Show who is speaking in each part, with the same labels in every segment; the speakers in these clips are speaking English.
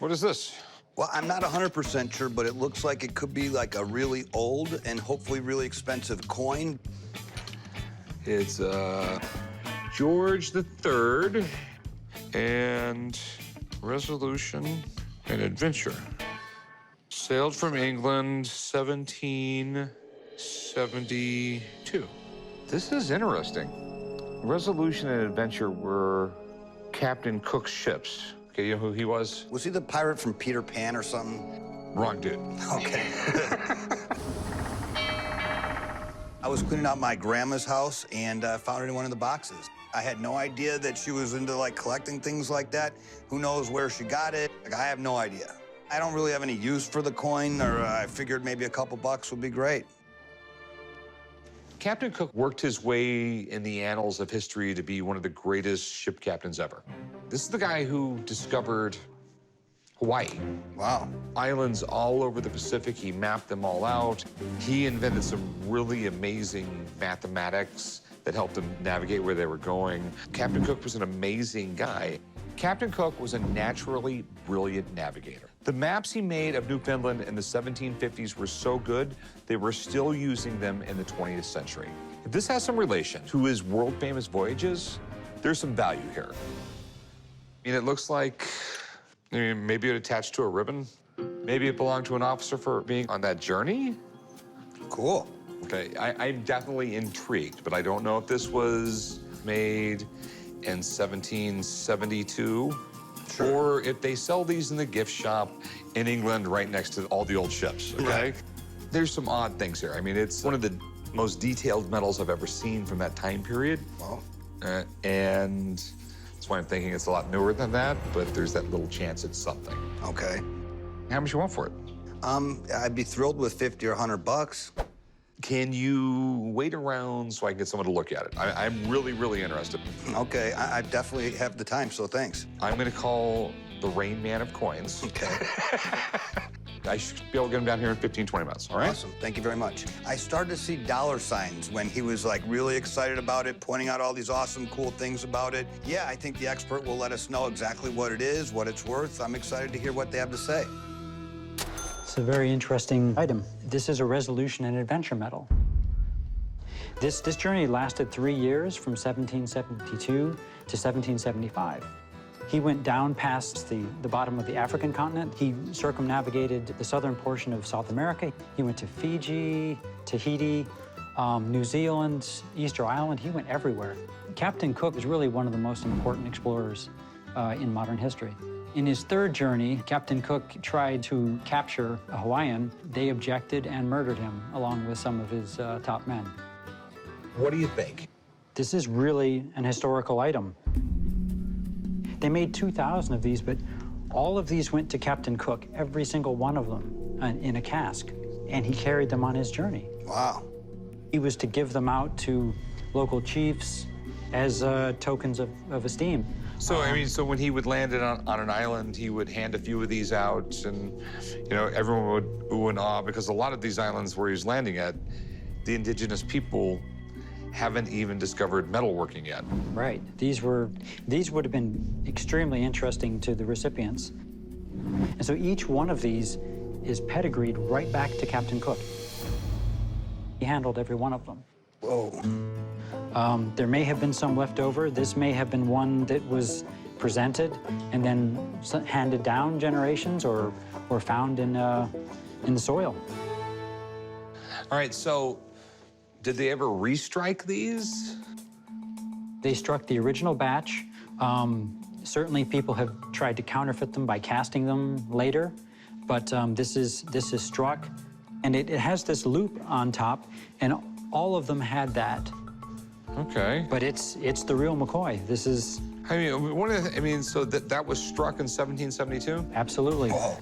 Speaker 1: What is this?
Speaker 2: Well, I'm not 100% sure, but it looks like it could be like a really old and hopefully really expensive coin.
Speaker 1: It's George III and Resolution and Adventure. Sailed from England, 1772. This is interesting. Resolution and Adventure were Captain Cook's ships. Okay, you know who he was?
Speaker 2: Was he the pirate from Peter Pan or something?
Speaker 1: Wrong dude.
Speaker 2: Okay. I was cleaning out my grandma's house and found it in one of the boxes. I had no idea that she was into, like, collecting things like that. Who knows where she got it? Like, I have no idea. I don't really have any use for the coin, or I figured maybe a couple bucks would be great.
Speaker 1: Captain Cook worked his way in the annals of history to be one of the greatest ship captains ever. This is the guy who discovered Hawaii.
Speaker 2: Wow.
Speaker 1: Islands all over the Pacific. He mapped them all out. He invented some really amazing mathematics that helped him navigate where they were going. Captain Cook was an amazing guy. Captain Cook was a naturally brilliant navigator. The maps he made of Newfoundland in the 1750s were so good, they were still using them in the 20th century. If this has some relation to his world-famous voyages, there's some value here. I mean, it looks like maybe it attached to a ribbon. Maybe it belonged to an officer for being on that journey.
Speaker 2: Cool.
Speaker 1: Okay, I'm definitely intrigued, but I don't know if this was made in 1772 or if they sell these in the gift shop in England right next to all the old ships, okay?
Speaker 2: Right.
Speaker 1: There's some odd things here. I mean, it's one of the most detailed medals I've ever seen from that time period.
Speaker 2: Well.
Speaker 1: And that's why I'm thinking it's a lot newer than that, but there's that little chance it's something.
Speaker 2: Okay.
Speaker 1: How much you want for it?
Speaker 2: I'd be thrilled with 50 or 100 bucks.
Speaker 1: Can you wait around so I can get someone to look at it? I'm really, really interested.
Speaker 2: Okay, I definitely have the time, so thanks.
Speaker 1: I'm gonna call the Rain Man of Coins.
Speaker 2: Okay.
Speaker 1: I should be able to get him down here in 15, 20 minutes, all right?
Speaker 2: Awesome, thank you very much. I started to see dollar signs when he was, like, really excited about it, pointing out all these awesome, cool things about it. Yeah, I think the expert will let us know exactly what it is, what it's worth. I'm excited to hear what they have to say.
Speaker 3: It's a very interesting item. This is a Resolution and Adventure medal. This journey lasted 3 years, from 1772 to 1775. He went down past the bottom of the African continent. He circumnavigated the southern portion of South America. He went to Fiji, Tahiti, New Zealand, Easter Island. He went everywhere. Captain Cook is really one of the most important explorers in modern history. In his third journey, Captain Cook tried to capture a Hawaiian. They objected and murdered him, along with some of his top men.
Speaker 1: What do you think?
Speaker 3: This is really an historical item. They made 2,000 of these, but all of these went to Captain Cook, every single one of them, in a cask, and he carried them on his journey.
Speaker 2: Wow.
Speaker 3: He was to give them out to local chiefs as tokens of esteem.
Speaker 1: So, I mean, so when he would land it on an island, he would hand a few of these out, and, you know, everyone would ooh and ah, because a lot of these islands where he's landing at, the indigenous people haven't even discovered metalworking yet.
Speaker 3: Right. These would have been extremely interesting to the recipients. And so each one of these is pedigreed right back to Captain Cook. He handled every one of them.
Speaker 2: Whoa.
Speaker 3: There may have been some left over. This may have been one that was presented and then handed down generations or found in the soil.
Speaker 1: All right, so did they ever restrike these?
Speaker 3: They struck the original batch. Certainly people have tried to counterfeit them by casting them later, but this is struck, and it has this loop on top, and all of them had that.
Speaker 1: Okay.
Speaker 3: But it's the real McCoy. This is...
Speaker 1: I mean, so that was struck in 1772?
Speaker 3: Absolutely.
Speaker 2: Oh.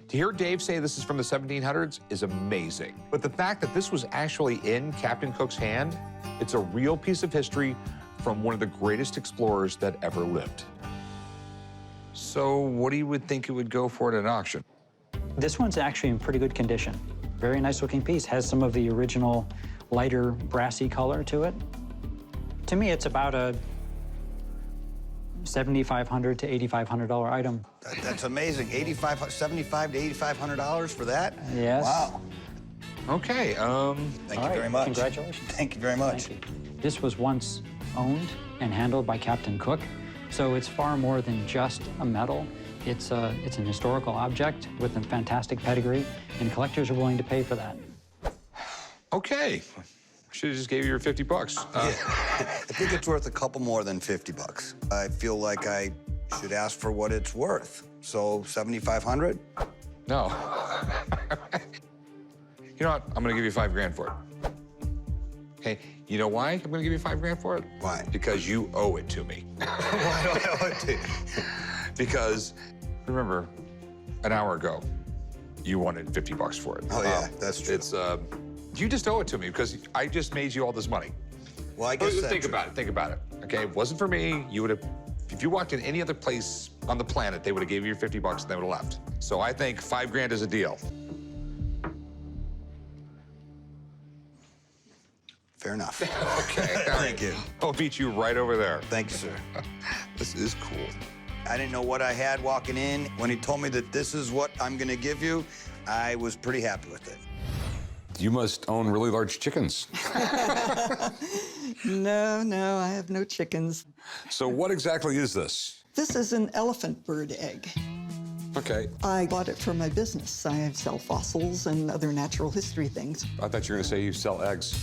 Speaker 1: To hear Dave say this is from the 1700s is amazing. But the fact that this was actually in Captain Cook's hand, it's a real piece of history from one of the greatest explorers that ever lived. So what do you would think it would go for at an auction?
Speaker 3: This one's actually in pretty good condition. Very nice looking piece. Has some of the original lighter brassy color to it. To me, it's about a $7,500 to $8,500 item.
Speaker 2: That's amazing. $75 to $8,500 for that?
Speaker 3: Yes.
Speaker 2: Wow.
Speaker 1: Okay,
Speaker 2: Thank you very much.
Speaker 3: Congratulations.
Speaker 2: Thank you very much.
Speaker 3: Thank you. This was once owned and handled by Captain Cook, so it's far more than just a medal. It's an historical object with a fantastic pedigree, and collectors are willing to pay for that.
Speaker 1: okay. Should have just gave you your 50 bucks.
Speaker 2: I think it's worth a couple more than 50 bucks. I feel like I should ask for what it's worth. So 7,500?
Speaker 1: No. You know what? I'm gonna give you 5 grand for it. Okay, you know why I'm gonna give you 5 grand for it?
Speaker 2: Why?
Speaker 1: Because you owe it to me.
Speaker 2: Why do I owe it to you?
Speaker 1: Because, remember, an hour ago, you wanted 50 bucks for it.
Speaker 2: Oh, yeah, that's true.
Speaker 1: It's, you just owe it to me because I just made you all this money.
Speaker 2: Well, I guess that's
Speaker 1: Think
Speaker 2: true.
Speaker 1: about it, think about it. Okay, if it wasn't for me, you would have, if you walked in any other place on the planet, they would have gave you your 50 bucks and they would have left. So I think 5 grand is a deal.
Speaker 2: Fair enough.
Speaker 1: Okay,
Speaker 2: Thank you.
Speaker 1: I'll beat you right over there.
Speaker 2: Thank you, sir.
Speaker 1: This is cool.
Speaker 2: I didn't know what I had walking in. When he told me that this is what I'm gonna give you, I was pretty happy with it.
Speaker 1: You must own really large chickens.
Speaker 4: No, I have no chickens.
Speaker 1: So what exactly is this?
Speaker 4: This is an elephant bird egg.
Speaker 1: Okay,
Speaker 4: I bought it for my business. I sell fossils and other natural history things.
Speaker 1: I thought you were gonna say you sell eggs.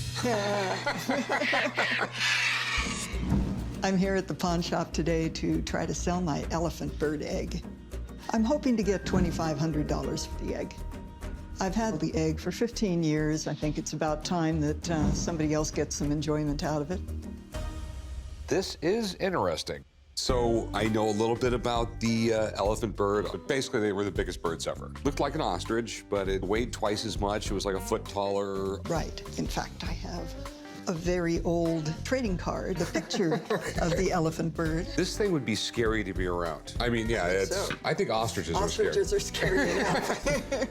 Speaker 4: I'm here at the pawn shop today to try to sell my elephant bird egg. I'm hoping to get $2,500 for the egg. I've had the egg for 15 years. I think it's about time that somebody else gets some enjoyment out of it.
Speaker 5: This is interesting. So I know a little bit about the elephant bird. But basically, they were the biggest birds ever. Looked like an ostrich, but it weighed twice as much. It was like a foot taller.
Speaker 4: Right. In fact, I have a very old trading card, the picture of the elephant bird.
Speaker 5: This thing would be scary to be around. I mean, yeah, I think ostriches are scary.
Speaker 4: Ostriches are scary enough.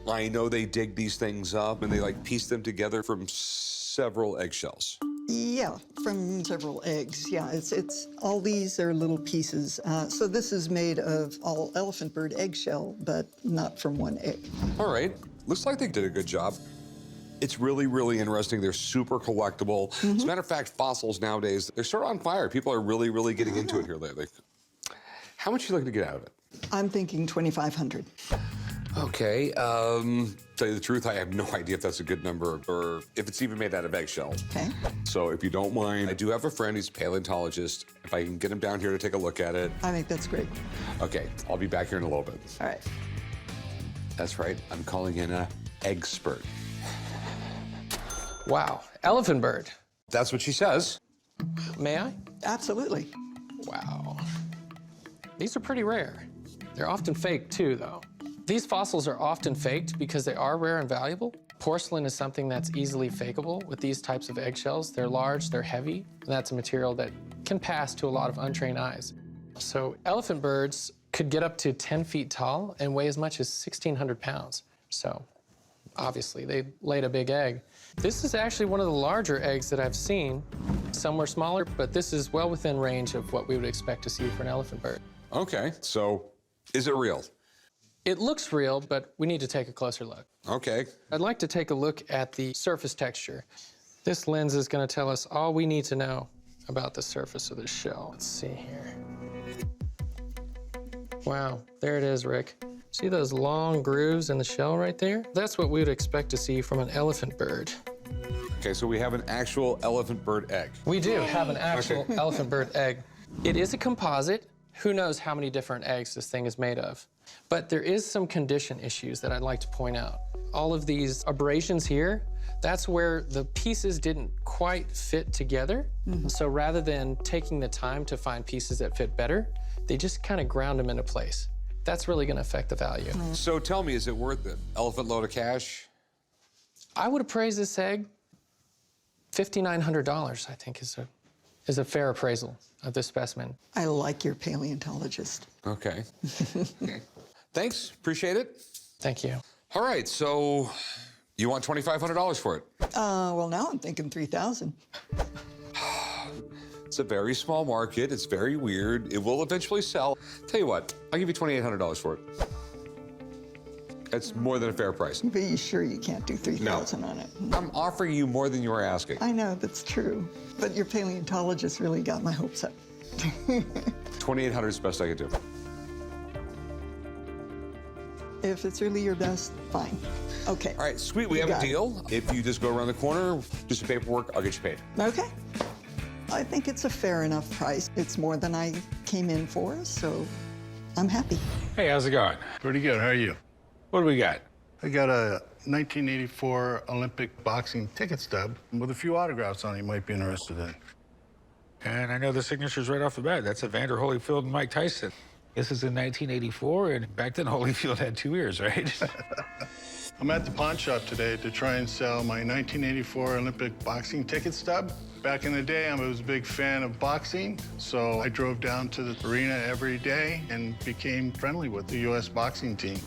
Speaker 5: I know they dig these things up and they like piece them together from several eggshells.
Speaker 4: Yeah, from several eggs. Yeah, it's all these are little pieces. So this is made of all elephant bird eggshell, but not from one egg.
Speaker 5: All right, looks like they did a good job. It's really, really interesting. They're super collectible. As a matter of fact, fossils nowadays, they're sort of on fire. People are really, really getting into it here lately. How much are you looking to get out of it?
Speaker 4: I'm thinking $2,500.
Speaker 5: Okay, tell you the truth, I have no idea if that's a good number or if it's even made out of eggshell.
Speaker 4: Okay.
Speaker 5: So if you don't mind, I do have a friend, he's a paleontologist. If I can get him down here to take a look at it.
Speaker 4: I think that's great.
Speaker 5: Okay, I'll be back here in a little bit.
Speaker 4: All right.
Speaker 5: That's right, I'm calling in a eggspert.
Speaker 6: Wow, elephant bird.
Speaker 5: That's what she says.
Speaker 6: May I?
Speaker 4: Absolutely.
Speaker 6: Wow. These are pretty rare. They're often fake too, though. These fossils are often faked because they are rare and valuable. Porcelain is something that's easily fakeable with these types of eggshells. They're large, they're heavy, and that's a material that can pass to a lot of untrained eyes. So elephant birds could get up to 10 feet tall and weigh as much as 1,600 pounds. So obviously they laid a big egg. This is actually one of the larger eggs that I've seen. Some were smaller, but this is well within range of what we would expect to see for an elephant bird.
Speaker 5: Okay, so is it real?
Speaker 6: It looks real, but we need to take a closer look.
Speaker 5: Okay.
Speaker 6: I'd like to take a look at the surface texture. This lens is going to tell us all we need to know about the surface of the shell. Let's see here. Wow, there it is, Rick. See those long grooves in the shell right there? That's what we would expect to see from an elephant bird.
Speaker 5: Okay, so we have an actual elephant bird egg.
Speaker 6: We do have an actual elephant bird egg. It is a composite. Who knows how many different eggs this thing is made of? But there is some condition issues that I'd like to point out. All of these abrasions here, that's where the pieces didn't quite fit together. So rather than taking the time to find pieces that fit better, they just kind of ground them into place. That's really going to affect the value.
Speaker 5: So tell me, is it worth an elephant load of cash?
Speaker 6: I would appraise this egg $5,900, I think, is a fair appraisal of this specimen.
Speaker 4: I like your paleontologist.
Speaker 5: Okay. Okay. Thanks, appreciate it.
Speaker 6: Thank you.
Speaker 5: All right, so you want $2,500 for it?
Speaker 4: Well, now I'm thinking $3,000.
Speaker 5: It's a very small market. It's very weird. It will eventually sell. Tell you what, I'll give you $2,800 for it. That's more than a fair price.
Speaker 4: But you sure you can't do 3,000 on it?
Speaker 5: I'm offering you more than you are asking.
Speaker 4: I know, that's true. But your paleontologist really got my hopes up.
Speaker 5: $2,800 is the best I could do.
Speaker 4: If it's really your best, fine. Okay.
Speaker 5: All right, sweet, we have a deal. If you just go around the corner, do some paperwork, I'll get you paid.
Speaker 4: Okay. I think it's a fair enough price. It's more than I came in for, so I'm happy.
Speaker 7: Hey, how's it going?
Speaker 8: Pretty good. How are you?
Speaker 7: What do we got?
Speaker 8: I got a 1984 Olympic boxing ticket stub with a few autographs on it you might be interested in.
Speaker 7: And I know the signatures right off the bat. That's Evander Holyfield and Mike Tyson. This is in 1984, and back then Holyfield had 2 ears, right?
Speaker 8: I'm at the pawn shop today to try and sell my 1984 Olympic boxing ticket stub. Back in the day, I was a big fan of boxing, so I drove down to the arena every day and became friendly with the U.S. boxing team.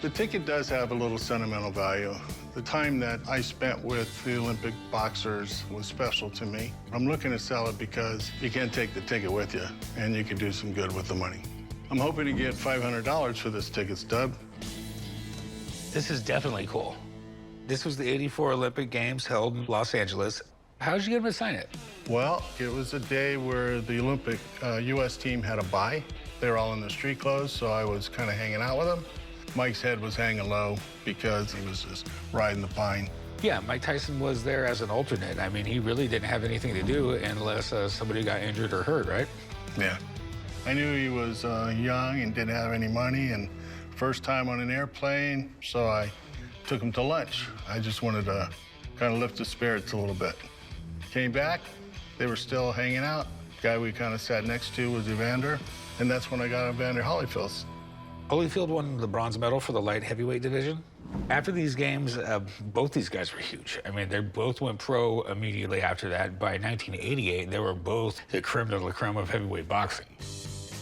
Speaker 8: The ticket does have a little sentimental value. The time that I spent with the Olympic boxers was special to me. I'm looking to sell it because you can take the ticket with you, and you can do some good with the money. I'm hoping to get $500 for this ticket stub.
Speaker 7: This is definitely cool. This was the '84 Olympic Games held in Los Angeles. How did you get him to sign it?
Speaker 8: Well, it was a day where the Olympic U.S. team had a bye. They were all in their street clothes, so I was kind of hanging out with them. Mike's head was hanging low because he was just riding the pine.
Speaker 7: Yeah, Mike Tyson was there as an alternate. I mean, he really didn't have anything to do unless somebody got injured or hurt, right?
Speaker 8: Yeah. I knew he was young and didn't have any money, and first time on an airplane, so I took him to lunch. I just wanted to kind of lift his spirits a little bit. Came back, they were still hanging out. The guy we kind of sat next to was Evander, and that's when I got Evander Holyfield.
Speaker 7: Holyfield won the bronze medal for the light heavyweight division. After these games, both these guys were huge. I mean, they both went pro immediately after that. By 1988, they were both the creme de la creme of heavyweight boxing.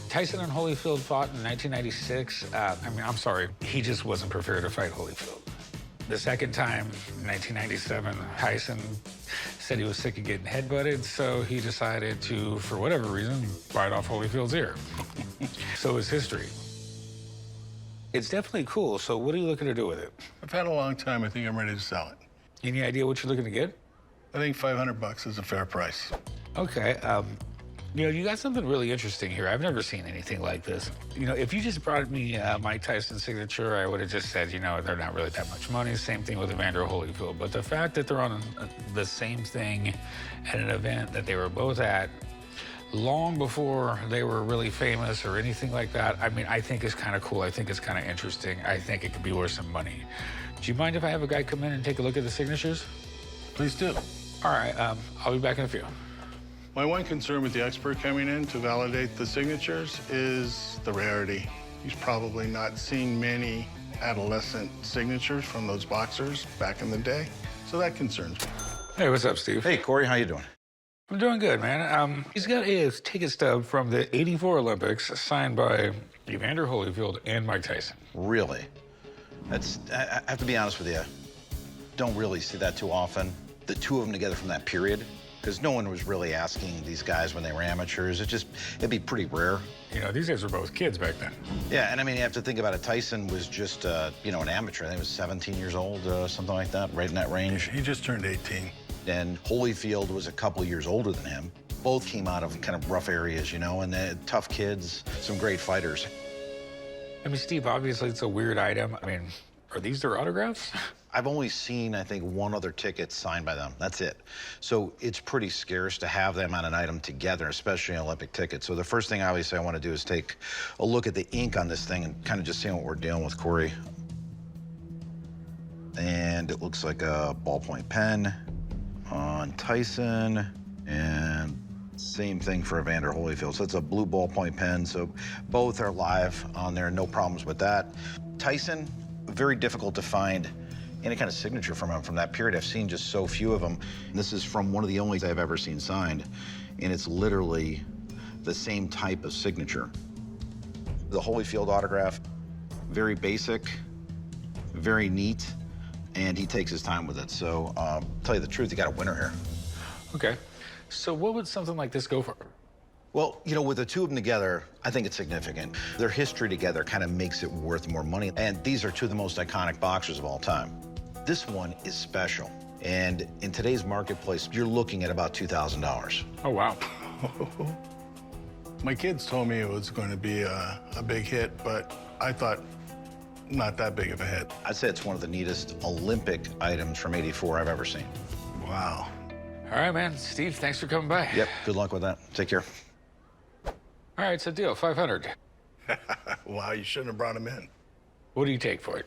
Speaker 7: Tyson and Holyfield fought in 1996. I'm sorry, he just wasn't prepared to fight Holyfield. The second time, in 1997, Tyson said he was sick of getting headbutted, so he decided to, for whatever reason, bite off Holyfield's ear. So is history. It's definitely cool, so what are you looking to do with it?
Speaker 8: I've had a long time. I think I'm ready to sell it.
Speaker 7: Any idea what you're looking to get?
Speaker 8: I think $500 is a fair price.
Speaker 7: Okay, you know, you got something really interesting here. I've never seen anything like this. You know, if you just brought me Mike Tyson's signature, I would have just said, you know, they're not really that much money. Same thing with Evander Holyfield. But the fact that they're on the same thing at an event that they were both at long before they were really famous or anything like that, I mean, I think it's kind of cool. I think it's kind of interesting. I think it could be worth some money. Do you mind if I have a guy come in and take a look at the signatures?
Speaker 8: Please do.
Speaker 7: All right, I'll be back in a few.
Speaker 8: My one concern with the expert coming in to validate the signatures is the rarity. He's probably not seen many adolescent signatures from those boxers back in the day, so that concerns me.
Speaker 7: Hey, what's up, Steve?
Speaker 9: Hey, Corey, how you doing?
Speaker 7: I'm doing good, man. He's got a ticket stub from the '84 Olympics signed by Evander Holyfield and Mike Tyson.
Speaker 9: Really? I have to be honest with you. Don't really see that too often. The two of them together from that period, because no one was really asking these guys when they were amateurs. It'd be pretty rare.
Speaker 7: You know, these guys were both kids back then.
Speaker 9: Yeah, and I mean, you have to think about it. Tyson was just, you know, an amateur. I think he was 17 years old, something like that, right in that range.
Speaker 8: He just turned 18.
Speaker 9: And Holyfield was a couple years older than him. Both came out of kind of rough areas, you know, and they're tough kids, some great fighters.
Speaker 7: I mean, Steve, obviously it's a weird item. I mean, are these their autographs?
Speaker 9: I've only seen, I think, one other ticket signed by them. That's it. So it's pretty scarce to have them on an item together, especially an Olympic ticket. So the first thing obviously I want to do is take a look at the ink on this thing and kind of just see what we're dealing with, Corey. And it looks like a ballpoint pen on Tyson, and same thing for Evander Holyfield. So it's a blue ballpoint pen, so both are live on there, no problems with that. Tyson, very difficult to find any kind of signature from him from that period. I've seen just so few of them. This is from one of the only I've ever seen signed, and it's literally the same type of signature. The Holyfield autograph, very basic, very neat, and he takes his time with it. So, tell you the truth, you got a winner here.
Speaker 7: Okay. So what would something like this go for?
Speaker 9: Well, you know, with the two of them together, I think it's significant. Their history together kind of makes it worth more money. And these are two of the most iconic boxers of all time. This one is special. And in today's marketplace, you're looking at about $2,000.
Speaker 7: Oh, wow.
Speaker 8: My kids told me it was going to be a big hit, but I thought not that big of a hit.
Speaker 9: I'd say it's one of the neatest Olympic items from ¡84 I've ever seen.
Speaker 8: Wow.
Speaker 7: All right, man. Steve, thanks for coming by.
Speaker 9: Yep, good luck with that. Take care.
Speaker 7: All right, so deal, 500.
Speaker 8: Wow, you shouldn't have brought him in.
Speaker 7: What do you take for it?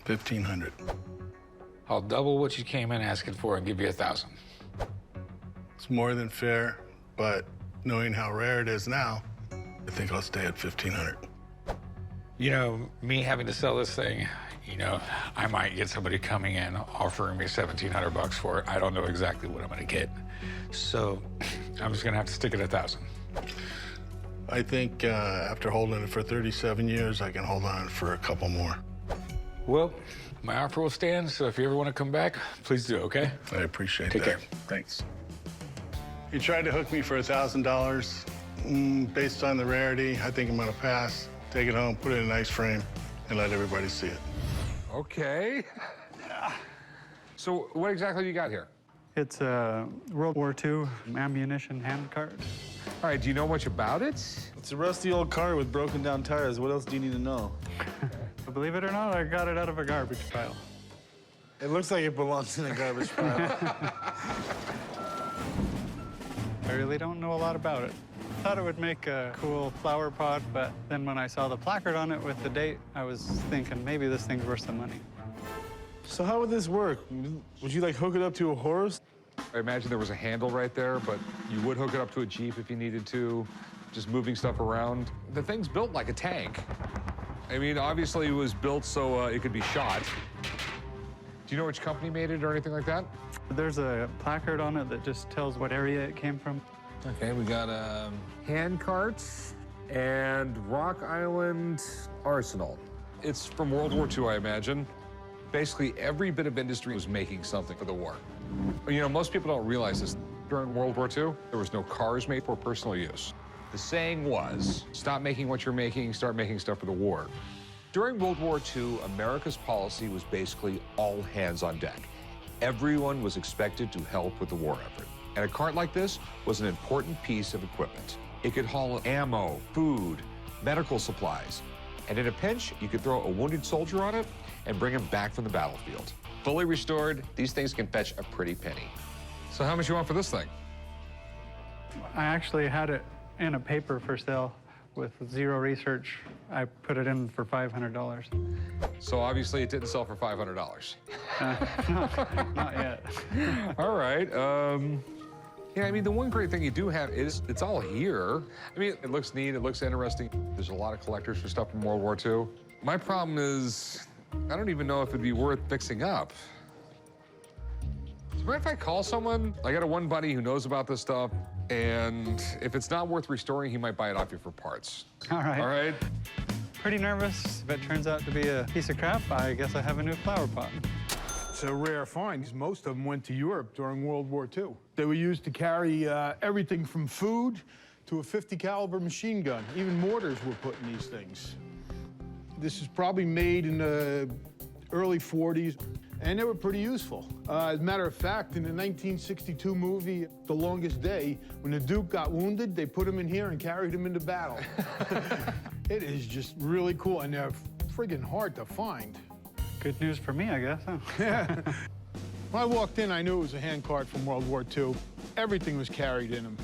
Speaker 8: 1,500.
Speaker 7: I'll double what you came in asking for and give you 1,000.
Speaker 8: It's more than fair, but knowing how rare it is now, I think I'll stay at 1,500.
Speaker 7: You know, me having to sell this thing, you know, I might get somebody coming in offering me $1,700 for it. I don't know exactly what I'm gonna get. So I'm just gonna have to stick at 1,000.
Speaker 8: I think after holding it for 37 years, I can hold on for a couple more.
Speaker 7: Well, my offer will stand, so if you ever want to come back, please do, okay?
Speaker 8: I appreciate
Speaker 7: Take
Speaker 8: that.
Speaker 7: care.
Speaker 8: Thanks. He tried to hook me for $1,000. Based on the rarity, I think I'm gonna pass, take it home, put it in a nice frame, and let everybody see it.
Speaker 1: Okay. So what exactly you got here?
Speaker 10: It's a World War II ammunition hand cart.
Speaker 1: All right, do you know much about it?
Speaker 11: It's a rusty old car with broken down tires. What else do you need to know?
Speaker 10: Believe it or not, I got it out of a garbage pile.
Speaker 11: It looks like it belongs in a garbage pile.
Speaker 10: I really don't know a lot about it. Thought it would make a cool flower pot, but then when I saw the placard on it with the date, I was thinking maybe this thing's worth some money.
Speaker 11: So how would this work? Would you like hook it up to a horse?
Speaker 1: I imagine there was a handle right there, but you would hook it up to a Jeep if you needed to, just moving stuff around. The thing's built like a tank. I mean, obviously it was built so it could be shot. Do you know which company made it or anything like that?
Speaker 10: There's a placard on it that just tells what area it came from.
Speaker 1: Okay, we got hand carts and Rock Island Arsenal. It's from World War II, I imagine. Basically, every bit of industry was making something for the war. You know, most people don't realize this. During World War II, there was no cars made for personal use. The saying was, stop making what you're making, start making stuff for the war. During World War II, America's policy was basically all hands on deck. Everyone was expected to help with the war effort. And a cart like this was an important piece of equipment. It could haul ammo, food, medical supplies. And in a pinch, you could throw a wounded soldier on it and bring him back from the battlefield. Fully restored, these things can fetch a pretty penny. So how much you want for this thing?
Speaker 10: I actually had it in a paper for sale with zero research. I put it in for $500.
Speaker 1: So obviously it didn't sell for $500.
Speaker 10: Not yet.
Speaker 1: All right. Yeah, I mean, the one great thing you do have is it's all here. I mean, it looks neat, it looks interesting. There's a lot of collectors for stuff from World War II. My problem is, I don't even know if it'd be worth fixing up. Do you mind if I call someone? I got one buddy who knows about this stuff, and if it's not worth restoring, he might buy it off you for parts.
Speaker 10: All right.
Speaker 1: All right?
Speaker 10: Pretty nervous. If it turns out to be a piece of crap, I guess I have a new flower pot.
Speaker 12: It's a rare find, because most of them went to Europe during World War II. They were used to carry everything from food to a .50 caliber machine gun. Even mortars were put in these things. This is probably made in the early 40s, and they were pretty useful. As a matter of fact, in the 1962 movie, The Longest Day, when the Duke got wounded, they put him in here and carried him into battle. It is just really cool, and they're friggin' hard to find.
Speaker 10: Good news for me, I guess, huh?
Speaker 12: Yeah. When I walked in, I knew it was a hand cart from World War II. Everything was carried in them.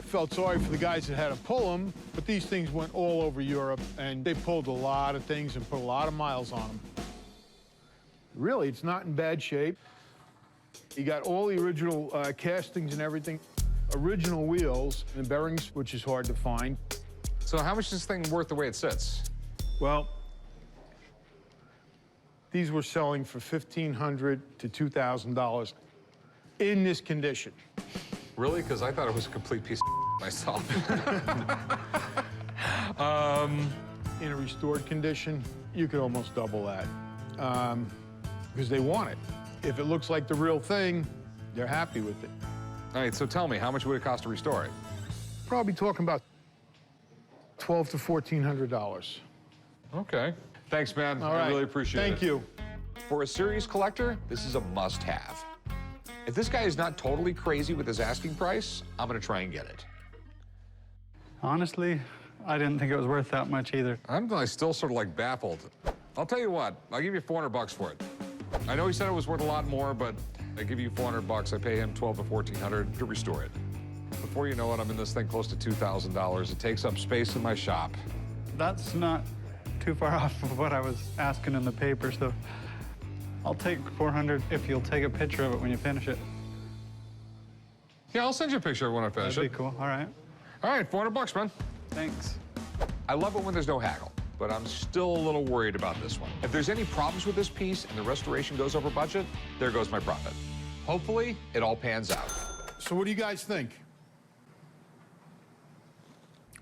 Speaker 12: Felt sorry for the guys that had to pull them, but these things went all over Europe, and they pulled a lot of things and put a lot of miles on them. Really, it's not in bad shape. You got all the original castings and everything, original wheels and bearings, which is hard to find.
Speaker 1: So how much is this thing worth the way it sits?
Speaker 12: Well, these were selling for $1,500 to $2,000 in this condition.
Speaker 1: Really? Because I thought it was a complete piece of myself.
Speaker 12: In a restored condition, you could almost double that. Because they want it. If it looks like the real thing, they're happy with it.
Speaker 5: All right, so tell me, how much would it cost to restore it?
Speaker 12: Probably talking about $1,200 to $1,400.
Speaker 5: Okay. Thanks, man.
Speaker 12: All
Speaker 5: I
Speaker 12: right.
Speaker 5: really appreciate it.
Speaker 12: Thank you.
Speaker 1: For a serious collector, this is a must-have. If this guy is not totally crazy with his asking price, I'm gonna try and get it.
Speaker 10: Honestly, I didn't think it was worth that much either.
Speaker 5: I'm still sort of like baffled. I'll tell you what, I'll give you $400 for it. I know he said it was worth a lot more, but I give you $400. I pay him $1,200 to $1,400 to restore it. Before you know it, I'm in this thing close to $2,000. It takes up space in my shop.
Speaker 10: That's not too far off of what I was asking in the paper, so I'll take $400 if you'll take a picture of it when you finish it.
Speaker 5: Yeah, I'll send you a picture when I finish
Speaker 10: That'd
Speaker 5: it.
Speaker 10: be cool. All right.
Speaker 5: All right, $400, man.
Speaker 10: Thanks.
Speaker 1: I love it when there's no haggle, but I'm still a little worried about this one. If there's any problems with this piece and the restoration goes over budget, there goes my profit. Hopefully, it all pans out.
Speaker 12: So what do you guys think?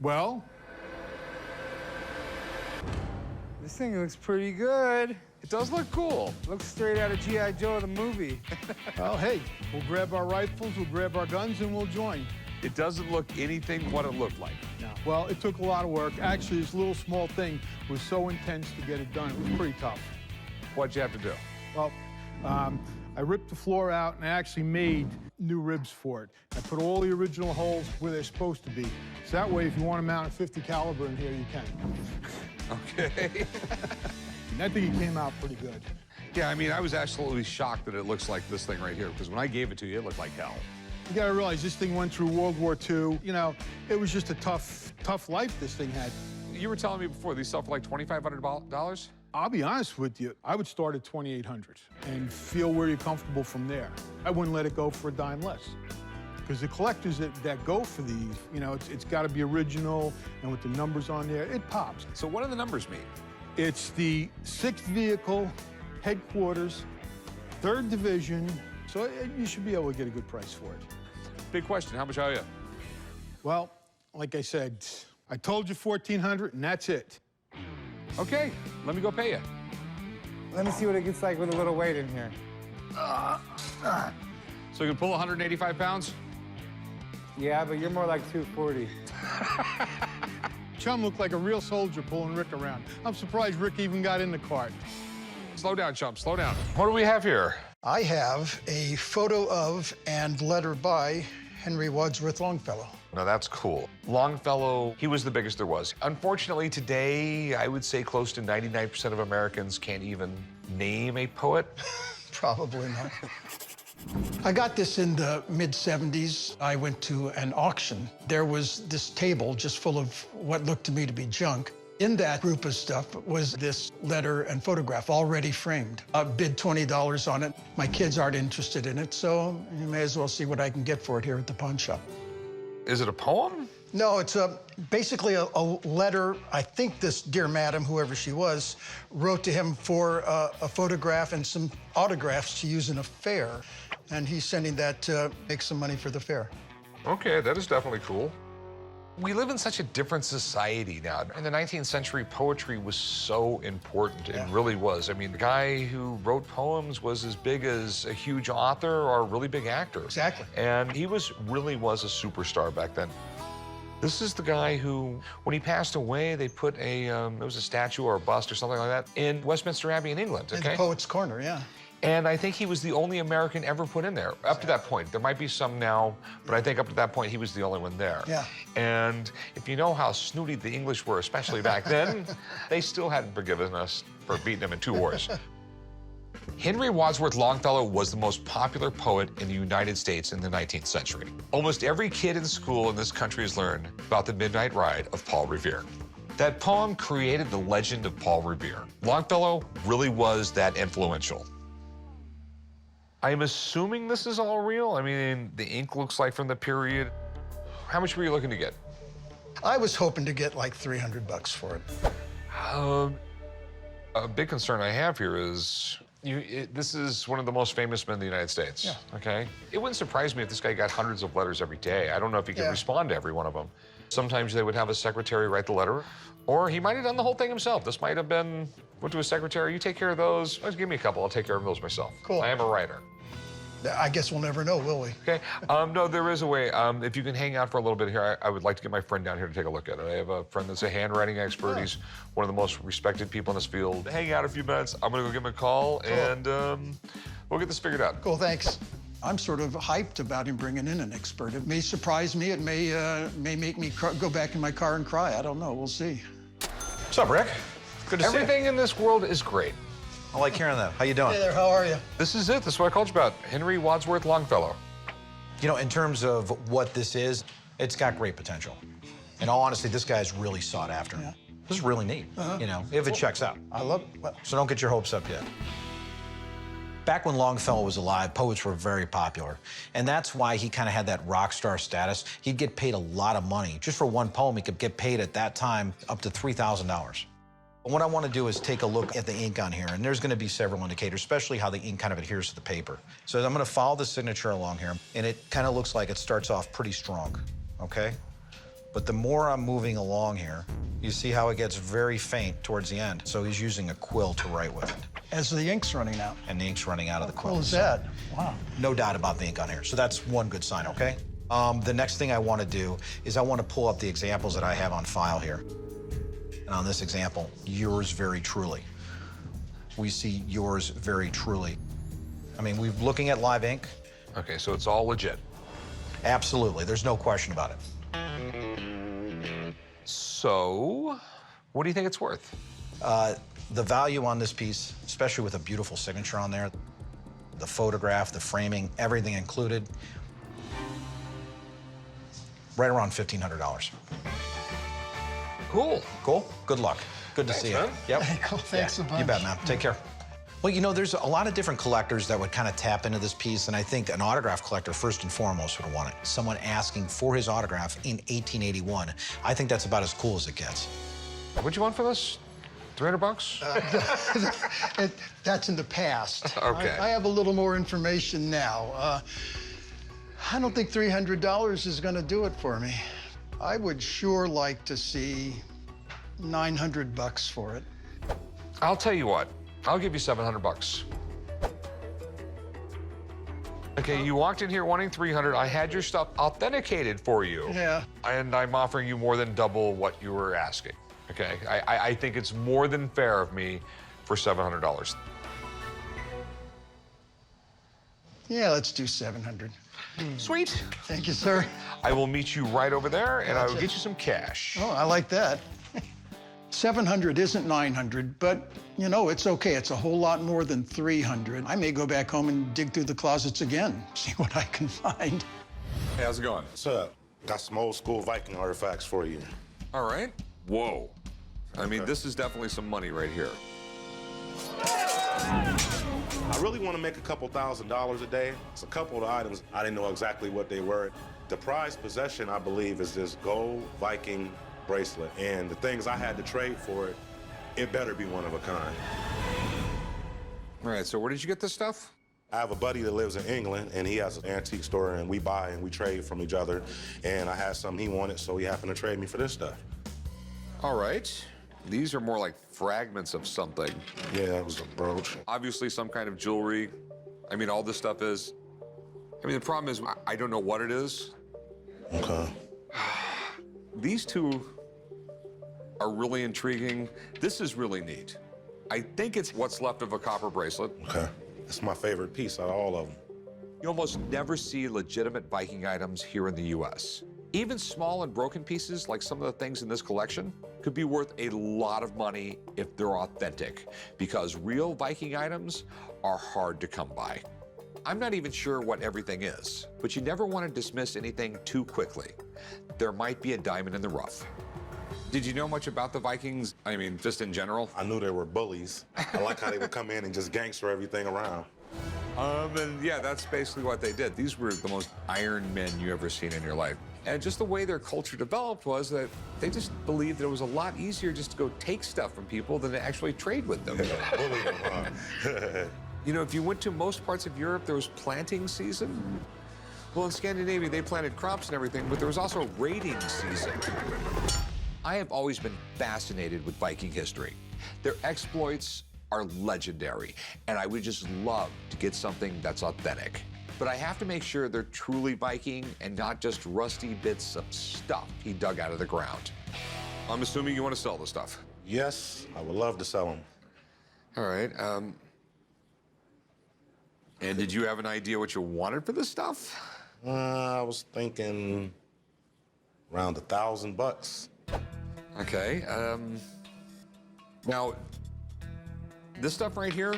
Speaker 12: Well,
Speaker 13: This thing looks pretty good.
Speaker 1: It does look cool.
Speaker 13: Looks straight out of G.I. Joe, the movie.
Speaker 12: well, hey, we'll grab our rifles, we'll grab our guns, and we'll join.
Speaker 1: It doesn't look anything what it looked like.
Speaker 12: No. Well, it took a lot of work. Actually, this little small thing was so intense to get it done. It was pretty tough.
Speaker 1: What'd you have to do?
Speaker 12: Well, I ripped the floor out and I actually made new ribs for it. I put all the original holes where they're supposed to be. So that way, if you want to mount a 50 caliber in here, you can.
Speaker 1: Okay.
Speaker 12: And I think it came out pretty good.
Speaker 5: Yeah, I mean, I was absolutely shocked that it looks like this thing right here, because when I gave it to you, it looked like hell.
Speaker 12: You gotta realize this thing went through World War II. You know, it was just a tough life this thing had.
Speaker 5: You were telling me before, these sell for like $2,500?
Speaker 12: I'll be honest with you, I would start at $2,800 and feel where you're comfortable from there. I wouldn't let it go for a dime less. Because the collectors that go for these, you know, it's gotta be original, and with the numbers on there, it pops.
Speaker 1: So what do the numbers mean?
Speaker 12: It's the 6th Vehicle, Headquarters, 3rd Division, so you should be able to get a good price for it.
Speaker 5: Big question, how much are you?
Speaker 12: Well, like I said, I told you $1,400, and that's it.
Speaker 5: Okay, let me go pay you.
Speaker 13: Let me see what it gets like with a little weight in here.
Speaker 5: So you can pull 185 pounds?
Speaker 13: Yeah, but you're more like 240.
Speaker 12: Chum looked like a real soldier pulling Rick around. I'm surprised Rick even got in the cart.
Speaker 5: Slow down, chump, slow down.
Speaker 1: What do we have here?
Speaker 14: I have a photo of and letter by Henry Wadsworth Longfellow.
Speaker 1: Now that's cool. Longfellow, he was the biggest there was. Unfortunately, today, I would say close to 99% of Americans can't even name a poet.
Speaker 14: Probably not. I got this in the mid-'70s. I went to an auction. There was this table just full of what looked to me to be junk. In that group of stuff was this letter and photograph already framed. I bid $20 on it. My kids aren't interested in it, so you may as well see what I can get for it here at the pawn shop.
Speaker 1: Is it a poem?
Speaker 14: No, it's basically a letter. I think this dear madam, whoever she was, wrote to him for a photograph and some autographs to use in a fair. And he's sending that to make some money for the fair.
Speaker 1: Okay, that is definitely cool. We live in such a different society now. In the 19th century, poetry was so important. It really was. I mean, the guy who wrote poems was as big as a huge author or a really big actor.
Speaker 14: Exactly.
Speaker 1: And he really was a superstar back then. This is the guy who, when he passed away, they put it was a statue or a bust or something like that in Westminster Abbey in England, okay?
Speaker 14: In the Poets' Corner, yeah.
Speaker 1: And I think he was the only American ever put in there, up to that point. There might be some now, but I think up to that point, he was the only one there.
Speaker 14: Yeah.
Speaker 1: And if you know how snooty the English were, especially back then, they still hadn't forgiven us for beating them in 2 wars. Henry Wadsworth Longfellow was the most popular poet in the United States in the 19th century. Almost every kid in school in this country has learned about the Midnight Ride of Paul Revere. That poem created the legend of Paul Revere. Longfellow really was that influential. I'm assuming this is all real. I mean, the ink looks like from the period. How much were you looking to get?
Speaker 14: I was hoping to get like $300 for it.
Speaker 1: A big concern I have here is this is one of the most famous men in the United States.
Speaker 14: Yeah.
Speaker 1: Okay? It wouldn't surprise me if this guy got hundreds of letters every day. I don't know if he could respond to every one of them. Sometimes they would have a secretary write the letter, or he might have done the whole thing himself. This might have been, went to a secretary, you take care of those. Just give me a couple, I'll take care of those myself.
Speaker 14: Cool.
Speaker 1: I am a writer.
Speaker 14: I guess we'll never know, will we?
Speaker 1: Okay. No, there is a way. If you can hang out for a little bit here, I would like to get my friend down here to take a look at it. I have a friend that's a handwriting expert. He's one of the most respected people in this field. Hang out a few minutes. I'm going to go give him a call, and we'll get this figured out.
Speaker 14: Cool, thanks. I'm sort of hyped about him bringing in an expert. It may surprise me. It may make me go back in my car and cry. I don't know. We'll see.
Speaker 9: What's up, Rick? Good to see you.
Speaker 1: Everything in this world is great.
Speaker 9: I like hearing that. How you doing?
Speaker 14: Hey there, how are you?
Speaker 1: This is it. This is what I called you about. Henry Wadsworth Longfellow.
Speaker 9: You know, in terms of what this is, it's got great potential. In all honesty, this guy's really sought after.
Speaker 14: Yeah.
Speaker 9: This is really neat, you know, if it checks out.
Speaker 14: I love it.
Speaker 9: So don't get your hopes up yet. Back when Longfellow was alive, poets were very popular. And that's why he kind of had that rock star status. He'd get paid a lot of money. Just for one poem, he could get paid at that time up to $3,000. What I want to do is take a look at the ink on here, and there's going to be several indicators, especially how the ink kind of adheres to the paper. So I'm going to follow the signature along here, and it kind of looks like it starts off pretty strong, okay? But the more I'm moving along here, you see how it gets very faint towards the end. So he's using a quill to write with it.
Speaker 14: As the ink's running out.
Speaker 9: And the ink's running out of the quill.
Speaker 14: What was that? Wow.
Speaker 9: No doubt about the ink on here. So that's one good sign, okay? The next thing I want to do is I want to pull up the examples that I have on file here. And on this example, yours very truly. We see yours very truly. I mean, we're looking at live ink.
Speaker 1: Okay, so it's all legit.
Speaker 9: Absolutely, there's no question about it.
Speaker 1: So, what do you think it's worth?
Speaker 9: The value on this piece, especially with a beautiful signature on there, the photograph, the framing, everything included, right around $1,500.
Speaker 1: Cool.
Speaker 9: Cool? Good luck. Good to see you.
Speaker 1: Man.
Speaker 9: Yep.
Speaker 14: Hey, cool. Thanks a bunch.
Speaker 9: You bet, man. Take care. Well, you know, there's a lot of different collectors that would kind of tap into this piece, and I think an autograph collector, first and foremost, would want it. Someone asking for his autograph in 1881. I think that's about as cool as it gets.
Speaker 1: What'd you want for this? $300?
Speaker 14: That's in the past.
Speaker 1: Okay.
Speaker 14: I have a little more information now. I don't think $300 is going to do it for me. I would sure like to see $900 for it.
Speaker 1: I'll tell you what. I'll give you $700. Okay, you walked in here wanting $300. I had your stuff authenticated for you.
Speaker 14: Yeah.
Speaker 1: And I'm offering you more than double what you were asking. Okay, I think it's more than fair of me for $700.
Speaker 14: Yeah, let's do 700.
Speaker 1: Sweet.
Speaker 14: Thank you, sir.
Speaker 1: I will meet you right over there, and I will get you some cash.
Speaker 14: Oh, I like that. 700 isn't 900, but, you know, it's okay. It's a whole lot more than 300. I may go back home and dig through the closets again, see what I can find.
Speaker 15: Hey, how's it going? What's up? Got some old school Viking artifacts for you.
Speaker 1: All right. Whoa. I mean, this is definitely some money right here.
Speaker 15: I really want to make a couple $1,000s a day. It's a couple of the items. I didn't know exactly what they were. The prized possession, I believe, is this gold Viking bracelet. And the things I had to trade for it, it better be one of a kind.
Speaker 1: All right, so where did you get this stuff?
Speaker 15: I have a buddy that lives in England, and he has an antique store, and we buy and we trade from each other. And I had something he wanted, so he happened to trade me for this stuff.
Speaker 1: All right. These are more like fragments of something.
Speaker 15: Yeah, it was a brooch.
Speaker 1: Obviously some kind of jewelry. I mean, all this stuff is... I mean, the problem is I don't know what it is.
Speaker 15: Okay.
Speaker 1: These two are really intriguing. This is really neat. I think it's what's left of a copper bracelet.
Speaker 15: Okay. It's my favorite piece out of all of them.
Speaker 1: You almost never see legitimate Viking items here in the U.S. Even small and broken pieces, like some of the things in this collection, could be worth a lot of money if they're authentic, because real Viking items are hard to come by. I'm not even sure what everything is, but you never want to dismiss anything too quickly. There might be a diamond in the rough. Did you know much about the Vikings? I mean, just in general?
Speaker 15: I knew they were bullies. I like how they would come in and just gangster everything around.
Speaker 1: And yeah, that's basically what they did. These were the most iron men you ever seen in your life. And just the way their culture developed was that they just believed that it was a lot easier just to go take stuff from people than to actually trade with them.
Speaker 15: Bully them, huh?
Speaker 1: You know, if you went to most parts of Europe, there was planting season. Well, in Scandinavia, they planted crops and everything, but there was also raiding season. I have always been fascinated with Viking history. Their exploits are legendary, and I would just love to get something that's authentic. But I have to make sure they're truly Viking and not just rusty bits of stuff he dug out of the ground. I'm assuming you want to sell the stuff.
Speaker 15: Yes, I would love to sell them.
Speaker 1: All right. And did you have an idea what you wanted for this stuff?
Speaker 15: I was thinking around $1,000.
Speaker 1: Okay. Now, this stuff right here,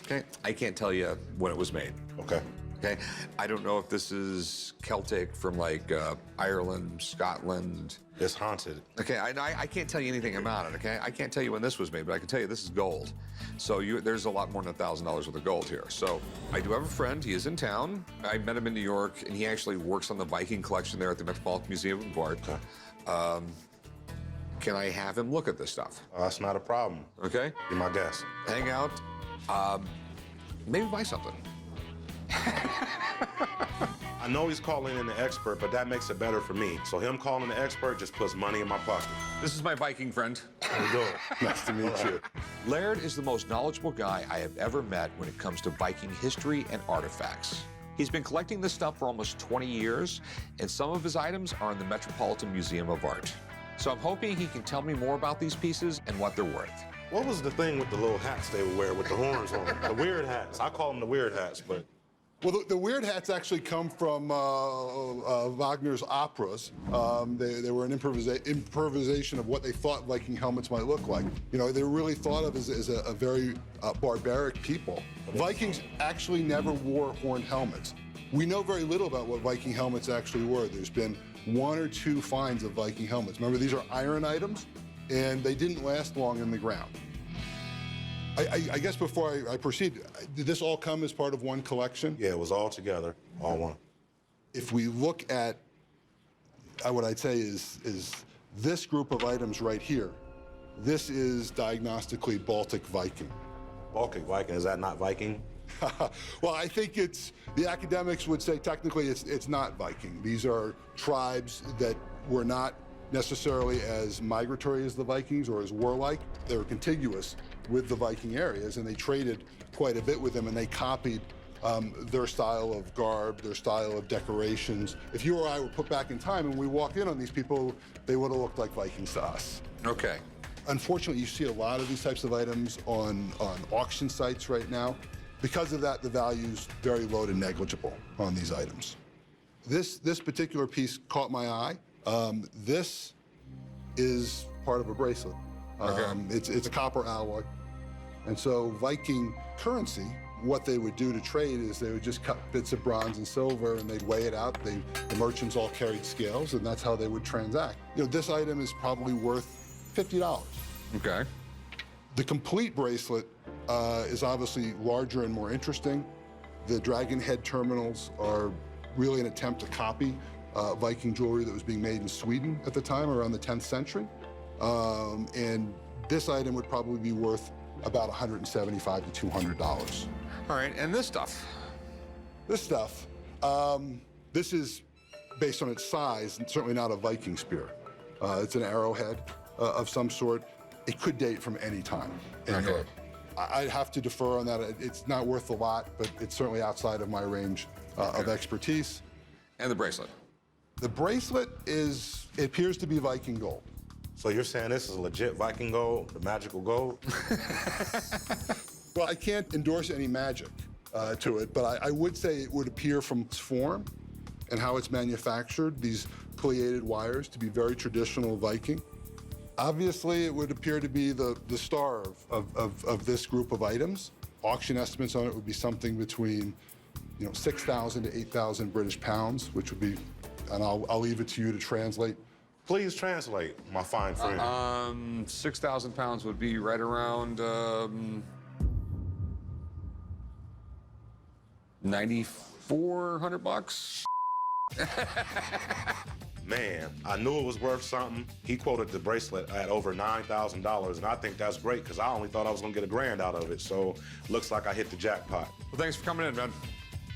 Speaker 1: okay, I can't tell you when it was made.
Speaker 15: Okay.
Speaker 1: Okay. I don't know if this is Celtic from like Ireland, Scotland.
Speaker 15: It's haunted.
Speaker 1: Okay, I can't tell you anything about it, okay? I can't tell you when this was made, but I can tell you this is gold. So there's a lot more than $1,000 worth of gold here. So I do have a friend, he is in town. I met him in New York, and he actually works on the Viking collection there at the Metropolitan Museum of Art.
Speaker 15: Okay.
Speaker 1: Can I have him look at this stuff?
Speaker 15: That's not a problem.
Speaker 1: Okay?
Speaker 15: Be my guest.
Speaker 1: Hang out, maybe buy something.
Speaker 15: I know he's calling in the expert, but that makes it better for me. So him calling the expert just puts money in my pocket.
Speaker 1: This is my Viking friend.
Speaker 15: There you go.
Speaker 1: Nice to meet you. Laird is the most knowledgeable guy I have ever met when it comes to Viking history and artifacts. He's been collecting this stuff for almost 20 years, and some of his items are in the Metropolitan Museum of Art. So I'm hoping he can tell me more about these pieces and what they're worth.
Speaker 15: What was the thing with the little hats they would wear with the horns on them? The weird hats. I call them the weird hats, but...
Speaker 16: Well, the weird hats actually come from Wagner's operas. They were an improvisation of what they thought Viking helmets might look like. You know, they were really thought of as a very barbaric people. Vikings actually never wore horned helmets. We know very little about what Viking helmets actually were. There's been 1 or 2 finds of Viking helmets. Remember, these are iron items, and they didn't last long in the ground. I guess before I proceed, did this all come as part of one collection?
Speaker 15: Yeah, it was all together, all one.
Speaker 16: If we look at what I'd say is this group of items right here, this is diagnostically Baltic Viking.
Speaker 15: Baltic Viking, is that not Viking?
Speaker 16: Well, I think the academics would say technically it's not Viking. These are tribes that were not necessarily as migratory as the Vikings or as warlike. They were contiguous with the Viking areas, and they traded quite a bit with them, and they copied their style of garb, their style of decorations. If you or I were put back in time and we walked in on these people, they would have looked like Vikings to us.
Speaker 1: Okay.
Speaker 16: Unfortunately, you see a lot of these types of items on auction sites right now. Because of that, the value's very low to negligible on these items. This particular piece caught my eye. This is part of a bracelet. It's a copper alloy. And so Viking currency, what they would do to trade is they would just cut bits of bronze and silver and they'd weigh it out. The merchants all carried scales, and that's how they would transact. You know, this item is probably worth $50.
Speaker 1: Okay.
Speaker 16: The complete bracelet is obviously larger and more interesting. The dragon head terminals are really an attempt to copy Viking jewelry that was being made in Sweden at the time, around the 10th century. And this item would probably be worth about $175 to $200.
Speaker 1: All right, and this stuff?
Speaker 16: This stuff, this is based on its size, and certainly not a Viking spear. It's an arrowhead of some sort. It could date from any time. And
Speaker 1: Okay.
Speaker 16: I'd have to defer on that. It's not worth a lot, but it's certainly outside of my range of expertise.
Speaker 1: And the bracelet?
Speaker 16: The bracelet it appears to be Viking gold.
Speaker 15: So you're saying this is legit Viking gold, the magical gold?
Speaker 16: Well, I can't endorse any magic to it, but I would say it would appear from its form and how it's manufactured, these pileated wires, to be very traditional Viking. Obviously, it would appear to be the star of this group of items. Auction estimates on it would be something between 6,000 to 8,000 British pounds, which would be, and I'll leave it to you to translate.
Speaker 15: Please translate, my fine friend.
Speaker 1: 6,000 pounds would be right around 9,400 bucks.
Speaker 15: Man, I knew it was worth something. He quoted the bracelet at over $9,000, and I think that's great because I only thought I was gonna get $1,000 out of it. So looks like I hit the jackpot.
Speaker 1: Well, thanks for coming in, man.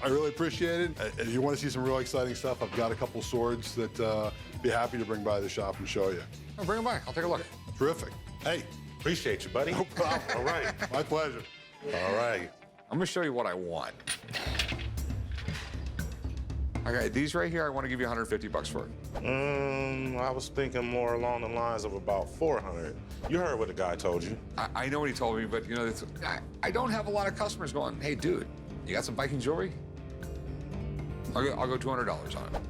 Speaker 16: I really appreciate it. If you want to see some really exciting stuff, I've got a couple swords that be happy to bring by the shop and show you.
Speaker 1: Oh, bring them by. I'll take a look.
Speaker 16: Terrific. Hey.
Speaker 15: Appreciate you, buddy.
Speaker 16: No problem.
Speaker 15: All right.
Speaker 16: My pleasure.
Speaker 15: All right.
Speaker 1: I'm gonna show you what I want. Okay, these right here, I want to give you 150 bucks for.
Speaker 15: I was thinking more along the lines of about 400. You heard what the guy told you.
Speaker 1: I know what he told me, but you know, I don't have a lot of customers going, hey, dude, you got some Viking jewelry? I'll go $200 on it.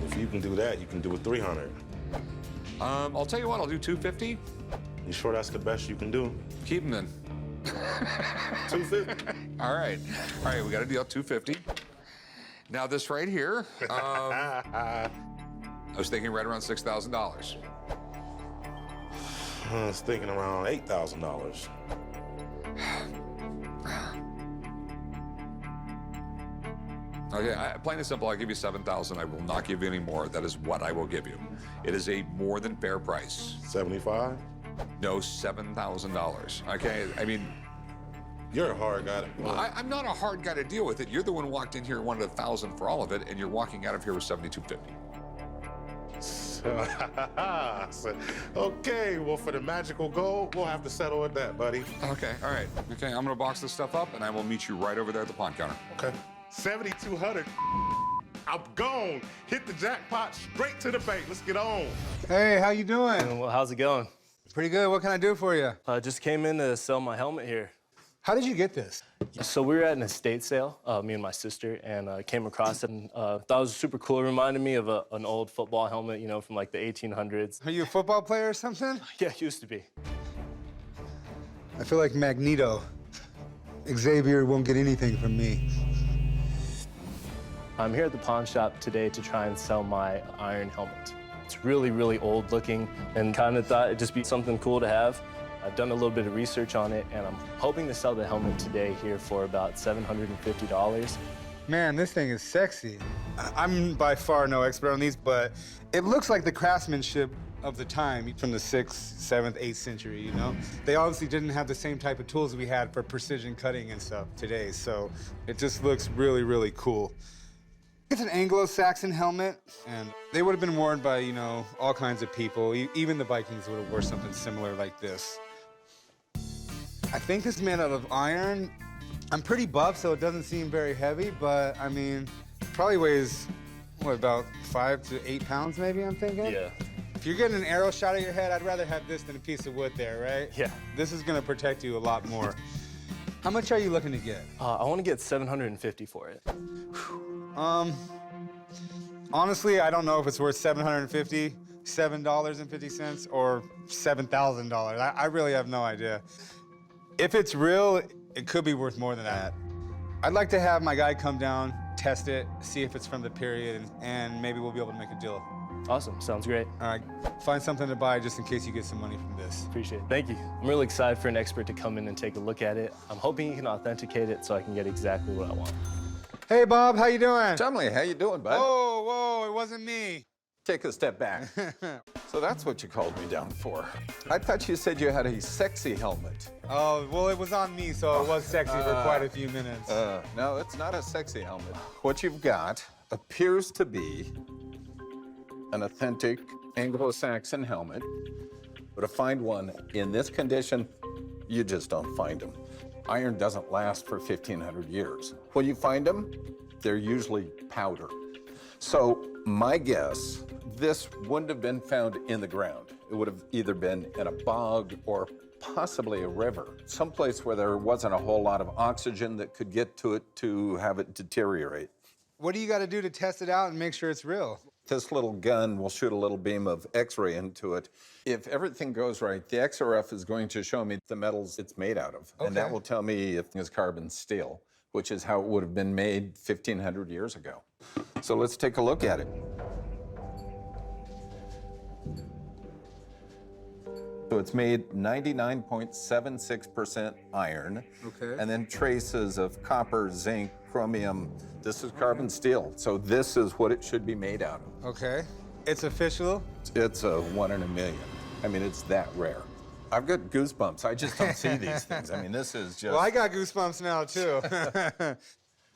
Speaker 15: If you can do that, you can do it 300.
Speaker 1: I'll tell you what, I'll do 250.
Speaker 15: You sure that's the best you can do?
Speaker 1: Keep them then.
Speaker 15: 250.
Speaker 1: All right, we got a deal, 250. Now this right here, I was thinking right around $6,000.
Speaker 15: I was thinking around $8,000.
Speaker 1: Okay, plain and simple, I'll give you 7,000. I will not give you any more. That is what I will give you. It is a more than fair price.
Speaker 15: 75?
Speaker 1: No, $7,000. Okay, I mean,
Speaker 15: you're a hard guy to
Speaker 1: I'm not a hard guy to deal with it. You're the one who walked in here and wanted 1,000 for all of it, and you're walking out of here with $7,250.
Speaker 15: Okay, well, for the magical gold, we'll have to settle at that, buddy.
Speaker 1: Okay, all right. Okay, I'm gonna box this stuff up, and I will meet you right over there at the pawn counter.
Speaker 15: Okay. 7,200. I'm gone. Hit the jackpot straight to the bank. Let's get on.
Speaker 13: Hey, how you doing?
Speaker 17: Well, how's it going?
Speaker 13: Pretty good. What can I do for you?
Speaker 17: Just came in to sell my helmet here.
Speaker 13: How did you get this?
Speaker 17: So we were at an estate sale, me and my sister, and came across it and thought it was super cool. It reminded me of an old football helmet, you know, from like the 1800s.
Speaker 13: Are you a football player or something?
Speaker 17: Yeah, used to be.
Speaker 13: I feel like Magneto. Xavier won't get anything from me.
Speaker 17: I'm here at the pawn shop today to try and sell my iron helmet. It's really, really old looking and kind of thought it'd just be something cool to have. I've done a little bit of research on it, and I'm hoping to sell the helmet today here for about $750.
Speaker 13: Man, this thing is sexy. I'm by far no expert on these, but it looks like the craftsmanship of the time from the 6th, 7th, 8th century, you know? They obviously didn't have the same type of tools we had for precision cutting and stuff today, so it just looks really, really cool. It's an Anglo-Saxon helmet, and they would have been worn by, you know, all kinds of people. Even the Vikings would have worn something similar like this. I think it's made out of iron. I'm pretty buff, so it doesn't seem very heavy, but I mean, it probably weighs, what, about 5 to 8 pounds maybe, I'm thinking?
Speaker 17: Yeah.
Speaker 13: If you're getting an arrow shot at your head, I'd rather have this than a piece of wood there, right?
Speaker 17: Yeah.
Speaker 13: This is gonna protect you a lot more. How much are you looking to get?
Speaker 17: I want to get $750 for it.
Speaker 13: Honestly, I don't know if it's worth $750, $7.50, or $7,000. I really have no idea. If it's real, it could be worth more than that. I'd like to have my guy come down, test it, see if it's from the period, and maybe we'll be able to make a deal.
Speaker 17: Awesome, sounds great.
Speaker 13: All right, find something to buy just in case you get some money from this.
Speaker 17: Appreciate it. Thank you. I'm really excited for an expert to come in and take a look at it. I'm hoping he can authenticate it so I can get exactly what I want.
Speaker 13: Hey, Bob, how you doing?
Speaker 18: Chumley, how you doing, bud?
Speaker 13: Whoa, it wasn't me.
Speaker 18: Take a step back. So that's what you called me down for. I thought you said you had a sexy helmet.
Speaker 13: Oh, well, it was on me, so it was sexy for quite a few minutes.
Speaker 18: No, it's not a sexy helmet. What you've got appears to be an authentic Anglo-Saxon helmet, but to find one in this condition, you just don't find them. Iron doesn't last for 1,500 years. When you find them, they're usually powder. So my guess, this wouldn't have been found in the ground. It would have either been in a bog or possibly a river, someplace where there wasn't a whole lot of oxygen that could get to it to have it deteriorate.
Speaker 13: What do you got to do to test it out and make sure it's real?
Speaker 18: This little gun will shoot a little beam of X-ray into it. If everything goes right, the XRF is going to show me the metals it's made out of.
Speaker 13: Okay.
Speaker 18: And that will tell me if it's carbon steel, which is how it would have been made 1,500 years ago. So let's take a look at it. So it's made 99.76% iron.
Speaker 13: Okay.
Speaker 18: And then traces of copper, zinc, chromium. This is carbon steel. So this is what it should be made out of.
Speaker 13: Okay. It's official?
Speaker 18: It's a 1 in a million. I mean, it's that rare. I've got goosebumps. I just don't see these things. I mean, this is just...
Speaker 13: Well, I got goosebumps now, too.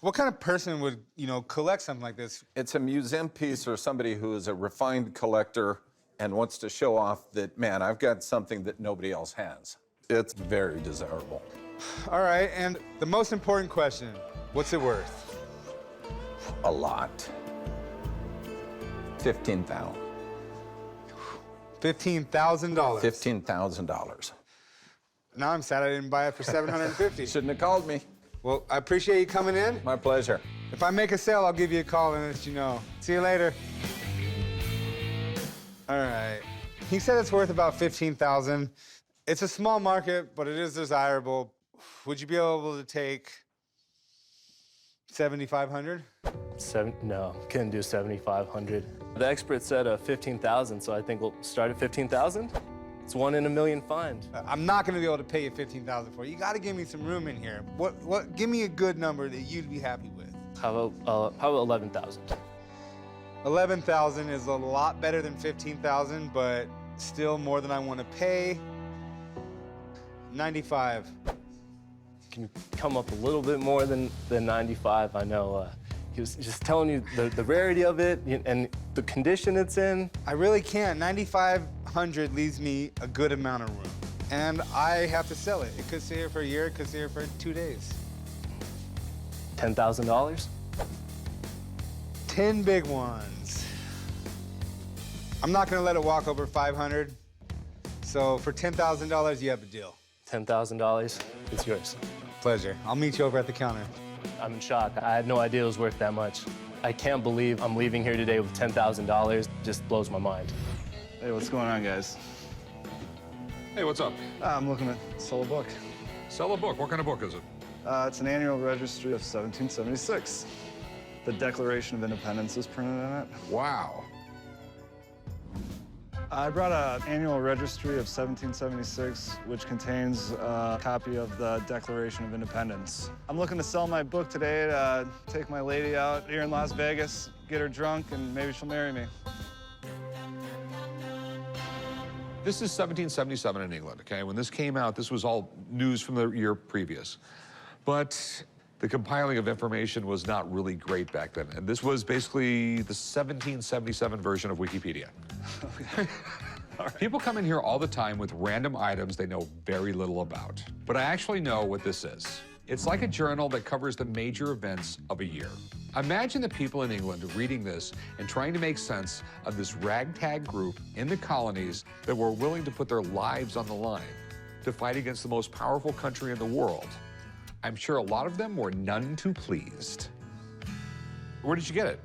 Speaker 13: What kind of person would, collect something like this?
Speaker 18: It's a museum piece or somebody who is a refined collector and wants to show off that, man, I've got something that nobody else has. It's very desirable.
Speaker 13: All right, and the most important question, what's it worth?
Speaker 18: a lot. 15,000.
Speaker 13: $15,000.
Speaker 18: $15,000.
Speaker 13: Now I'm sad I didn't buy it for $750.
Speaker 18: Shouldn't have called me.
Speaker 13: Well, I appreciate you coming in.
Speaker 18: My pleasure.
Speaker 13: If I make a sale, I'll give you a call and let you know. See you later. All right. He said it's worth about $15,000. It's a small market, but it is desirable. Would you be able to take $7,500?
Speaker 17: No, couldn't do $7,500. The expert said 15,000, so I think we'll start at 15,000. It's 1 in a million find.
Speaker 13: I'm not gonna be able to pay you $15,000 for it. You gotta give me some room in here. Give me a good number that you'd be happy with.
Speaker 17: How about 11,000?
Speaker 13: 11,000 is a lot better than 15,000, but still more than I want to pay. 95.
Speaker 17: Can you come up a little bit more than 95? I know he was just telling you the rarity of it and the condition it's in.
Speaker 13: I really can't. 9,500 leaves me a good amount of room. And I have to sell it. It could stay here for a year, it could stay here for 2 days.
Speaker 17: $10,000?
Speaker 13: 10 big ones. I'm not gonna let it walk over 500. So for $10,000, you have a deal.
Speaker 17: $10,000, it's yours.
Speaker 13: Pleasure. I'll meet you over at the counter.
Speaker 17: I'm in shock. I had no idea it was worth that much. I can't believe I'm leaving here today with $10,000. Just blows my mind.
Speaker 19: Hey, what's going on, guys?
Speaker 5: Hey, what's up?
Speaker 19: I'm looking to sell a book.
Speaker 5: Sell a book? What kind of book is it?
Speaker 19: It's an annual registry of 1776. The Declaration of Independence is printed in it.
Speaker 5: Wow.
Speaker 19: I brought an annual registry of 1776, which contains a copy of the Declaration of Independence. I'm looking to sell my book today to take my lady out here in Las Vegas, get her drunk, and maybe she'll marry me.
Speaker 1: This is 1777 in England, okay? When this came out, this was all news from the year previous. But the compiling of information was not really great back then. And this was basically the 1777 version of Wikipedia. People come in here all the time with random items they know very little about. But I actually know what this is. It's like a journal that covers the major events of a year. Imagine the people in England reading this and trying to make sense of this ragtag group in the colonies that were willing to put their lives on the line to fight against the most powerful country in the world. I'm sure a lot of them were none too pleased. Where did you get it?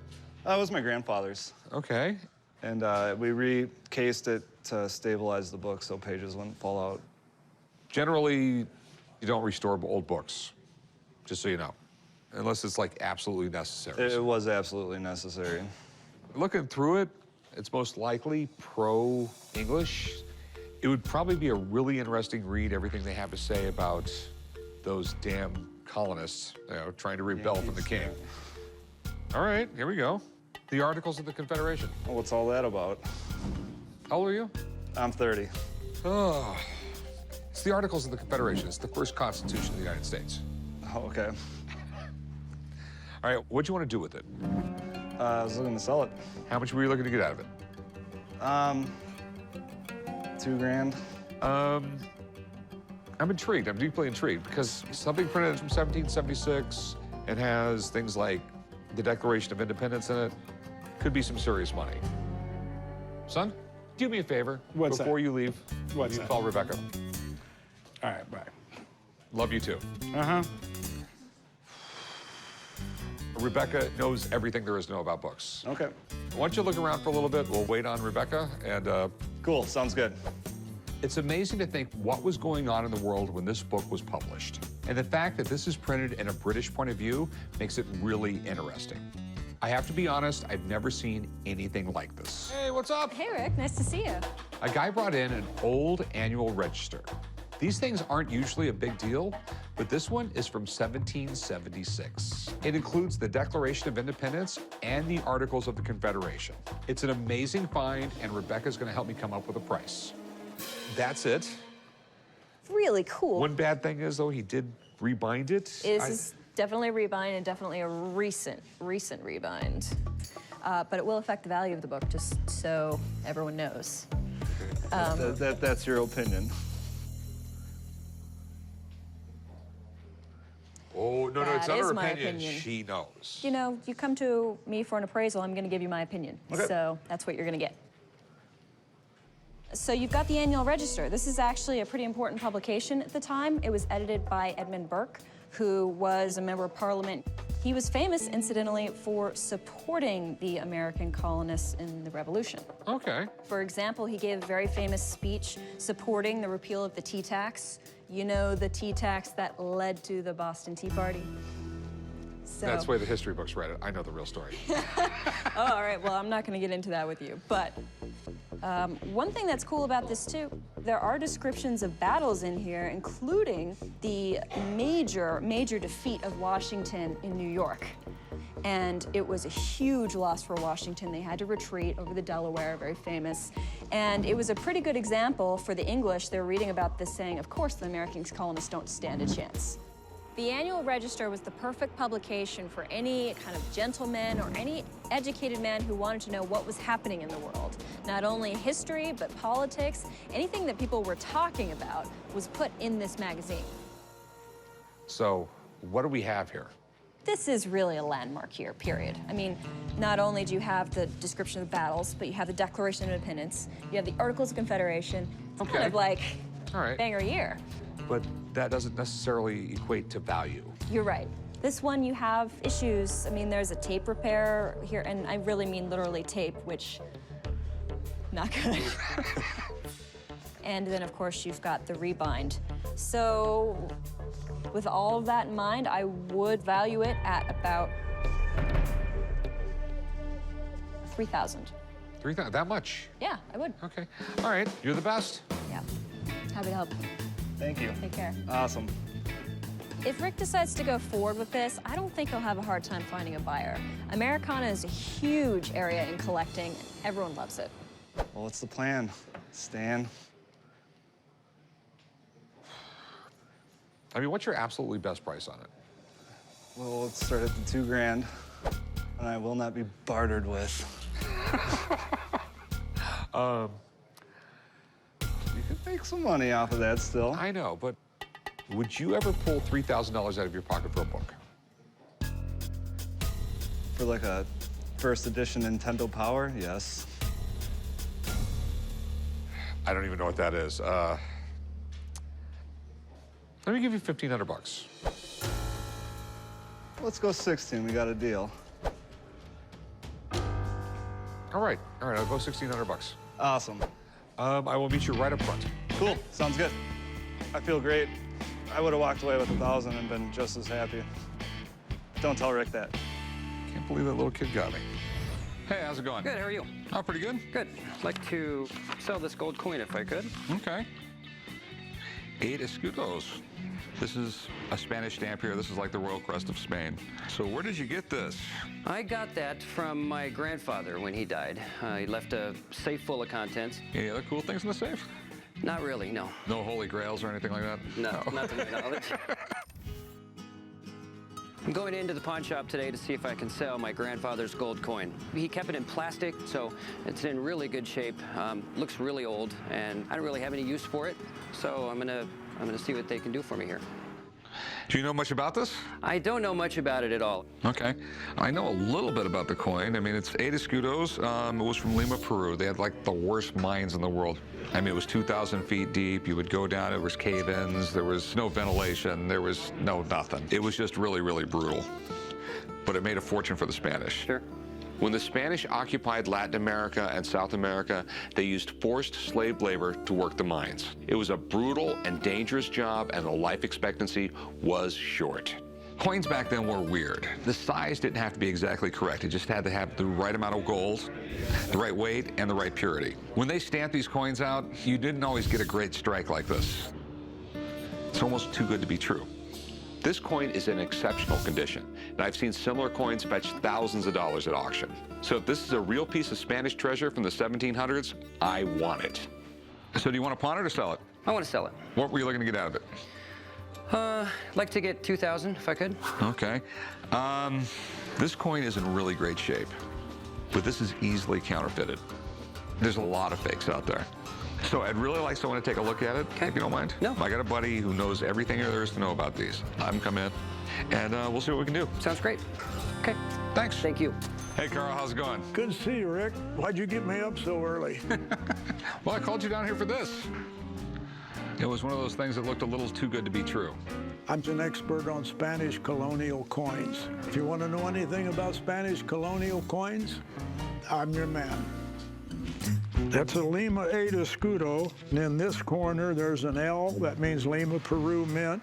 Speaker 19: It was my grandfather's.
Speaker 1: Okay.
Speaker 19: And we recased it to stabilize the book so pages wouldn't fall out.
Speaker 1: Generally, you don't restore old books, just so you know, unless it's like absolutely necessary.
Speaker 19: It was absolutely necessary.
Speaker 1: Looking through it, it's most likely pro-English. It would probably be a really interesting read, everything they have to say about those damn colonists, you know, trying to rebel from the king. All right, here we go. The Articles of the Confederation.
Speaker 19: Well, what's all that about?
Speaker 1: How old are you?
Speaker 19: I'm 30.
Speaker 1: Oh, it's the Articles of the Confederation. It's the first Constitution of the United States.
Speaker 19: Oh, okay.
Speaker 1: All right, what'd you want to do with it?
Speaker 19: I was looking to sell it.
Speaker 1: How much were you looking to get out of it?
Speaker 19: $2,000.
Speaker 1: I'm intrigued. I'm deeply intrigued because something printed from 1776 and has things like the Declaration of Independence in it could be some serious money. Son, do me a favor.
Speaker 7: What's
Speaker 1: before
Speaker 7: that?
Speaker 1: you leave.
Speaker 7: What's
Speaker 1: you
Speaker 7: that?
Speaker 1: call Rebecca.
Speaker 7: All right, bye.
Speaker 1: Love you too.
Speaker 7: Uh-huh.
Speaker 1: Rebecca knows everything there is to know about books.
Speaker 19: Okay.
Speaker 1: Why don't you look around for a little bit? We'll wait on Rebecca and
Speaker 19: Cool, sounds good.
Speaker 1: It's amazing to think what was going on in the world when this book was published. And the fact that this is printed in a British point of view makes it really interesting. I have to be honest, I've never seen anything like this. Hey, what's up?
Speaker 20: Hey, Rick, nice to see you.
Speaker 1: A guy brought in an old annual register. These things aren't usually a big deal, but this one is from 1776. It includes the Declaration of Independence and the Articles of the Confederation. It's an amazing find, and Rebecca's gonna help me come up with a price. That's it.
Speaker 20: Really cool.
Speaker 1: One bad thing is, though, he did rebind it.
Speaker 20: This is definitely a rebind and definitely a recent rebind. But it will affect the value of the book, just so everyone knows.
Speaker 19: That's your opinion.
Speaker 1: Oh, no, it's
Speaker 20: that
Speaker 1: not
Speaker 20: is
Speaker 1: her
Speaker 20: my
Speaker 1: opinion,
Speaker 20: opinion.
Speaker 1: she knows.
Speaker 20: You know, you come to me for an appraisal, I'm going to give you my opinion.
Speaker 1: Okay.
Speaker 20: So that's what you're going to get. So you've got the Annual Register. This is actually a pretty important publication at the time. It was edited by Edmund Burke, who was a member of Parliament. He was famous, incidentally, for supporting the American colonists in the Revolution.
Speaker 1: Okay.
Speaker 20: For example, he gave a very famous speech supporting the repeal of the tea tax. You know, the tea tax that led to the Boston Tea Party. So,
Speaker 1: That's the way the history books read it. I know the real story.
Speaker 20: oh, all right, well, I'm not going to get into that with you. But one thing that's cool about this, too, there are descriptions of battles in here, including the major defeat of Washington in New York. And it was a huge loss for Washington. They had to retreat over the Delaware, very famous. And it was a pretty good example for the English. They were reading about this saying, of course, the American colonists don't stand a chance. The Annual Register was the perfect publication for any kind of gentleman or any educated man who wanted to know what was happening in the world. Not only history, but politics. Anything that people were talking about was put in this magazine.
Speaker 1: So what do we have here?
Speaker 20: This is really a landmark here, period. I mean, not only do you have the description of the battles, but you have the Declaration of Independence, you have the Articles of Confederation. It's kind of like
Speaker 1: All right.
Speaker 20: banger year.
Speaker 1: But that doesn't necessarily equate to value.
Speaker 20: You're right. This one, you have issues. I mean, there's a tape repair here, and I really mean literally tape, which, not good. And then, of course, you've got the rebind. So, with all of that in mind, I would value it at about $3,000.
Speaker 1: $3,000, that much?
Speaker 20: Yeah, I would.
Speaker 1: Okay. All right, you're the best.
Speaker 20: Yeah. Happy to help.
Speaker 19: Thank you.
Speaker 20: Take care.
Speaker 19: Awesome.
Speaker 20: If Rick decides to go forward with this, I don't think he'll have a hard time finding a buyer. Americana is a huge area in collecting, and everyone loves it.
Speaker 19: Well, what's the plan, Stan?
Speaker 1: I mean, what's your absolutely best price on it?
Speaker 19: Well, let's start at the $2 grand, and I will not be bartered with. You can make some money off of that still.
Speaker 1: I know, but would you ever pull $3,000 out of your pocket for a book?
Speaker 19: For like a first edition Nintendo Power, yes.
Speaker 1: I don't even know what that is. Let me give you $1,500.
Speaker 19: Let's go 16, we got a deal.
Speaker 1: All right, I'll go $1,600.
Speaker 19: Awesome.
Speaker 1: I will meet you right up front.
Speaker 19: Cool, sounds good. I feel great. I would have walked away with 1,000 and been just as happy. Don't tell Rick that.
Speaker 1: Can't believe that little kid got me. Hey, how's it going?
Speaker 21: Good, how are you?
Speaker 1: Oh, pretty good.
Speaker 21: Good. I'd like to sell this gold coin if I could.
Speaker 1: Okay. 8 escudos. This is a Spanish stamp here. This is like the Royal Crest of Spain. So where did you get this?
Speaker 21: I got that from my grandfather when he died. He left a safe full of contents.
Speaker 1: Any other cool things in the safe?
Speaker 21: Not really, no.
Speaker 1: No holy grails or anything like that?
Speaker 21: No, not to my knowledge. I'm going into the pawn shop today to see if I can sell my grandfather's gold coin. He kept it in plastic, so it's in really good shape. Looks really old, and I don't really have any use for it. So I'm gonna see what they can do for me here.
Speaker 1: Do you know much about this?
Speaker 21: I don't know much about it at all.
Speaker 1: Okay. I know a little bit about the coin. I mean, it's 8 escudos. It was from Lima, Peru. They had like the worst mines in the world. I mean, it was 2,000 feet deep. You would go down, there was cave-ins, there was no ventilation, there was no nothing. It was just really, really brutal. But it made a fortune for the Spanish.
Speaker 21: Sure.
Speaker 1: When the Spanish occupied Latin America and South America, they used forced slave labor to work the mines. It was a brutal and dangerous job, and the life expectancy was short. Coins back then were weird. The size didn't have to be exactly correct. It just had to have the right amount of gold, the right weight, and the right purity. When they stamped these coins out, you didn't always get a great strike like this. It's almost too good to be true. This coin is in exceptional condition, and I've seen similar coins fetch thousands of dollars at auction. So if this is a real piece of Spanish treasure from the 1700s, I want it. So do you want to pawn it or sell it?
Speaker 21: I want to sell it.
Speaker 1: What were you looking to get out of it?
Speaker 21: I'd like to get 2,000 if I could.
Speaker 1: Okay. This coin is in really great shape, but this is easily counterfeited. There's a lot of fakes out there. So I'd really like someone to take a look at it, if you don't mind.
Speaker 21: No.
Speaker 1: I got a buddy who knows everything there is to know about these. I'm come in, and we'll see what we can do.
Speaker 21: Sounds great. Okay.
Speaker 1: Thanks.
Speaker 21: Thank you.
Speaker 1: Hey, Carl, how's it going?
Speaker 12: Good to see you, Rick. Why'd you get me up so early?
Speaker 1: Well, I called you down here for this. It was one of those things that looked a little too good to be true.
Speaker 12: I'm an expert on Spanish colonial coins. If you want to know anything about Spanish colonial coins, I'm your man. That's a Lima 8 escudo, and in this corner there's an L, that means Lima, Peru mint.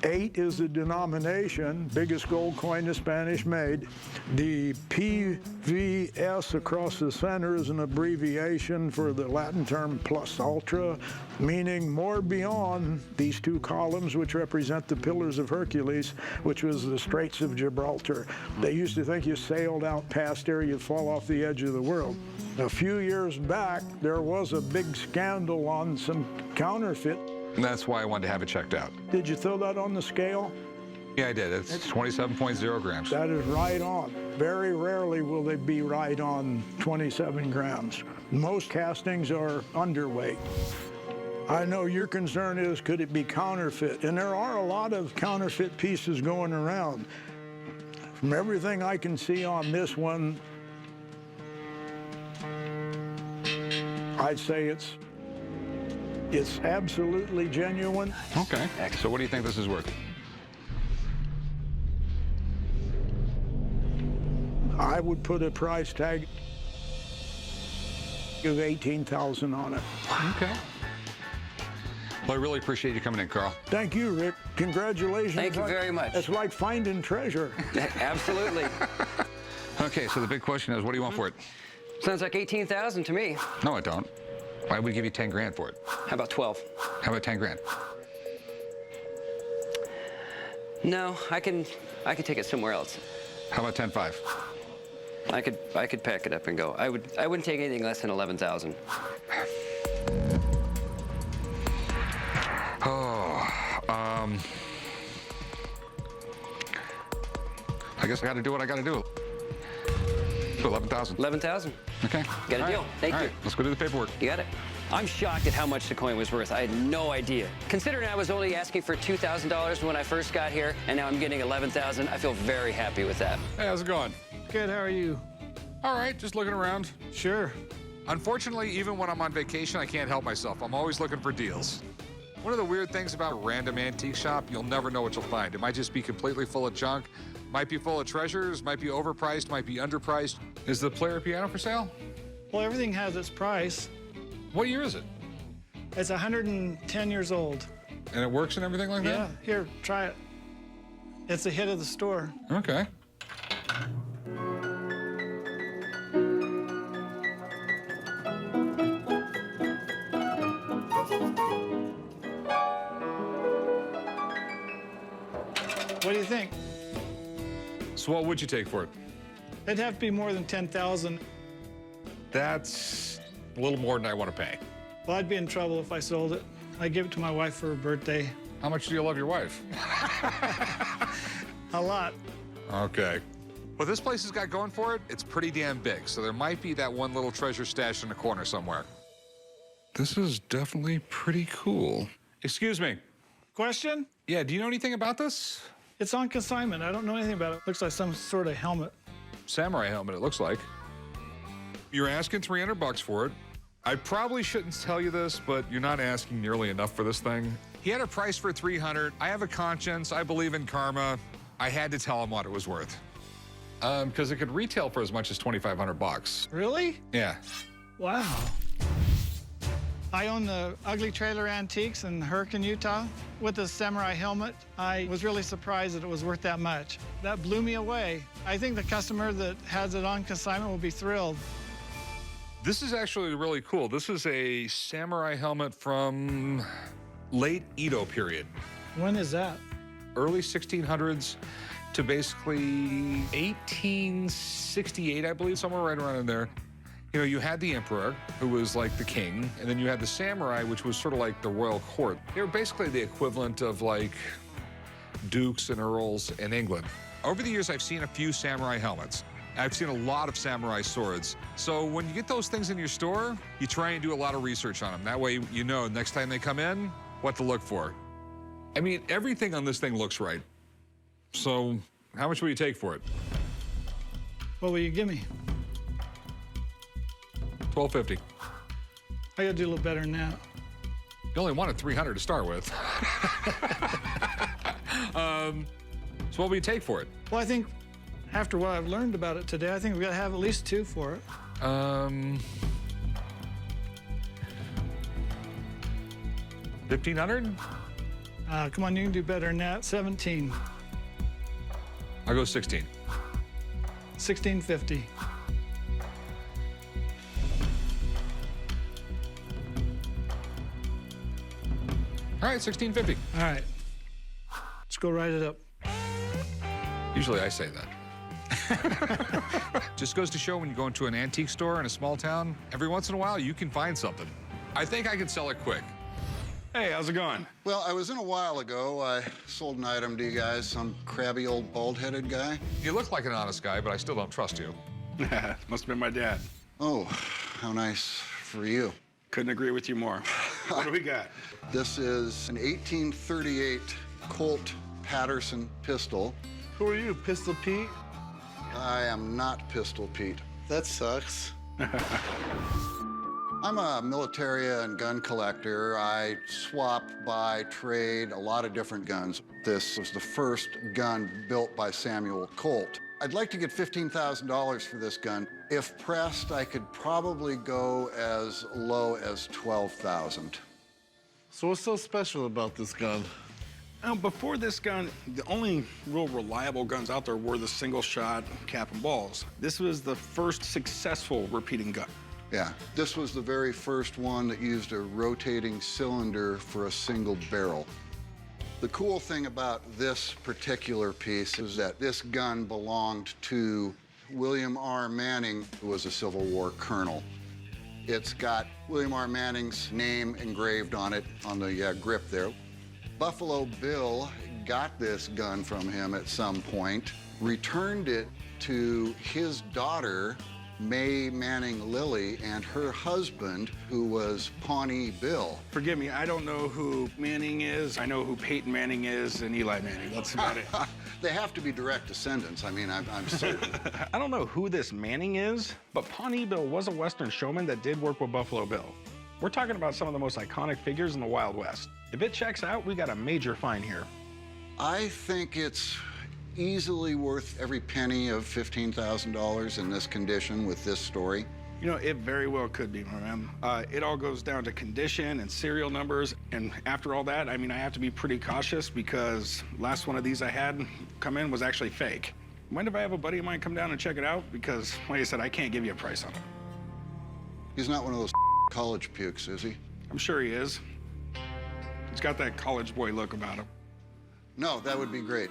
Speaker 12: 8 is the denomination, biggest gold coin the Spanish made. The PVS across the center is an abbreviation for the Latin term plus ultra, meaning more beyond these two columns, which represent the Pillars of Hercules, which was the Straits of Gibraltar. They used to think you sailed out past there, you'd fall off the edge of the world. A few years back, there was a big scandal on some counterfeit.
Speaker 1: And that's why I wanted to have it checked out.
Speaker 12: Did you throw that on the scale?
Speaker 1: Yeah, I did. It's 27.0 grams.
Speaker 12: That is right on. Very rarely will they be right on 27 grams. Most castings are underweight. I know your concern is, could it be counterfeit? And there are a lot of counterfeit pieces going around. From everything I can see on this one, I'd say it's absolutely genuine.
Speaker 1: Okay. So what do you think this is worth?
Speaker 12: I would put a price tag of $18,000 on it.
Speaker 1: Okay. Well, I really appreciate you coming in, Carl.
Speaker 12: Thank you, Rick. Congratulations.
Speaker 21: Thank you very much.
Speaker 12: It's like finding treasure.
Speaker 21: Absolutely.
Speaker 1: Okay, so the big question is, what do you want for it?
Speaker 21: Sounds like 18,000 to me.
Speaker 1: No, I don't. Why would we give you 10 grand for it?
Speaker 21: How about 12?
Speaker 1: How about 10 grand?
Speaker 21: No, I can take it somewhere else.
Speaker 1: How about 10.5?
Speaker 21: I could pack it up and go. I wouldn't take anything less than 11,000.
Speaker 1: I guess I got to do what I got to do. 11,000.
Speaker 21: 11,000.
Speaker 1: Okay.
Speaker 21: Got a deal. Thank you.
Speaker 1: Let's go do the paperwork.
Speaker 21: You got it. I'm shocked at how much the coin was worth. I had no idea. Considering I was only asking for $2,000 when I first got here, and now I'm getting 11,000, I feel very happy with that.
Speaker 1: Hey, how's it going?
Speaker 12: Good, how are you?
Speaker 1: All right, just looking around.
Speaker 12: Sure.
Speaker 1: Unfortunately, even when I'm on vacation, I can't help myself. I'm always looking for deals. One of the weird things about a random antique shop, you'll never know what you'll find. It might just be completely full of junk, might be full of treasures, might be overpriced, might be underpriced. Is the player piano for sale?
Speaker 3: Well, everything has its price.
Speaker 1: What year is it?
Speaker 3: It's 110 years old.
Speaker 1: And it works and everything like that?
Speaker 3: Yeah, here, try it. It's a hit of the store.
Speaker 1: Okay.
Speaker 3: What do you think?
Speaker 1: So what would you take for it?
Speaker 3: It'd have to be more than 10,000.
Speaker 1: That's a little more than I want to pay.
Speaker 3: Well, I'd be in trouble if I sold it. I'd give it to my wife for her birthday.
Speaker 1: How much do you love your wife?
Speaker 3: A lot.
Speaker 1: Okay. What this place has got going for it, it's pretty damn big, so there might be that one little treasure stashed in the corner somewhere. This is definitely pretty cool. Excuse me.
Speaker 3: Question?
Speaker 1: Yeah, do you know anything about this?
Speaker 3: It's on consignment. I don't know anything about it. Looks like some sort of helmet.
Speaker 1: Samurai helmet, it looks like. You're asking $300 for it. I probably shouldn't tell you this, but you're not asking nearly enough for this thing. He had a price for $300. I have a conscience. I believe in karma. I had to tell him what it was worth. Because it could retail for as much as $2,500.
Speaker 3: Really?
Speaker 1: Yeah.
Speaker 3: Wow. I own the Ugly Trailer Antiques in Hurricane, Utah. With the samurai helmet, I was really surprised that it was worth that much. That blew me away. I think the customer that has it on consignment will be thrilled.
Speaker 1: This is actually really cool. This is a samurai helmet from late Edo-Period.
Speaker 3: When is that?
Speaker 1: Early 1600s to basically 1868, I believe, somewhere right around in there. You know, you had the emperor, who was like the king, and then you had the samurai, which was sort of like the royal court. They were basically the equivalent of like dukes and earls in England. Over the years, I've seen a few samurai helmets. I've seen a lot of samurai swords. So when you get those things in your store, you try and do a lot of research on them. That way you know next time they come in, what to look for. I mean, everything on this thing looks right. So how much will you take for it?
Speaker 3: What will you give me?
Speaker 1: $12.50.
Speaker 3: I gotta do a little better than that.
Speaker 1: You only wanted $300 to start with. So what will you take for it?
Speaker 3: Well, I think after what I've learned about it today, I think we gotta have at least 2 for it.
Speaker 1: $1,500?
Speaker 3: Come on, you can do better than that. 17.
Speaker 1: I'll go 16.
Speaker 3: $16.50.
Speaker 1: All right, $16.50.
Speaker 3: All right. Let's go write it up.
Speaker 1: Usually I say that. Just goes to show when you go into an antique store in a small town, every once in a while you can find something. I think I can sell it quick.
Speaker 2: Hey, how's it going?
Speaker 22: Well, I was in a while ago. I sold an item to you guys, some crabby old bald-headed guy.
Speaker 1: You look like an honest guy, but I still don't trust you.
Speaker 2: Must have been my dad.
Speaker 22: Oh, how nice for you.
Speaker 2: Couldn't agree with you more. What do we got?
Speaker 22: This is an 1838 Colt Paterson pistol.
Speaker 11: Who are you, Pistol Pete?
Speaker 22: I am not Pistol Pete.
Speaker 11: That sucks.
Speaker 22: I'm a military and gun collector. I swap, buy, trade a lot of different guns. This was the first gun built by Samuel Colt. I'd like to get $15,000 for this gun. If pressed, I could probably go as low as $12,000.
Speaker 11: So what's so special about this gun?
Speaker 2: Now, before this gun, the only real reliable guns out there were the single-shot cap and balls. This was the first successful repeating gun.
Speaker 22: Yeah, this was the very first one that used a rotating cylinder for a single barrel. The cool thing about this particular piece is that this gun belonged to William R. Manning, who was a Civil War colonel. It's got William R. Manning's name engraved on it on the grip there. Buffalo Bill got this gun from him at some point, returned it to his daughter, May Manning Lilly, and her husband, who was Pawnee Bill.
Speaker 2: Forgive me, I don't know who Manning is. I know who Peyton Manning is and Eli Manning. That's about it.
Speaker 22: They have to be direct descendants. I mean, I'm certain.
Speaker 2: I don't know who this Manning is, but Pawnee Bill was a Western showman that did work with Buffalo Bill. We're talking about some of the most iconic figures in the Wild West. If it checks out, we got a major find here.
Speaker 22: I think it's easily worth every penny of $15,000 in this condition with this story.
Speaker 2: You know, it very well could be, my man. It all goes down to condition and serial numbers, and after all that, I mean, I have to be pretty cautious because last one of these I had come in was actually fake. Mind if I have a buddy of mine come down and check it out? Because, like I said, I can't give you a price on it.
Speaker 22: He's not one of those college pukes, is he?
Speaker 2: I'm sure he is. He's got that college boy look about him.
Speaker 22: No, that would be great.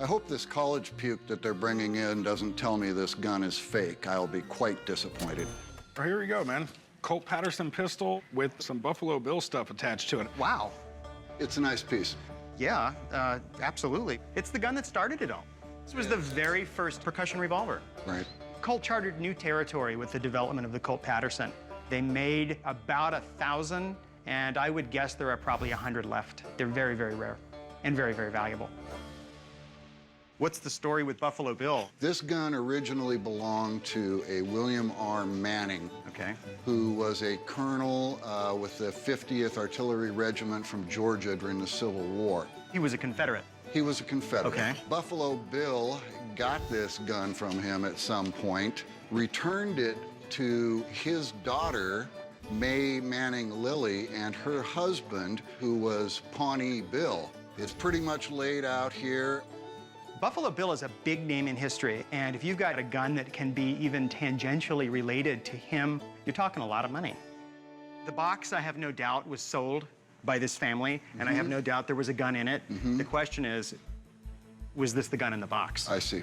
Speaker 22: I hope this college puke that they're bringing in doesn't tell me this gun is fake. I'll be quite disappointed.
Speaker 2: Well, here we go, man. Colt Paterson pistol with some Buffalo Bill stuff attached to it.
Speaker 22: Wow. It's a nice piece.
Speaker 23: Yeah, absolutely. It's the gun that started it all. This was the very first percussion revolver.
Speaker 22: Right.
Speaker 23: Colt charted new territory with the development of the Colt Paterson. They made about 1,000, and I would guess there are probably 100 left. They're very, very rare and very, very valuable. What's the story with Buffalo Bill?
Speaker 22: This gun originally belonged to a William R. Manning, who was a colonel with the 50th Artillery Regiment from Georgia during the Civil War.
Speaker 23: He was a Confederate.
Speaker 22: He was a Confederate.
Speaker 23: Okay.
Speaker 22: Buffalo Bill got this gun from him at some point, returned it to his daughter, May Manning Lilly, and her husband, who was Pawnee Bill. It's pretty much laid out here.
Speaker 23: Buffalo Bill is a big name in history, and if you've got a gun that can be even tangentially related to him, you're talking a lot of money. The box, I have no doubt, was sold by this family, and I have no doubt there was a gun in it. The question is, was this the gun in the box?
Speaker 22: I see.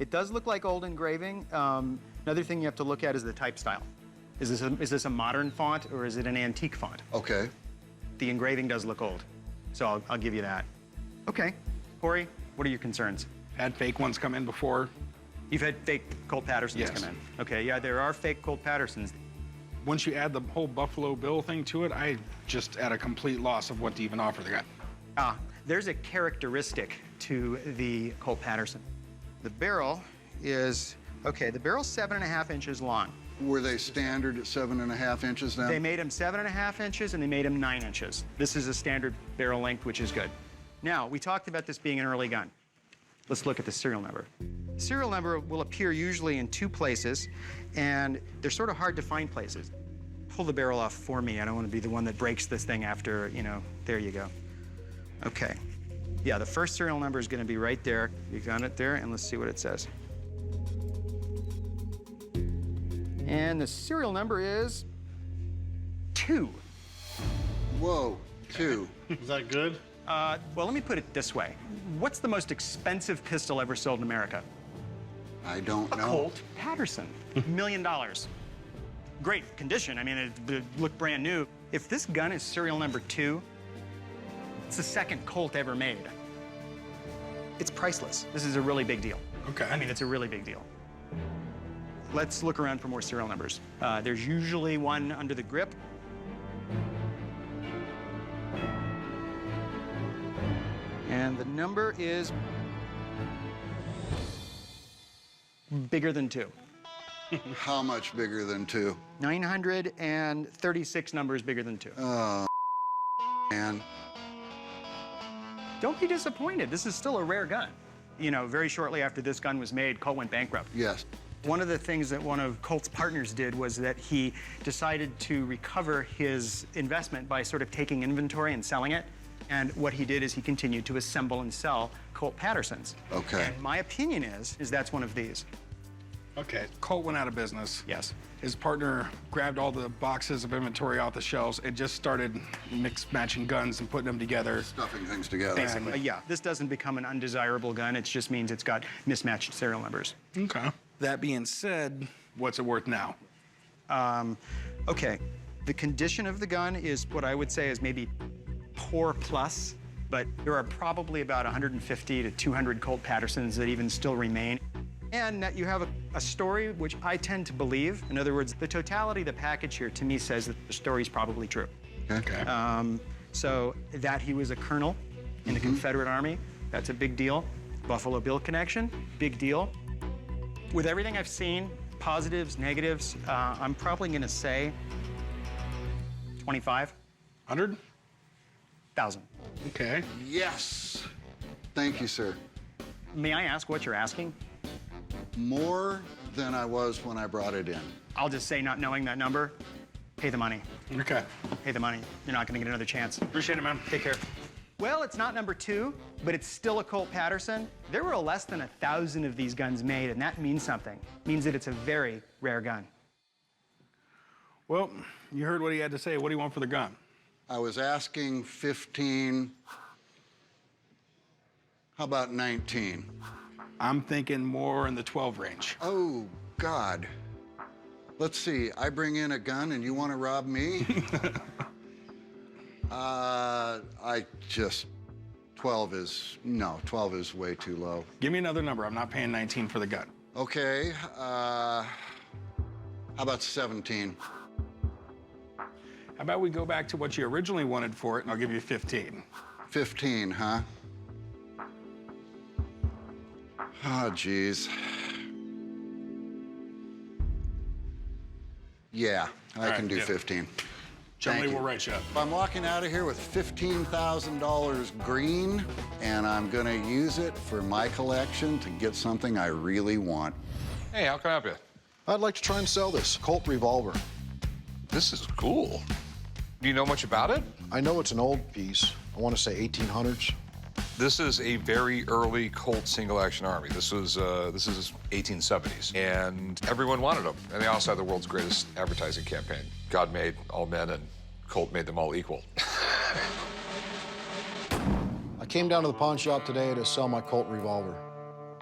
Speaker 23: It does look like old engraving. Another thing you have to look at is the type style. Is this a modern font, or is it an antique font?
Speaker 22: Okay.
Speaker 23: The engraving does look old, so I'll give you that. Okay, Corey, what are your concerns?
Speaker 2: Had fake ones come in before.
Speaker 23: You've had fake Colt Patersons
Speaker 2: Yes.
Speaker 23: come in. Okay, yeah, there are fake Colt Patersons.
Speaker 2: Once you add the whole Buffalo Bill thing to it, I just at a complete loss of what to even offer the guy.
Speaker 23: There's a characteristic to the Colt Paterson. The barrel is, okay, the barrel's 7.5 inches long.
Speaker 22: Were they standard at 7.5 inches now?
Speaker 23: They made them 7.5 inches and they made them 9 inches. This is a standard barrel length, which is good. Now, we talked about this being an early gun. Let's look at the serial number. The serial number will appear usually in 2 places, and they're sort of hard to find places. Pull the barrel off for me. I don't want to be the one that breaks this thing after, you know, there you go. Okay. Yeah, the first serial number is going to be right there. You got it there, and let's see what it says. And the serial number is 2.
Speaker 22: Whoa, 2.
Speaker 11: Is that good?
Speaker 23: Well, let me put it this way. What's the most expensive pistol ever sold in America?
Speaker 22: I don't know.
Speaker 23: A Colt Paterson, $1 million. Great condition. I mean, it looked brand new. If this gun is serial number 2, it's the second Colt ever made. It's priceless. This is a really big deal.
Speaker 2: Okay.
Speaker 23: I mean, it's a really big deal. Let's look around for more serial numbers. There's usually one under the grip. And the number is bigger than 2.
Speaker 22: How much bigger than 2?
Speaker 23: 936 numbers bigger than 2.
Speaker 22: Oh, man.
Speaker 23: Don't be disappointed. This is still a rare gun. You know, very shortly after this gun was made, Colt went bankrupt.
Speaker 22: Yes.
Speaker 23: One of the things that one of Colt's partners did was that he decided to recover his investment by sort of taking inventory and selling it. And what he did is he continued to assemble and sell Colt Patersons.
Speaker 22: Okay.
Speaker 23: And my opinion is that's one of these.
Speaker 2: Okay, Colt went out of business.
Speaker 23: Yes.
Speaker 2: His partner grabbed all the boxes of inventory off the shelves and just started matching guns and putting them together.
Speaker 22: Stuffing things together.
Speaker 23: Basically, yeah. This doesn't become an undesirable gun. It just means it's got mismatched serial numbers.
Speaker 2: Okay. That being said, what's it worth now?
Speaker 23: Okay. The condition of the gun is what I would say is maybe poor plus, but there are probably about 150 to 200 Colt Patersons that even still remain. And that you have a story which I tend to believe. In other words, the totality of the package here to me says that the story's probably true.
Speaker 22: Okay.
Speaker 23: So that he was a colonel in the Confederate Army, that's a big deal. Buffalo Bill connection, big deal. With everything I've seen, positives, negatives, I'm probably gonna say 25.
Speaker 2: 100?
Speaker 23: 1,000.
Speaker 2: Okay.
Speaker 22: Yes. Thank you, sir.
Speaker 23: May I ask what you're asking?
Speaker 22: More than I was when I brought it in.
Speaker 23: I'll just say, not knowing that number, pay the money.
Speaker 2: Okay.
Speaker 23: Pay the money. You're not gonna get another chance.
Speaker 2: Appreciate it, man.
Speaker 23: Take care. Well, it's not number 2, but it's still a Colt Paterson. There were less than 1,000 of these guns made, and that means something. It means that it's a very rare gun.
Speaker 2: Well, you heard what he had to say. What do you want for the gun?
Speaker 22: I was asking 15. How about 19?
Speaker 2: I'm thinking more in the 12 range.
Speaker 22: Oh, God. Let's see. I bring in a gun and you want to rob me? 12 is way too low.
Speaker 2: Give me another number. I'm not paying 19 for the gun.
Speaker 22: Okay, how about 17?
Speaker 2: How about we go back to what you originally wanted for it, and I'll give you 15.
Speaker 22: 15, huh? Oh, geez. Yeah, I can do 15.
Speaker 2: Generally, we'll write you up.
Speaker 22: I'm walking out of here with $15,000 green, and I'm gonna use it for my collection to get something I really want.
Speaker 1: Hey, how can I help you?
Speaker 4: I'd like to try and sell this Colt Revolver.
Speaker 1: This is cool. Do you know much about it?
Speaker 4: I know it's an old piece. I want to say 1800s.
Speaker 1: This is a very early Colt single-action army. This is 1870s, and everyone wanted them. And they also had the world's greatest advertising campaign. God made all men, and Colt made them all equal.
Speaker 4: I came down to the pawn shop today to sell my Colt Revolver.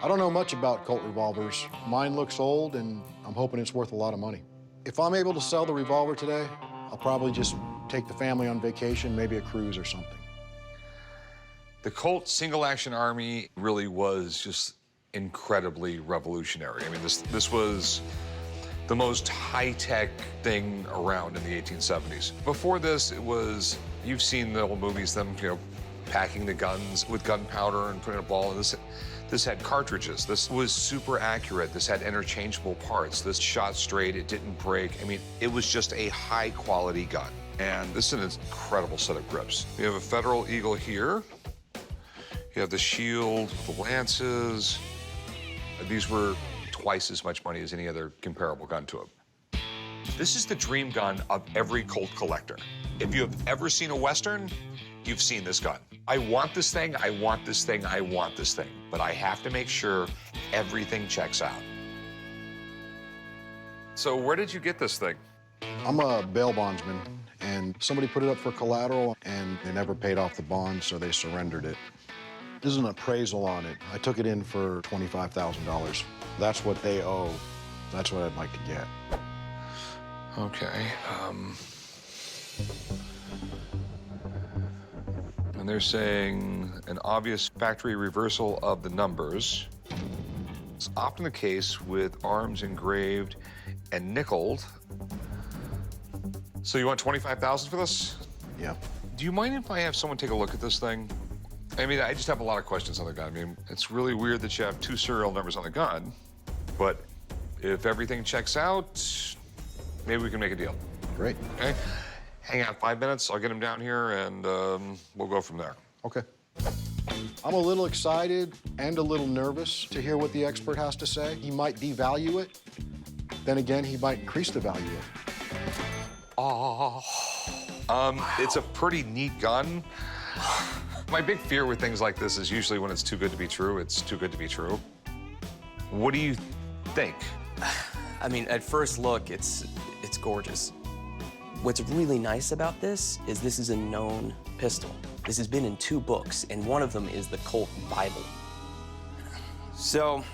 Speaker 4: I don't know much about Colt revolvers. Mine looks old, and I'm hoping it's worth a lot of money. If I'm able to sell the revolver today, I'll probably just take the family on vacation, maybe a cruise or something.
Speaker 1: The Colt single-action army really was just incredibly revolutionary. I mean, this was the most high-tech thing around in the 1870s. Before this, it was, you've seen the old movies, them, you know, packing the guns with gunpowder and putting a ball in this. This had cartridges. This was super accurate. This had interchangeable parts. This shot straight, it didn't break. I mean, it was just a high-quality gun. And this is an incredible set of grips. You have a Federal Eagle here. You have the shield, the lances. These were twice as much money as any other comparable gun to it. This is the dream gun of every Colt collector. If you have ever seen a Western, you've seen this gun. I want this thing, I want this thing, I want this thing, but I have to make sure everything checks out. So where did you get this thing?
Speaker 4: I'm a bail bondsman, and somebody put it up for collateral, and they never paid off the bond, so they surrendered it. There's an appraisal on it. I took it in for $25,000. That's what they owe. That's what I'd like to get.
Speaker 1: Okay. And they're saying an obvious factory reversal of the numbers. It's often the case with arms engraved and nickeled. So you want $25,000 for this?
Speaker 4: Yeah.
Speaker 1: Do you mind if I have someone take a look at this thing? I mean, I just have a lot of questions on the gun. I mean, it's really weird that you have 2 serial numbers on the gun, but if everything checks out, maybe we can make a deal.
Speaker 4: Great.
Speaker 1: Okay? Hang out 5 minutes, I'll get him down here, and we'll go from there.
Speaker 4: Okay. I'm a little excited and a little nervous to hear what the expert has to say. He might devalue it. Then again, he might increase the value of it.
Speaker 1: Oh. It's a pretty neat gun. My big fear with things like this is usually when it's too good to be true, it's too good to be true. What do you think?
Speaker 6: I mean, at first look, it's gorgeous. What's really nice about this is a known pistol. This has been in 2 books, and one of them is the Colt Bible. So,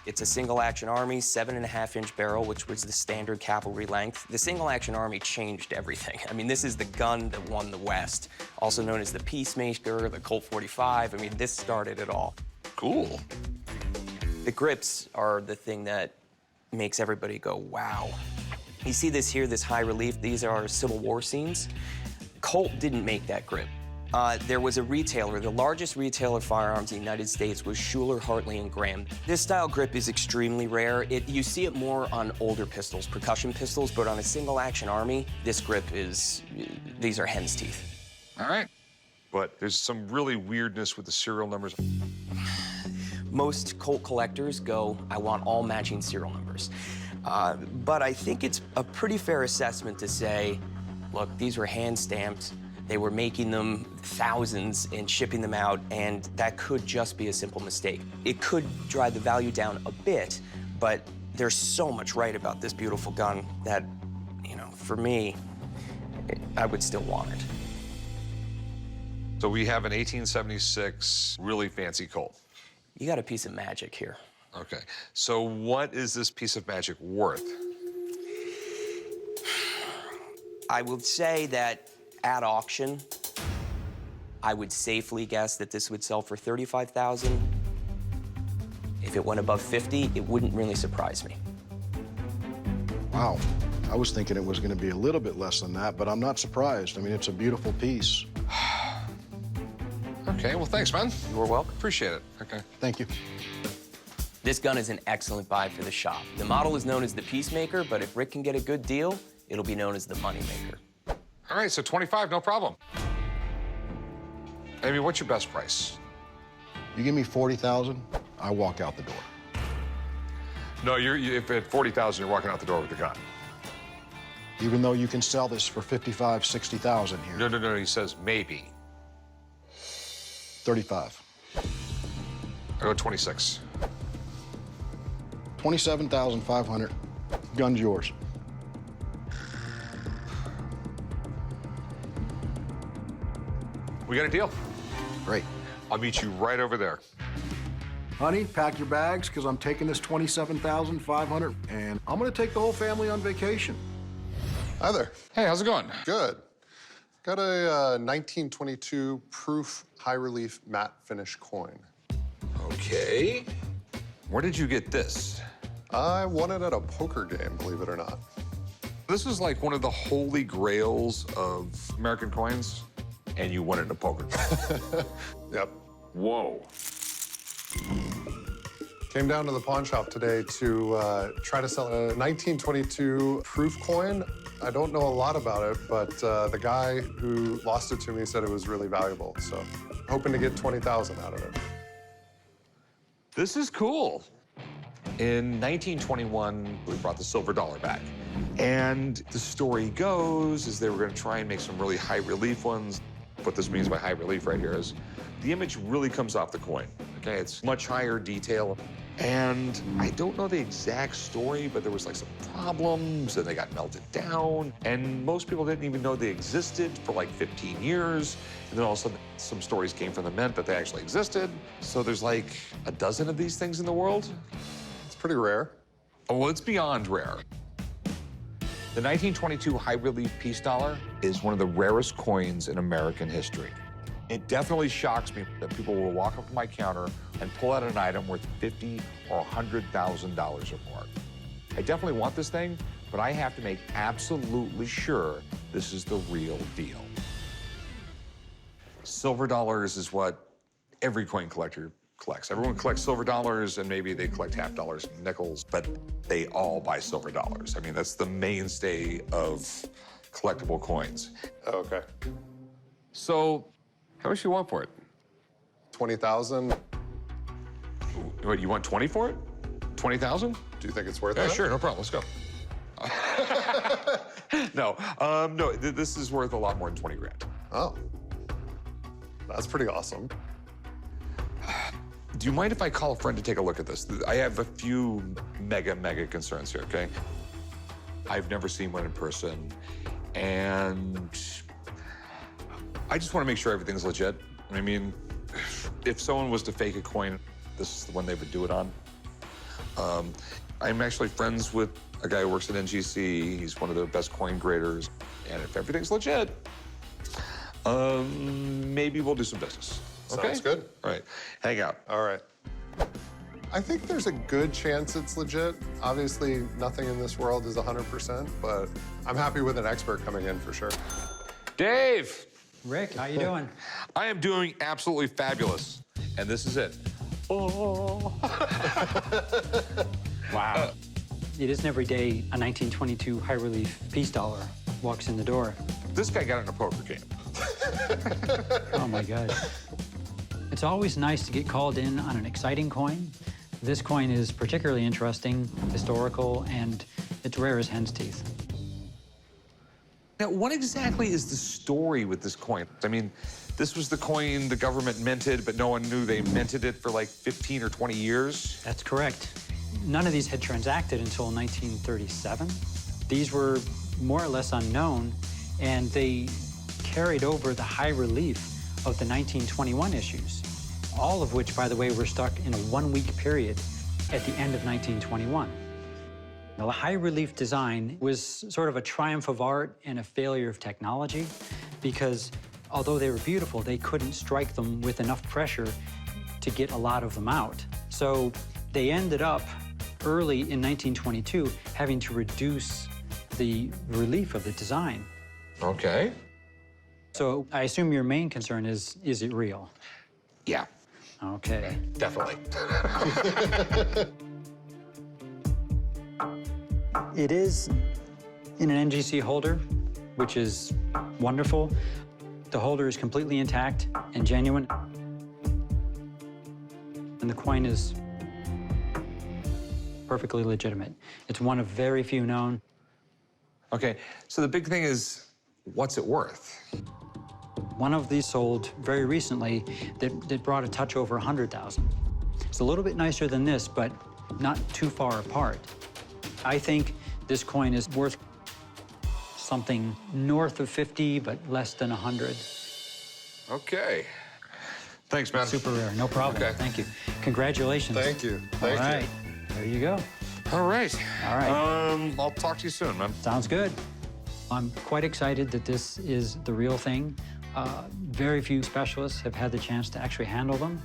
Speaker 6: it's a single-action Army, 7.5-inch barrel, which was the standard cavalry length. The single-action Army changed everything. I mean, this is the gun that won the West, also known as the Peacemaker, the Colt 45. I mean, this started it all.
Speaker 1: Cool.
Speaker 6: The grips are the thing that makes everybody go, wow. You see this here, this high relief, these are Civil War scenes. Colt didn't make that grip. There was a retailer, the largest retailer of firearms in the United States was Schuler, Hartley, and Graham. This style grip is extremely rare. You see it more on older pistols, percussion pistols, but on a single-action Army, this grip these are hen's teeth.
Speaker 1: All right. But there's some really weirdness with the serial numbers.
Speaker 6: Most Colt collectors go, I want all matching serial numbers. But I think it's a pretty fair assessment to say, look, these were hand-stamped. They were making them thousands and shipping them out, and that could just be a simple mistake. It could drive the value down a bit, but there's so much right about this beautiful gun that, you know, for me, I would still want it.
Speaker 1: So we have an 1876 really fancy Colt.
Speaker 6: You got a piece of magic here.
Speaker 1: Okay. So what is this piece of magic worth?
Speaker 6: I would say that at auction, I would safely guess that this would sell for $35,000. If it went above 50, it wouldn't really surprise me.
Speaker 4: Wow. I was thinking it was going to be a little bit less than that, but I'm not surprised. I mean, it's a beautiful piece.
Speaker 1: Okay, well, thanks, man.
Speaker 6: You were welcome.
Speaker 1: Appreciate it. Okay.
Speaker 4: Thank you.
Speaker 6: This gun is an excellent buy for the shop. The model is known as the Peacemaker, but if Rick can get a good deal, it'll be known as the Moneymaker.
Speaker 1: All right, so 25, no problem. Amy, what's your best price?
Speaker 4: You give me $40,000, I walk out the door.
Speaker 1: No, if at $40,000, you're walking out the door with the gun.
Speaker 4: Even though you can sell this for $55,000, $60,000 here.
Speaker 1: No, he says maybe.
Speaker 4: 35.
Speaker 1: I go 26.
Speaker 4: 27,500. Gun's yours.
Speaker 1: We got a deal.
Speaker 4: Great.
Speaker 1: I'll meet you right over there.
Speaker 4: Honey, pack your bags, because I'm taking this $27,500, and I'm going to take the whole family on vacation.
Speaker 8: Hi there.
Speaker 1: Hey, how's it going?
Speaker 8: Good. Got a 1922 proof high relief matte finish coin.
Speaker 1: Okay. Where did you get this?
Speaker 8: I won it at a poker game, believe it or not.
Speaker 1: This is like one of the holy grails of American coins, and you won it in a poker game.
Speaker 8: Yep.
Speaker 1: Whoa.
Speaker 8: Came down to the pawn shop today to try to sell a 1922 proof coin. I don't know a lot about it, but the guy who lost it to me said it was really valuable, so hoping to get 20,000 out of it.
Speaker 1: This is cool. In 1921, we brought the silver dollar back. And the story goes is they were going to try and make some really high relief ones. What this means by high relief right here is the image really comes off the coin. Okay, it's much higher detail. And I don't know the exact story, but there was like some problems and they got melted down. And most people didn't even know they existed for like 15 years. And then all of a sudden, some stories came from the mint that they actually existed. So there's like a dozen of these things in the world.
Speaker 8: It's pretty rare.
Speaker 1: Oh, well, it's beyond rare. The 1922 high relief peace dollar is one of the rarest coins in American history. It definitely shocks me that people will walk up to my counter and pull out an item worth $50,000 or $100,000 or more. I definitely want this thing, but I have to make absolutely sure this is the real deal. Silver dollars is what every coin collector collects. Everyone collects silver dollars, and maybe they collect half dollars and nickels, but they all buy silver dollars. I mean, that's the mainstay of collectible coins.
Speaker 8: Okay.
Speaker 1: So, how much do you want for it?
Speaker 8: 20,000.
Speaker 1: What, you want 20 for it? 20,000?
Speaker 8: Do you think it's worth
Speaker 1: Yeah,
Speaker 8: it?
Speaker 1: sure, no problem. Let's go. No, this is worth a lot more than 20 grand.
Speaker 8: Oh. That's pretty awesome.
Speaker 1: Do you mind if I call a friend to take a look at this? I have a few mega concerns here, okay? I've never seen one in person, and I just want to make sure everything's legit. I mean, if someone was to fake a coin, this is the one they would do it on. I'm actually friends with a guy who works at NGC. He's one of the best coin graders, and if everything's legit, maybe we'll do some business. Okay?
Speaker 8: Sounds good.
Speaker 1: All right, hang out.
Speaker 8: All right. I think there's a good chance it's legit. Obviously, nothing in this world is 100%, but I'm happy with an expert coming in for sure.
Speaker 1: Dave!
Speaker 9: Rick, how you doing?
Speaker 1: I am doing absolutely fabulous, and this is it. Oh.
Speaker 9: Wow. It isn't every day a 1922 high-relief peace dollar walks in the door.
Speaker 1: This guy got in a poker game.
Speaker 9: Oh, my God. It's always nice to get called in on an exciting coin. This coin is particularly interesting, historical, and it's rare as hen's teeth.
Speaker 1: Now, what exactly is the story with this coin? I mean, this was the coin the government minted, but no one knew they minted it for like 15 or 20 years?
Speaker 9: That's correct. None of these had transacted until 1937. These were more or less unknown, and they carried over the high relief of the 1921 issues, all of which, by the way, were stuck in a one-week period at the end of 1921. Now, the high-relief design was sort of a triumph of art and a failure of technology because although they were beautiful, they couldn't strike them with enough pressure to get a lot of them out. So they ended up early in 1922 having to reduce the relief of the design.
Speaker 1: Okay.
Speaker 9: So I assume your main concern is it real?
Speaker 1: Yeah.
Speaker 9: Okay.
Speaker 1: Definitely.
Speaker 9: It is in an NGC holder, which is wonderful. The holder is completely intact and genuine. And the coin is perfectly legitimate. It's one of very few known.
Speaker 1: Okay, so the big thing is, what's it worth?
Speaker 9: One of these sold very recently that brought a touch over 100,000. It's a little bit nicer than this, but not too far apart. I think this coin is worth something north of 50, but less than 100.
Speaker 1: Okay. Thanks, man.
Speaker 9: Super rare, no problem.
Speaker 1: Okay.
Speaker 9: Thank you. Congratulations.
Speaker 8: Thank you. Thank
Speaker 9: All
Speaker 8: you.
Speaker 9: right, there you go.
Speaker 1: All right.
Speaker 9: All right.
Speaker 1: I'll talk to you soon, man.
Speaker 9: Sounds good. I'm quite excited that this is the real thing. Very few specialists have had the chance to actually handle them,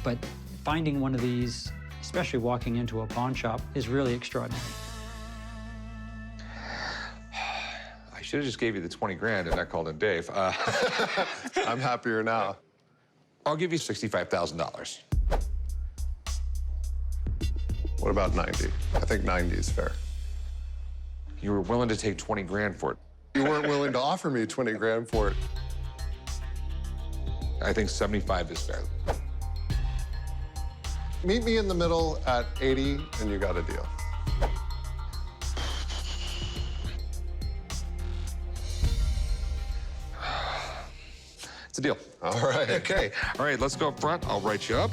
Speaker 9: but Finding one of these, especially walking into a pawn shop, is really extraordinary.
Speaker 1: I should have just gave you the 20 grand and not called in Dave.
Speaker 8: I'm happier now.
Speaker 1: I'll give you $65,000.
Speaker 8: What about 90? I think 90 is fair.
Speaker 1: You were willing to take 20 grand for it.
Speaker 8: You weren't willing to offer me 20 grand for it.
Speaker 1: I think 75 is fair.
Speaker 8: Meet me in the middle at 80, and you got a deal.
Speaker 1: It's a deal.
Speaker 8: All right.
Speaker 1: Okay. All right, let's go up front. I'll write you up.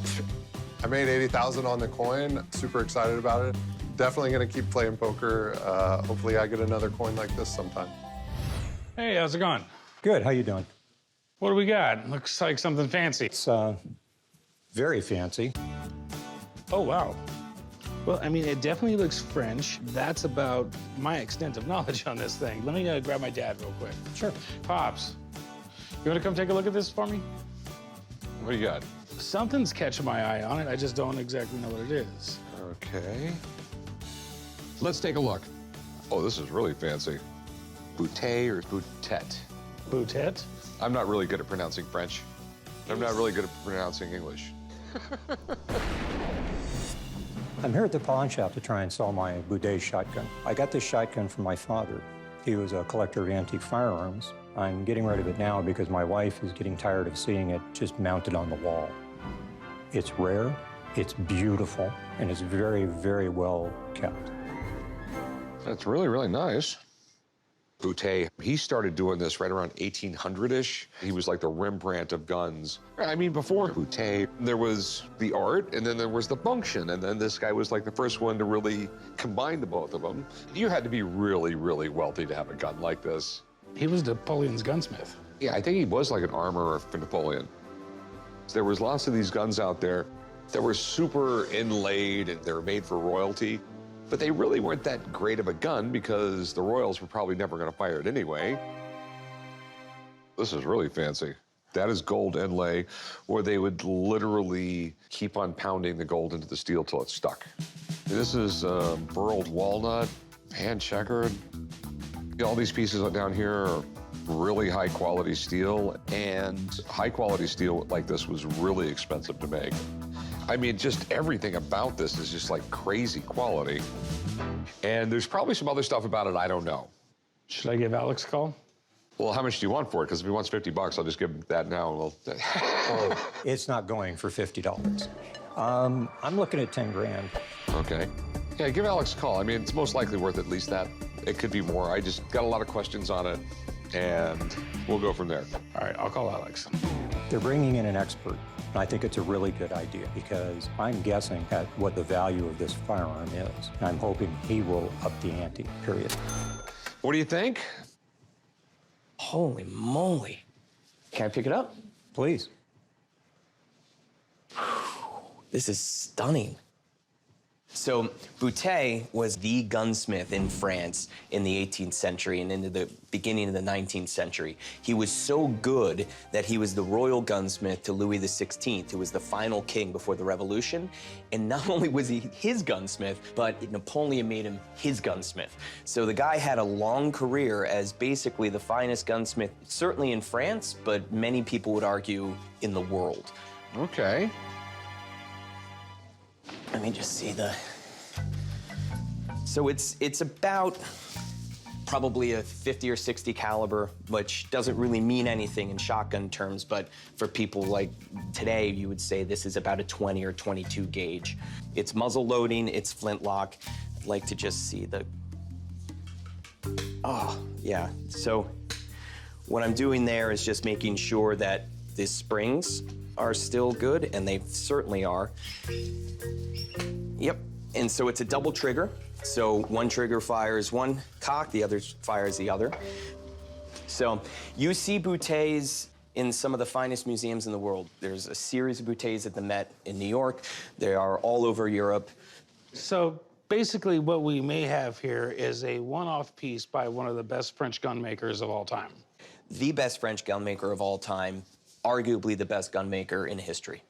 Speaker 8: I made 80,000 on the coin. Super excited about it. Definitely gonna keep playing poker. Hopefully I get another coin like this sometime.
Speaker 7: Hey, how's it going?
Speaker 10: Good, how you doing?
Speaker 7: What do we got? Looks like something fancy.
Speaker 10: It's very fancy.
Speaker 7: Oh, wow. Well, I mean, it definitely looks French. That's about my extent of knowledge on this thing. Let me grab my dad real quick.
Speaker 10: Sure.
Speaker 7: Pops, you want to come take a look at this for me?
Speaker 1: What do you got?
Speaker 7: Something's catching my eye on it. I just don't exactly know what it is.
Speaker 1: Okay. Let's take a look. Oh, this is really fancy. Boutet or Boutet?
Speaker 7: Boutet?
Speaker 1: I'm not really good at pronouncing French. I'm not really good at pronouncing English.
Speaker 10: I'm here at the pawn shop to try and sell my Boutet shotgun. I got this shotgun from my father. He was a collector of antique firearms. I'm getting rid of it now because my wife is getting tired of seeing it just mounted on the wall. It's rare, it's beautiful, and it's very, very well kept.
Speaker 1: That's really, really nice. Boutet, he started doing this right around 1800-ish. He was like the Rembrandt of guns. I mean, before Boutet, there was the art, and then there was the function, and then this guy was like the first one to really combine the both of them. You had to be really, really wealthy to have a gun like this.
Speaker 7: He was Napoleon's gunsmith.
Speaker 1: Yeah, I think he was like an armorer for Napoleon. There was lots of these guns out there that were super inlaid, and they were made for royalty. But they really weren't that great of a gun because the royals were probably never going to fire it anyway. This is really fancy. That is gold inlay, or they would literally keep on pounding the gold into the steel till it's stuck. This is burled walnut, hand checkered. All these pieces down here are really high quality steel, and high quality steel like this was really expensive to make. I mean, just everything about this is just like crazy quality. And there's probably some other stuff about it I don't know.
Speaker 7: Should I give Alex a call?
Speaker 1: Well, how much do you want for it? Because if he wants $50, I'll just give him that now and we'll...
Speaker 10: Oh, it's not going for $50. I'm looking at 10 grand.
Speaker 1: Okay. Yeah, give Alex a call. I mean, it's most likely worth at least that. It could be more. I just got a lot of questions on it, and we'll go from there.
Speaker 7: All right, I'll call Alex.
Speaker 10: They're bringing in an expert. And I think it's a really good idea because I'm guessing at what the value of this firearm is. And I'm hoping he will up the ante, period.
Speaker 1: What do you think?
Speaker 6: Holy moly. Can I pick it up?
Speaker 10: Please.
Speaker 6: This is stunning. So Boutet was the gunsmith in France in the 18th century and into the beginning of the 19th century. He was so good that he was the royal gunsmith to Louis XVI, who was the final king before the Revolution. And not only was he his gunsmith, but Napoleon made him his gunsmith. So the guy had a long career as basically the finest gunsmith, certainly in France, but many people would argue in the world.
Speaker 1: Okay.
Speaker 6: Let me just see the... So it's about probably a 50 or 60 caliber, which doesn't really mean anything in shotgun terms, but for people like today, you would say this is about a 20 or 22 gauge. It's muzzle loading, it's flintlock. I'd like to just see the... Oh, yeah. So what I'm doing there is just making sure that the springs are still good, and they certainly are. Yep, and so it's a double trigger. So one trigger fires one cock, the other fires the other. So you see Boutets in some of the finest museums in the world. There's a series of Boutets at the Met in New York. They are all over Europe.
Speaker 7: So basically what we may have here is a one-off piece by one of the best French gun makers of all time.
Speaker 6: The best French gun maker of all time, arguably the best gun maker in history.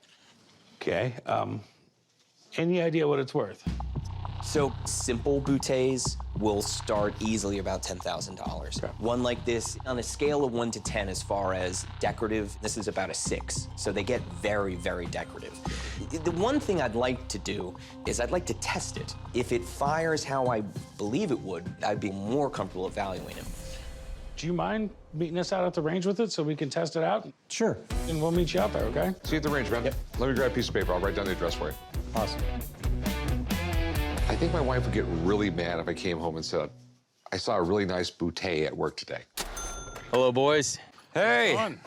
Speaker 7: Okay. Any idea what it's worth?
Speaker 6: So simple Boutets will start easily about $10,000. One like this, on a scale of 1 to 10 as far as decorative, this is about a 6. So they get very, very decorative. The one thing I'd like to do is I'd like to test it. If it fires how I believe it would, I'd be more comfortable evaluating it.
Speaker 7: Do you mind meeting us out at the range with it so we can test it out?
Speaker 10: Sure.
Speaker 7: And we'll meet you out there, okay?
Speaker 1: See you at the range, man. Yep. Let me grab a piece of paper. I'll write down the address for you.
Speaker 10: Awesome.
Speaker 1: I think my wife would get really mad if I came home and said, I saw a really nice Boutet at work today.
Speaker 6: Hello, boys.
Speaker 1: Hey.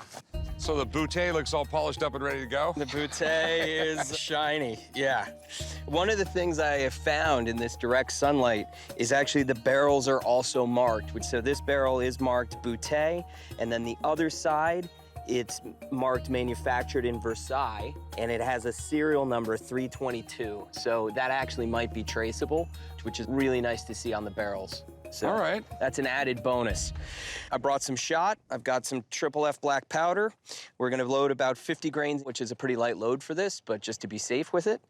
Speaker 1: So the Boutet looks all polished up and ready to go?
Speaker 6: The Boutet is shiny, yeah. One of the things I have found in this direct sunlight is actually the barrels are also marked. So this barrel is marked Boutet, and then the other side, it's marked manufactured in Versailles, and it has a serial number 322. So that actually might be traceable, which is really nice to see on the barrels. So
Speaker 1: all right.
Speaker 6: That's an added bonus. I brought some shot. I've got some F black powder. We're gonna load about 50 grains, which is a pretty light load for this, but just to be safe with it.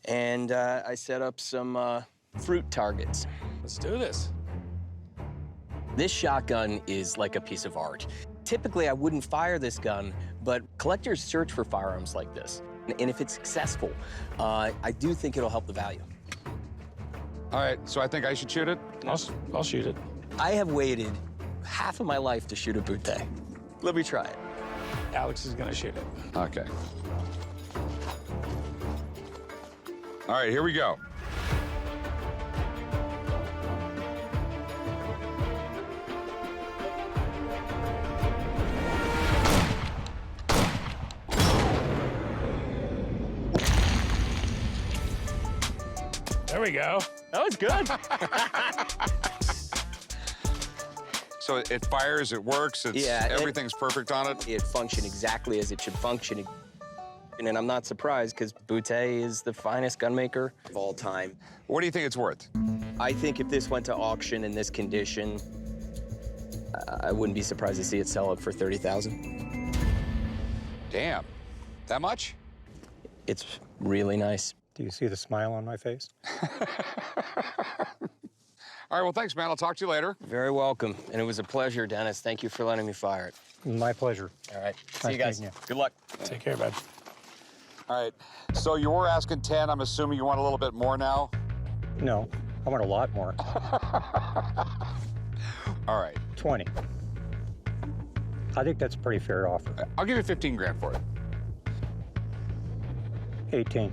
Speaker 6: And I set up some fruit targets.
Speaker 7: Let's do this.
Speaker 6: This shotgun is like a piece of art. Typically, I wouldn't fire this gun, but collectors search for firearms like this. And if it's successful, I do think it'll help the value.
Speaker 1: All right, so I think I should shoot it?
Speaker 7: I'll shoot it.
Speaker 6: I have waited half of my life to shoot a Boutet. Let me try it.
Speaker 7: Alex is gonna shoot it.
Speaker 1: Okay. All right, here we go.
Speaker 7: There we go. That was good.
Speaker 1: So it fires, it works, everything's perfect on it?
Speaker 6: It functioned exactly as it should function. And I'm not surprised, because Boutet is the finest gunmaker of all time.
Speaker 1: What do you think it's worth?
Speaker 6: I think if this went to auction in this condition, I wouldn't be surprised to see it sell it for $30,000.
Speaker 1: Damn. That much?
Speaker 6: It's really nice.
Speaker 10: Do you see the smile on my face?
Speaker 1: All right, well, thanks, man. I'll talk to you later.
Speaker 6: Very welcome. And it was a pleasure, Dennis. Thank you for letting me fire it.
Speaker 10: My pleasure.
Speaker 6: All right. See
Speaker 10: Nice
Speaker 6: you guys.
Speaker 10: meeting you.
Speaker 6: Good luck.
Speaker 7: Take care, bud.
Speaker 1: All right, so you were asking 10. I'm assuming you want a little bit more now?
Speaker 10: No, I want a lot more.
Speaker 1: All right.
Speaker 10: 20. I think that's a pretty fair offer.
Speaker 1: I'll give you 15 grand for it.
Speaker 10: 18.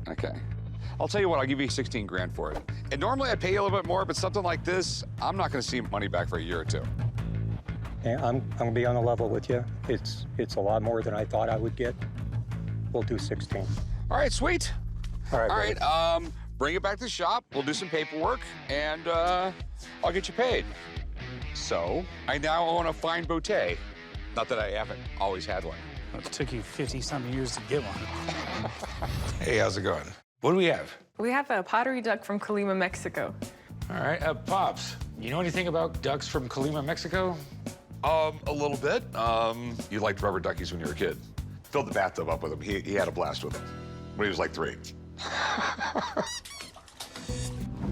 Speaker 1: Okay. I'll tell you what, I'll give you 16 grand for it. And normally I'd pay you a little bit more, but something like this, I'm not gonna see money back for a year or two.
Speaker 10: Yeah, I'm gonna be on the level with you. It's a lot more than I thought I would get. We'll do 16.
Speaker 1: All right, sweet.
Speaker 10: All right.
Speaker 1: All right, bring it back to the shop. We'll do some paperwork, and I'll get you paid. So, I now own a fine Boutet. Not that I haven't always had one.
Speaker 7: It took you 50-something years to get one. Hey, how's it going? What do we have?
Speaker 14: We have a pottery duck from Colima, Mexico.
Speaker 7: All right, Pops, you know anything about ducks from Colima, Mexico?
Speaker 1: A little bit. You liked rubber duckies when you were a kid. Filled the bathtub up with them. He had a blast with them when he was like 3.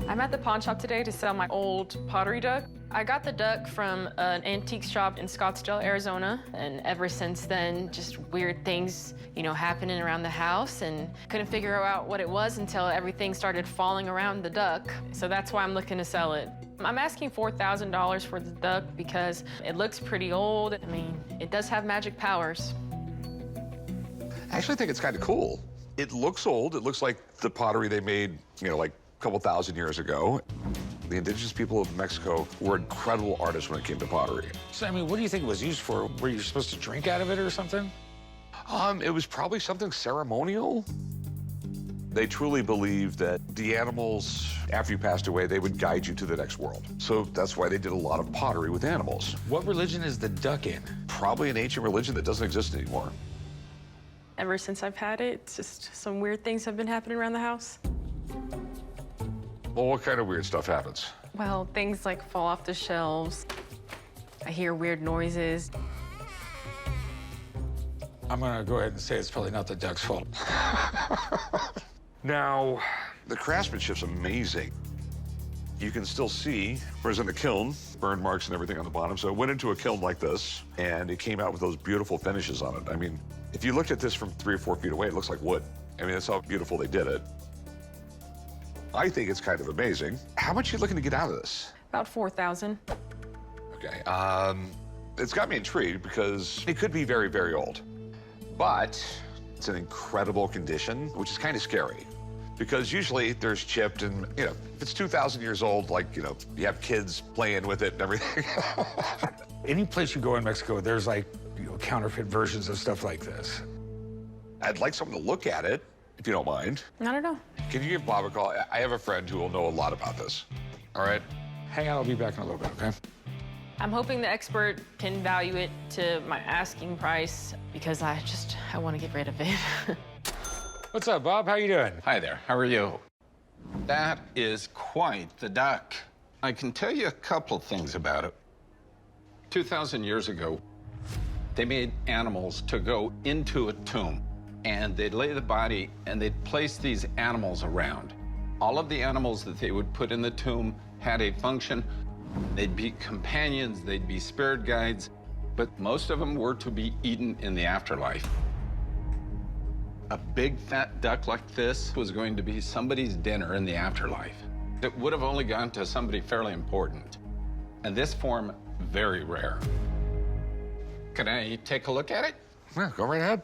Speaker 14: I'm at the pawn shop today to sell my old pottery duck. I got the duck from an antique shop in Scottsdale, Arizona, and ever since then, just weird things, happening around the house, and couldn't figure out what it was until everything started falling around the duck. So that's why I'm looking to sell it. I'm asking $4,000 for the duck because it looks pretty old. I mean, it does have magic powers.
Speaker 1: I actually think it's kind of cool. It looks old. It looks like the pottery they made, like a couple thousand years ago. The indigenous people of Mexico were incredible artists when it came to pottery.
Speaker 7: So, what do you think it was used for? Were you supposed to drink out of it or something?
Speaker 1: It was probably something ceremonial. They truly believed that the animals, after you passed away, they would guide you to the next world. So that's why they did a lot of pottery with animals.
Speaker 7: What religion is the duck in?
Speaker 1: Probably an ancient religion that doesn't exist anymore.
Speaker 14: Ever since I've had it, it's just some weird things have been happening around the house.
Speaker 1: Well, what kind of weird stuff happens?
Speaker 14: Well, things like fall off the shelves. I hear weird noises.
Speaker 7: I'm gonna go ahead and say it's probably not the duck's fault.
Speaker 1: Now, the craftsmanship's amazing. You can still see, whereas in the kiln, burn marks and everything on the bottom. So it went into a kiln like this, and it came out with those beautiful finishes on it. I mean, if you looked at this from 3 or 4 feet away, it looks like wood. I mean, that's how beautiful they did it. I think it's kind of amazing. How much are you looking to get out of this?
Speaker 14: About 4,000.
Speaker 1: Okay, it's got me intrigued because it could be very, very old. But it's in incredible condition, which is kind of scary. Because usually there's chipped and, you know, if it's 2,000 years old, like, you know, you have kids playing with it and everything.
Speaker 7: Any place you go in Mexico, there's like, you know, counterfeit versions of stuff like this.
Speaker 1: I'd like someone to look at it, if you don't mind.
Speaker 14: I don't know.
Speaker 1: Can you give Bob a call? I have a friend who will know a lot about this. All right?
Speaker 7: Hang on, I'll be back in a little bit, okay?
Speaker 14: I'm hoping the expert can value it to my asking price because I want to get rid of it.
Speaker 7: What's up, Bob? How you doing?
Speaker 15: Hi there. How are you? That is quite the duck. I can tell you a couple things about it. 2,000 years ago, they made animals to go into a tomb, and they'd lay the body, and they'd place these animals around. All of the animals that they would put in the tomb had a function. They'd be companions, they'd be spirit guides, but most of them were to be eaten in the afterlife. A big fat duck like this was going to be somebody's dinner in the afterlife. It would have only gone to somebody fairly important. And this form, very rare. Can I take a look at it?
Speaker 1: Yeah, go right ahead.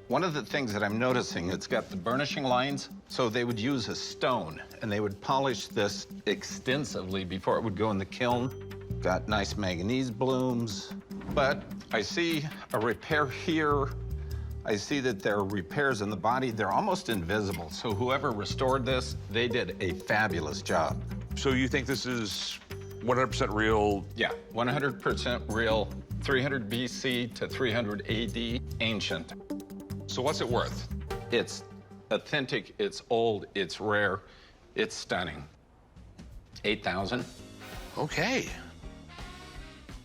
Speaker 15: One of the things that I'm noticing, it's got the burnishing lines, so they would use a stone, and they would polish this extensively before it would go in the kiln. Got nice manganese blooms, but I see a repair here. I see that there are repairs in the body. They're almost invisible, so whoever restored this, they did a fabulous job.
Speaker 1: So you think this is 100% real?
Speaker 15: Yeah, 100% real, 300 BC to 300 AD, ancient.
Speaker 1: So what's it worth?
Speaker 15: It's authentic, it's old, it's rare, it's stunning. 8,000.
Speaker 1: Okay.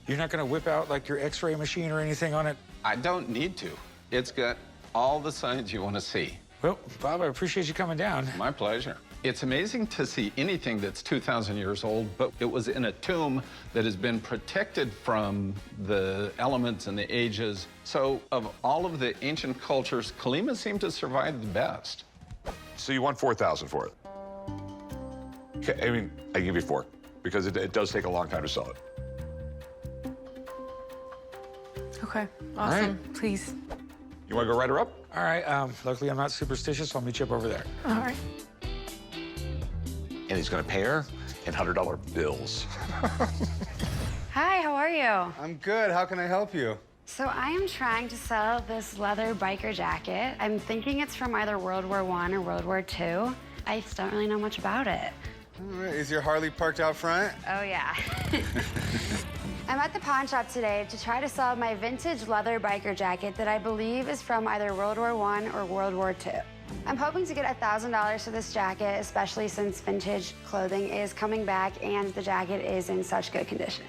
Speaker 7: You're not gonna whip out like your X-ray machine or anything on it?
Speaker 15: I don't need to. It's got all the signs you want to see.
Speaker 7: Well, Bob, I appreciate you coming down.
Speaker 15: My pleasure. It's amazing to see anything that's 2,000 years old, but it was in a tomb that has been protected from the elements and the ages. So of all of the ancient cultures, Colima seemed to survive the best.
Speaker 1: So you want 4,000 for it? Okay, I mean, I give you 4 because it does take a long time to sell it.
Speaker 14: Okay, awesome.
Speaker 1: right.
Speaker 14: Please.
Speaker 1: You want to go write her up?
Speaker 7: All right, luckily I'm not superstitious, so I'll meet you up over there.
Speaker 14: All right.
Speaker 1: And he's going to pay her in $100 bills.
Speaker 16: Hi, how are you?
Speaker 13: I'm good. How can I help you?
Speaker 16: So I am trying to sell this leather biker jacket. I'm thinking it's from either World War I or World War II. I just don't really know much about it.
Speaker 13: All right. Is your Harley parked out front?
Speaker 16: Oh, yeah. I'm at the pawn shop today to try to sell my vintage leather biker jacket that I believe is from either World War I or World War II. I'm hoping to get $1,000 for this jacket, especially since vintage clothing is coming back and the jacket is in such good condition.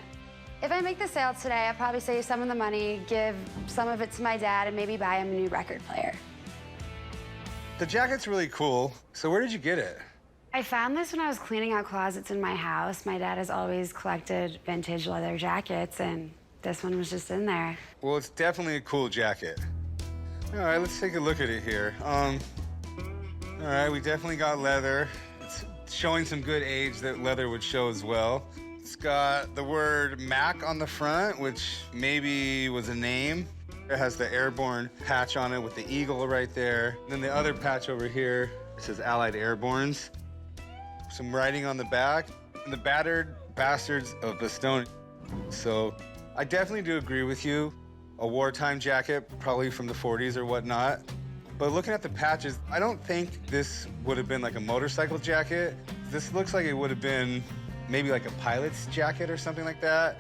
Speaker 16: If I make the sale today, I'll probably save some of the money, give some of it to my dad, and maybe buy him a new record player.
Speaker 13: The jacket's really cool. So where did you get it?
Speaker 16: I found this when I was cleaning out closets in my house. My dad has always collected vintage leather jackets, and this one was just in there.
Speaker 13: Well, it's definitely a cool jacket. All right, let's take a look at it here. All right, we definitely got leather. It's showing some good age that leather would show as well. It's got the word Mac on the front, which maybe was a name. It has the airborne patch on it with the eagle right there. And then the other patch over here says Allied Airbornes. Some writing on the back. The battered bastards of Bastogne. So I definitely do agree with you. A wartime jacket, probably from the 40s or whatnot. But looking at the patches, I don't think this would have been like a motorcycle jacket. This looks like it would have been maybe like a pilot's jacket or something like that.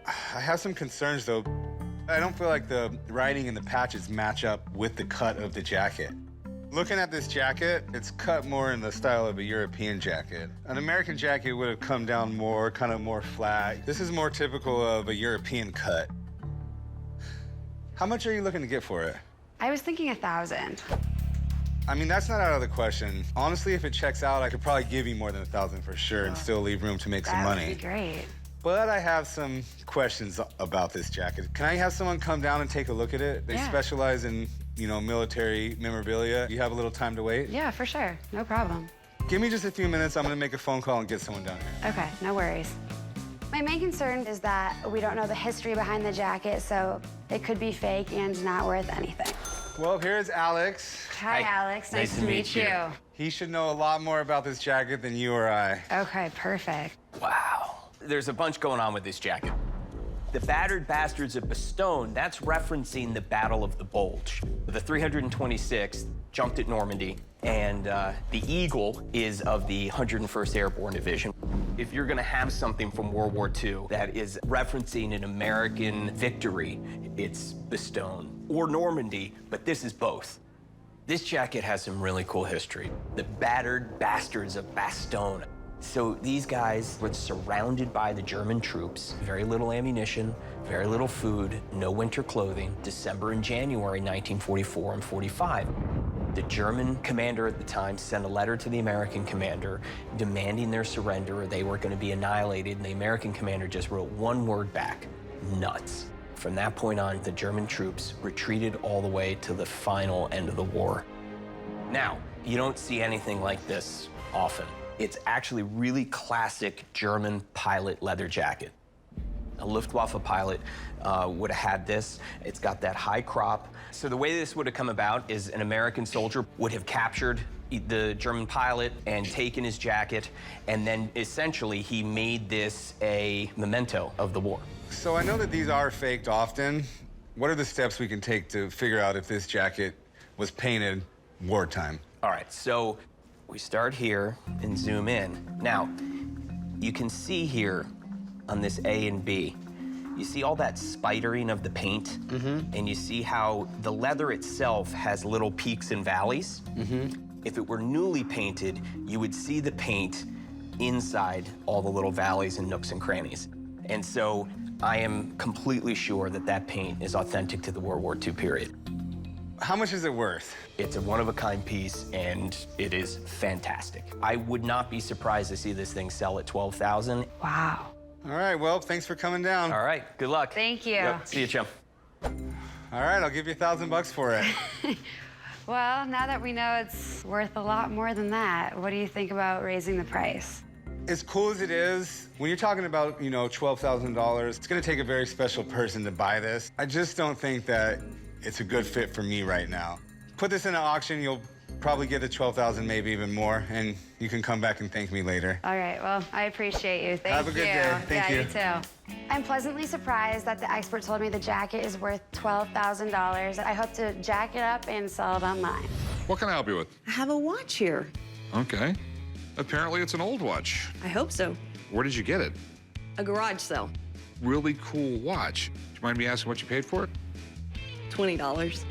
Speaker 13: I have some concerns though. I don't feel like the writing and the patches match up with the cut of the jacket. Looking at this jacket, it's cut more in the style of a European jacket. An American jacket would have come down more, kind of more flat. This is more typical of a European cut. How much are you looking to get for it?
Speaker 16: I was thinking 1,000.
Speaker 13: I mean, that's not out of the question. Honestly, if it checks out, I could probably give you more than 1,000 for sure and still leave room to make some money.
Speaker 16: That would be great.
Speaker 13: But I have some questions about this jacket. Can I have someone come down and take a look at it? They specialize in, you know, military memorabilia. You have a little time to wait?
Speaker 16: Yeah, for sure. No problem.
Speaker 13: Give me just a few minutes. I'm gonna make a phone call and get someone down here.
Speaker 16: Okay, no worries. My main concern is that we don't know the history behind the jacket, so it could be fake and not worth anything.
Speaker 13: Well, here's Alex.
Speaker 16: Hi, Alex. Nice to meet you.
Speaker 13: He should know a lot more about this jacket than you or I.
Speaker 16: Okay, perfect.
Speaker 6: Wow. There's a bunch going on with this jacket. The battered bastards of Bastogne, that's referencing the Battle of the Bulge. The 326th jumped at Normandy, and the Eagle is of the 101st Airborne Division. If you're gonna have something from World War II that is referencing an American victory, it's Bastogne or Normandy, but this is both. This jacket has some really cool history. The battered bastards of Bastogne. So these guys were surrounded by the German troops, very little ammunition, very little food, no winter clothing, December and January 1944 and 45. The German commander at the time sent a letter to the American commander demanding their surrender or they were going to be annihilated, and the American commander just wrote one word back: nuts. From that point on, the German troops retreated all the way to the final end of the war. Now, you don't see anything like this often. It's actually really classic German pilot leather jacket. A Luftwaffe pilot would have had this. It's got that high crop. So the way this would have come about is an American soldier would have captured the German pilot and taken his jacket, and then essentially he made this a memento of the war.
Speaker 13: So I know that these are faked often. What are the steps we can take to figure out if this jacket was painted wartime?
Speaker 6: All right, so we start here and zoom in. Now, you can see here on this A and B, you see all that spidering of the paint? And you see how the leather itself has little peaks and valleys? If it were newly painted, you would see the paint inside all the little valleys and nooks and crannies. And so I am completely sure that that paint is authentic to the World War II period.
Speaker 13: How much is it worth?
Speaker 6: It's a one-of-a-kind piece, and it is fantastic. I would not be surprised to see this thing sell at $12,000.
Speaker 16: Wow.
Speaker 13: All right, well, thanks for coming down.
Speaker 6: All right, good luck.
Speaker 16: Thank you.
Speaker 6: Yep. See you, chum.
Speaker 13: All right, I'll give you $1,000 for it.
Speaker 16: Well, now that we know it's worth a lot more than that, what do you think about raising the price?
Speaker 13: As cool as it is, when you're talking about, you know, $12,000, it's gonna take a very special person to buy this. I just don't think that it's a good fit for me right now. Put this in an auction, you'll probably get the $12,000, maybe even more, and you can come back and thank me later.
Speaker 16: All right, well, I appreciate you. Thank you.
Speaker 13: Have a good day. Thank you.
Speaker 16: Yeah, you too. I'm pleasantly surprised that the expert told me the jacket is worth $12,000. I hope to jack it up and sell it online.
Speaker 1: What can I help you with?
Speaker 5: I have a watch here.
Speaker 1: Okay. Apparently it's an old watch.
Speaker 5: I hope so.
Speaker 1: Where did you get it?
Speaker 5: A garage sale.
Speaker 1: Really cool watch. Do you mind me asking what you paid for it?
Speaker 5: $20.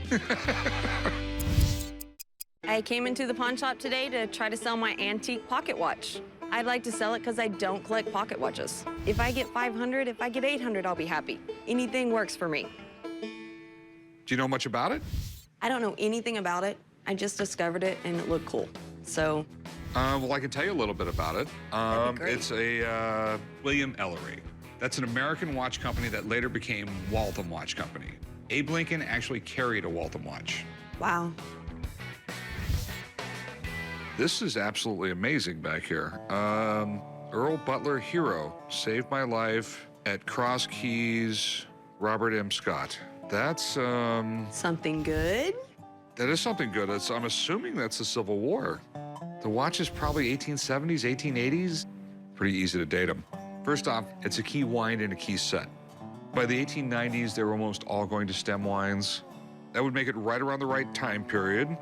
Speaker 5: I came into the pawn shop today to try to sell my antique pocket watch. I'd like to sell it because I don't collect pocket watches. If I get 500, if I get 800, I'll be happy. Anything works for me.
Speaker 1: Do you know much about it?
Speaker 5: I don't know anything about it. I just discovered it and it looked cool. So.
Speaker 1: Well, I can tell you a little bit about it. It's a William Ellery. That's an American watch company that later became Waltham Watch Company. Abe Lincoln actually carried a Waltham watch.
Speaker 5: Wow.
Speaker 1: This is absolutely amazing back here. Earl Butler Hero saved my life at Cross Keys, Robert M. Scott. That's,
Speaker 5: something good?
Speaker 1: That is something good. I'm assuming that's the Civil War. The watch is probably 1870s, 1880s. Pretty easy to date them. First off, it's a key wind and a key set. By the 1890s, they were almost all going to stem winds. That would make it right around the right time period.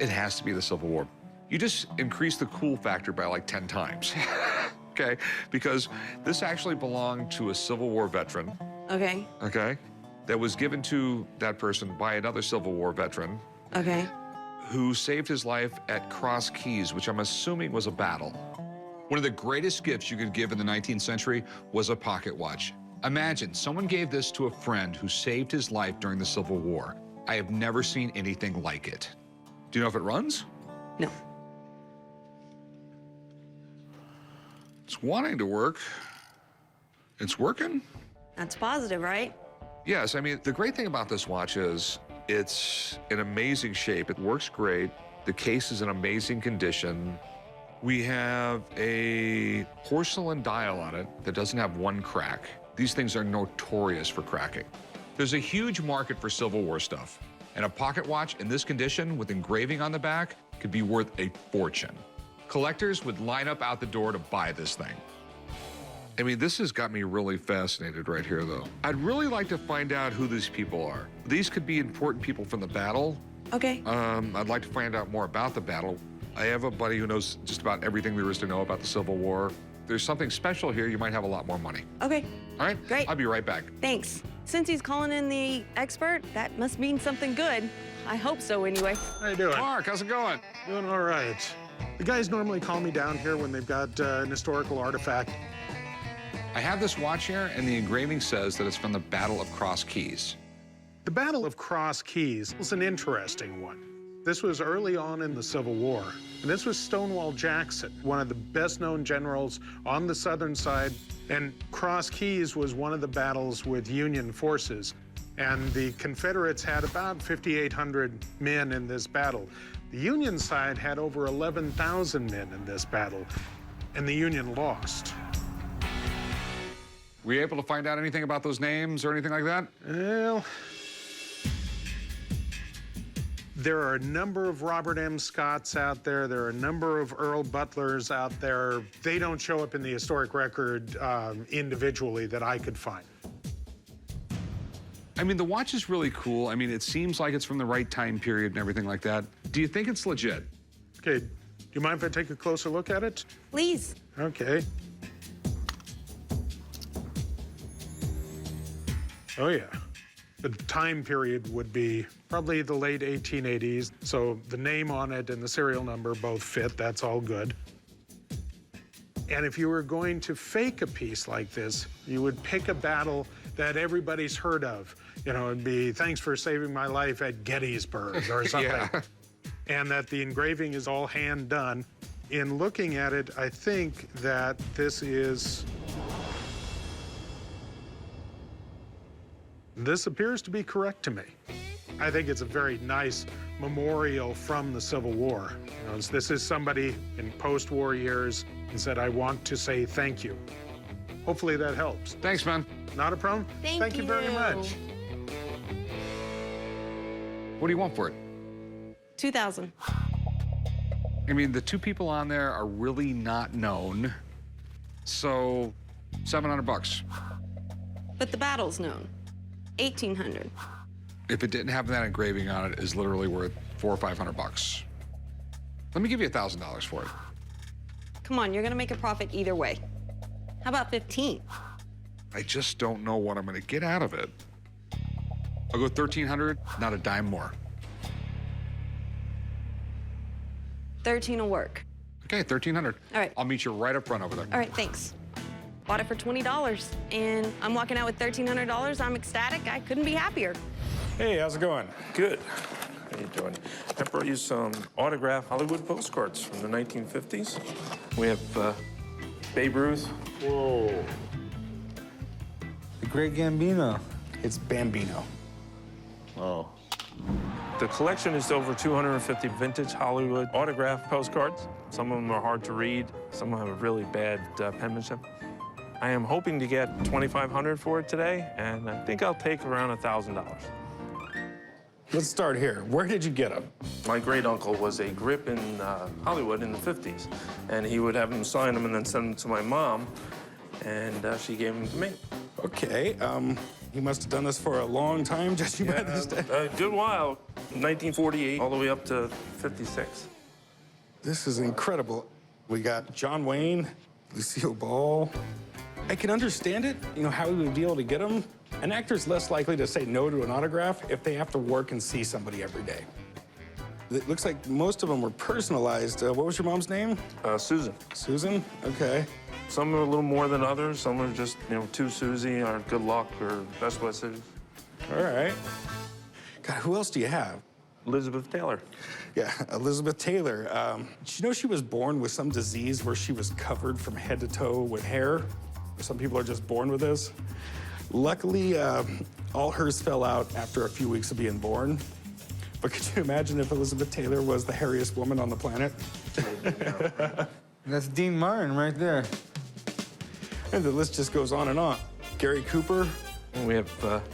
Speaker 1: It has to be the Civil War. You just increase the cool factor by like 10 times, okay? Because this actually belonged to a Civil War veteran.
Speaker 5: Okay.
Speaker 1: Okay? That was given to that person by another Civil War veteran.
Speaker 5: Okay.
Speaker 1: Who saved his life at Cross Keys, which I'm assuming was a battle. One of the greatest gifts you could give in the 19th century was a pocket watch. Imagine someone gave this to a friend who saved his life during the Civil War. I have never seen anything like it. Do you know if it runs?
Speaker 5: No.
Speaker 1: It's wanting to work. It's working?
Speaker 5: That's positive, right?
Speaker 1: Yes, I mean, the great thing about this watch is it's in amazing shape. It works great. The case is in amazing condition. We have a porcelain dial on it that doesn't have one crack. These things are notorious for cracking. There's a huge market for Civil War stuff, and a pocket watch in this condition with engraving on the back could be worth a fortune. Collectors would line up out the door to buy this thing. I mean, this has got me really fascinated right here, though. I'd really like to find out who these people are. These could be important people from the battle.
Speaker 5: Okay.
Speaker 1: I'd like to find out more about the battle. I have a buddy who knows just about everything there is to know about the Civil War. If there's something special here, you might have a lot more money.
Speaker 5: Okay.
Speaker 1: All right?
Speaker 5: Great.
Speaker 1: I'll be right back.
Speaker 5: Thanks. Since he's calling in the expert, that must mean something good. I hope so, anyway.
Speaker 2: How you doing?
Speaker 1: Mark, how's it going?
Speaker 2: Doing all right. The guys normally call me down here when they've got an historical artifact.
Speaker 1: I have this watch here, and the engraving says that it's from the Battle of Cross Keys.
Speaker 2: The Battle of Cross Keys was an interesting one. This was early on in the Civil War, and this was Stonewall Jackson, one of the best-known generals on the southern side, and Cross Keys was one of the battles with Union forces, and the Confederates had about 5,800 men in this battle. The Union side had over 11,000 men in this battle, and the Union lost.
Speaker 1: Were you able to find out anything about those names or anything like that?
Speaker 2: Well, there are a number of Robert M. Scotts out there. There are a number of Earl Butlers out there. They don't show up in the historic record individually that I could find.
Speaker 1: I mean, the watch is really cool. I mean, it seems like it's from the right time period and everything like that. Do you think it's legit?
Speaker 2: Okay, do you mind if I take a closer look at it?
Speaker 5: Please.
Speaker 2: Okay. Oh, yeah. The time period would be probably the late 1880s, so the name on it and the serial number both fit. That's all good. And if you were going to fake a piece like this, you would pick a battle that everybody's heard of. You know, it'd be, thanks for saving my life at Gettysburg or something.
Speaker 1: Yeah.
Speaker 2: And that the engraving is all hand done. In looking at it, I think that this appears to be correct to me. I think it's a very nice memorial from the Civil War. You know, this is somebody in post-war years and said, I want to say thank you. Hopefully that helps.
Speaker 1: Thanks, man.
Speaker 2: Not a problem.
Speaker 5: Thank
Speaker 2: you very much.
Speaker 1: What do you want for it?
Speaker 5: 2,000.
Speaker 1: I mean, the two people on there are really not known. So, $700.
Speaker 5: But the battle's known. 1,800.
Speaker 1: If it didn't have that engraving on it, is literally worth $400 or $500. Let me give you $1,000 for it.
Speaker 5: Come on, you're gonna make a profit either way. How about 15?
Speaker 1: I just don't know what I'm gonna get out of it. I'll go 1,300, not a dime more.
Speaker 5: 13 will work.
Speaker 1: Okay, 1,300.
Speaker 5: All right.
Speaker 1: I'll meet you right up front over there.
Speaker 5: All right, thanks. Bought it for $20, and I'm walking out with $1,300. I'm ecstatic. I couldn't be happier.
Speaker 17: Hey, how's it going? Good. How you doing? I brought you some autographed Hollywood postcards from the 1950s. We have Babe Ruth.
Speaker 13: Whoa. The Great Gambino.
Speaker 17: It's Bambino. Oh. The collection is over 250 vintage Hollywood autographed postcards. Some of them are hard to read. Some of them have really bad penmanship. I am hoping to get $2,500 for it today, and I think I'll take around $1,000. Let's start here. Where did you get them? My great uncle was a grip in Hollywood in the 50s, and he would have them sign them and then send them to my mom, and she gave them to me. Okay, he must have done this for a long time, judging by this day. A good while, 1948 all the way up to 56.
Speaker 13: This is incredible. We got John Wayne, Lucille Ball.
Speaker 17: I can understand it, you know, how he would be able to get them.
Speaker 13: An actor's less likely to say no to an autograph if they have to work and see somebody every day. It looks like most of them were personalized. What was your mom's name?
Speaker 17: Susan.
Speaker 13: Susan? Okay.
Speaker 17: Some are a little more than others. Some are just, you know, to Susie or good luck or best wishes.
Speaker 2: All right. God, who else do you have?
Speaker 17: Elizabeth Taylor.
Speaker 2: Yeah, Elizabeth Taylor. Did you know she was born with some disease where she was covered from head to toe with hair? Some people are just born with this. Luckily, all hers fell out after a few weeks of being born. But could you imagine if Elizabeth Taylor was the hairiest woman on the planet?
Speaker 13: That's Dean Martin right there.
Speaker 2: And the list just goes on and on. Gary Cooper.
Speaker 17: We have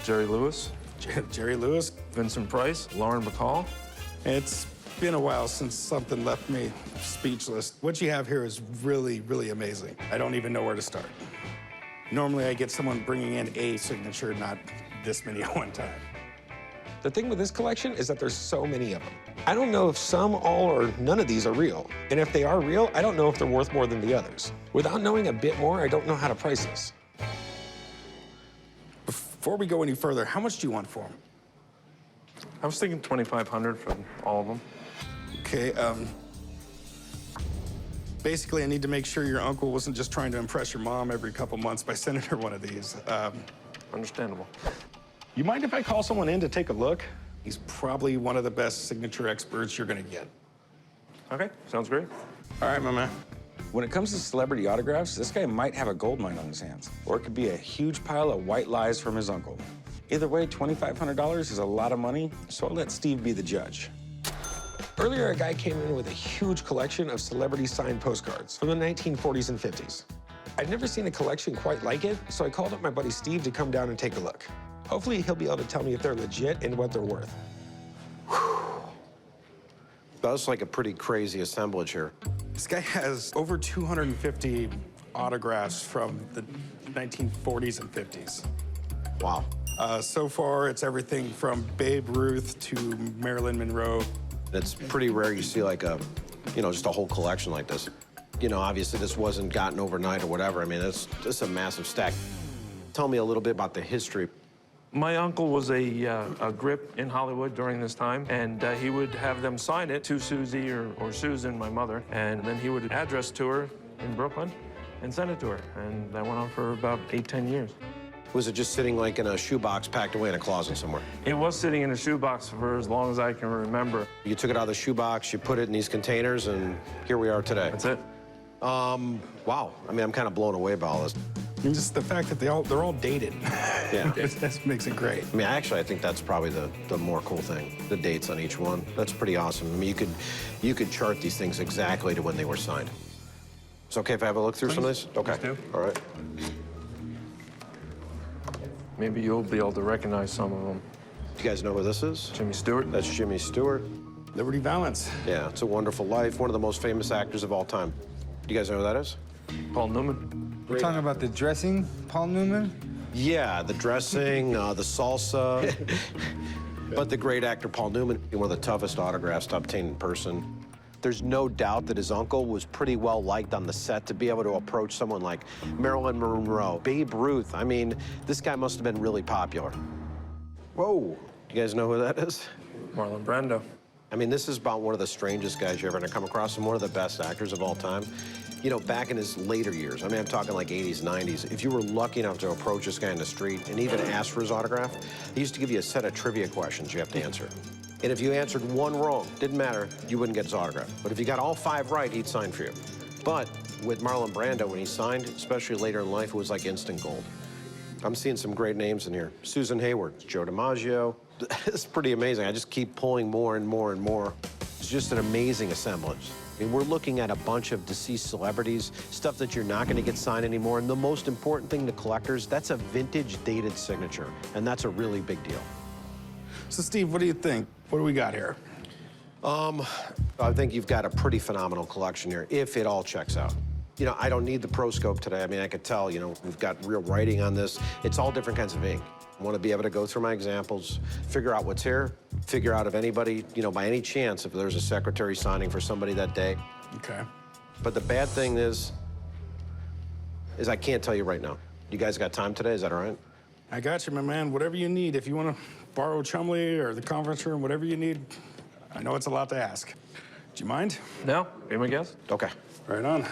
Speaker 17: Jerry Lewis.
Speaker 2: Jerry Lewis.
Speaker 17: Vincent Price. Lauren Bacall.
Speaker 2: It's been a while since something left me speechless. What you have here is really, really amazing. I don't even know where to start. Normally, I get someone bringing in a signature, not this many at one time.
Speaker 18: The thing with this collection is that there's so many of them. I don't know if some, all, or none of these are real. And if they are real, I don't know if they're worth more than the others. Without knowing a bit more, I don't know how to price this.
Speaker 2: Before we go any further, how much do you want for them?
Speaker 17: I was thinking $2,500 for all of them.
Speaker 2: Okay, basically, I need to make sure your uncle wasn't just trying to impress your mom every couple months by sending her one of these.
Speaker 17: Understandable.
Speaker 2: You mind if I call someone in to take a look? He's probably one of the best signature experts you're gonna get.
Speaker 17: Okay, sounds great.
Speaker 2: All right, my man.
Speaker 19: When it comes to celebrity autographs, this guy might have a gold mine on his hands, or it could be a huge pile of white lies from his uncle. Either way, $2,500 is a lot of money, so I'll let Steve be the judge.
Speaker 18: Earlier, a guy came in with a huge collection of celebrity signed postcards from the 1940s and 50s. I'd never seen a collection quite like it, so I called up my buddy Steve to come down and take a look. Hopefully, he'll be able to tell me if they're legit and what they're worth.
Speaker 20: That's like a pretty crazy assemblage here.
Speaker 2: This guy has over 250 autographs from the 1940s and 50s.
Speaker 20: Wow.
Speaker 2: So far, it's everything from Babe Ruth to Marilyn Monroe.
Speaker 20: It's pretty rare you see like a, you know, just a whole collection like this. You know, obviously this wasn't gotten overnight or whatever. I mean, it's a massive stack. Tell me a little bit about the history.
Speaker 17: My uncle was a grip in Hollywood during this time, and he would have them sign it to Susie or Susan, my mother, and then he would address to her in Brooklyn and send it to her. And that went on for about 8-10 years.
Speaker 20: Was it just sitting like in a shoebox packed away in a closet somewhere?
Speaker 17: It was sitting in a shoebox for as long as I can remember.
Speaker 20: You took it out of the shoebox, you put it in these containers, and here we are today.
Speaker 17: That's it.
Speaker 20: Wow. I mean, I'm kind of blown away by all this.
Speaker 2: And just the fact that they're all dated.
Speaker 20: Yeah.
Speaker 2: That makes it great.
Speaker 20: I mean, actually, I think that's probably the more cool thing, the dates on each one. That's pretty awesome. I mean, you could chart these things exactly to when they were signed. It's okay if I have a look through some of these? Okay.
Speaker 17: Please do.
Speaker 20: All right.
Speaker 17: Maybe you'll be able to recognize some of them.
Speaker 20: Do you guys know who this is?
Speaker 17: Jimmy Stewart.
Speaker 20: That's Jimmy Stewart.
Speaker 2: Liberty Valance.
Speaker 20: Yeah, It's a Wonderful Life, one of the most famous actors of all time. Do you guys know who that is?
Speaker 17: Paul Newman.
Speaker 13: We're talking about the dressing, Paul Newman?
Speaker 20: Yeah, the dressing, the salsa. But the great actor Paul Newman, one of the toughest autographs to obtain in person. There's no doubt that his uncle was pretty well liked on the set to be able to approach someone like Marilyn Monroe, Babe Ruth. I mean, this guy must have been really popular. Whoa, you guys know who that is?
Speaker 17: Marlon Brando.
Speaker 20: I mean, this is about one of the strangest guys you're ever gonna come across and one of the best actors of all time. You know, back in his later years, I mean, I'm talking like 80s, 90s, if you were lucky enough to approach this guy in the street and even ask for his autograph, he used to give you a set of trivia questions you have to answer. And if you answered one wrong, didn't matter, you wouldn't get his autograph. But if you got all 5 right, he'd sign for you. But with Marlon Brando, when he signed, especially later in life, it was like instant gold. I'm seeing some great names in here. Susan Hayward, Joe DiMaggio. It's pretty amazing. I just keep pulling more and more and more. It's just an amazing assemblage. I mean, we're looking at a bunch of deceased celebrities, stuff that you're not gonna get signed anymore. And the most important thing to collectors, that's a vintage dated signature. And that's a really big deal.
Speaker 2: So, Steve, what do you think? What do we got here?
Speaker 20: I think you've got a pretty phenomenal collection here, if it all checks out. You know, I don't need the Pro Scope today. I mean, I could tell, you know, we've got real writing on this. It's all different kinds of ink. I want to be able to go through my examples, figure out what's here, figure out if anybody, you know, by any chance, if there's a secretary signing for somebody that day.
Speaker 2: Okay.
Speaker 20: But the bad thing is I can't tell you right now. You guys got time today? Is that all right?
Speaker 2: I got you, my man. Whatever you need. If you want to borrow Chumley or the conference room, whatever you need. I know it's a lot to ask. Do you mind?
Speaker 17: No? Give me a guess?
Speaker 20: Okay.
Speaker 2: Right on.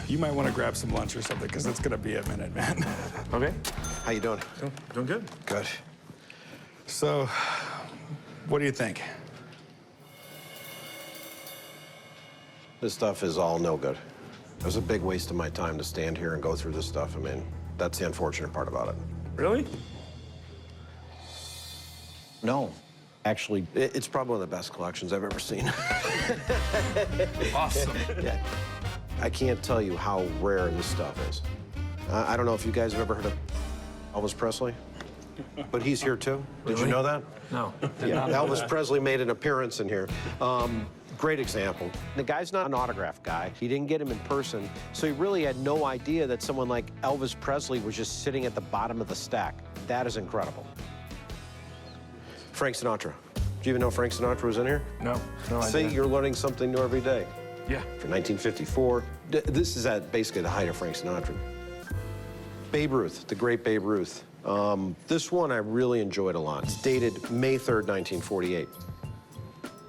Speaker 2: You might want to grab some lunch or something, because it's going to be a minute, man.
Speaker 17: Okay.
Speaker 20: How you doing?
Speaker 17: Doing good.
Speaker 2: Good. So, what do you think?
Speaker 20: This stuff is all no good. It was a big waste of my time to stand here and go through this stuff. I mean, that's the unfortunate part about it.
Speaker 17: Really?
Speaker 20: No. Actually, it's probably one of the best collections I've ever seen.
Speaker 17: Awesome.
Speaker 20: Yeah. I can't tell you how rare this stuff is. I don't know if you guys have ever heard of Elvis Presley, but he's here too. Did you know that?
Speaker 17: No.
Speaker 20: Yeah, Elvis Presley made an appearance in here. Great example. The guy's not an autograph guy. He didn't get him in person, so he really had no idea that someone like Elvis Presley was just sitting at the bottom of the stack. That is incredible. Frank Sinatra. Do you even know Frank Sinatra was in here?
Speaker 17: No. No
Speaker 20: See,
Speaker 17: idea.
Speaker 20: you're learning something new every day.
Speaker 17: Yeah.
Speaker 20: For 1954, this is at basically the height of Frank Sinatra. Babe Ruth, the great Babe Ruth. This one I really enjoyed a lot. It's dated May 3rd, 1948.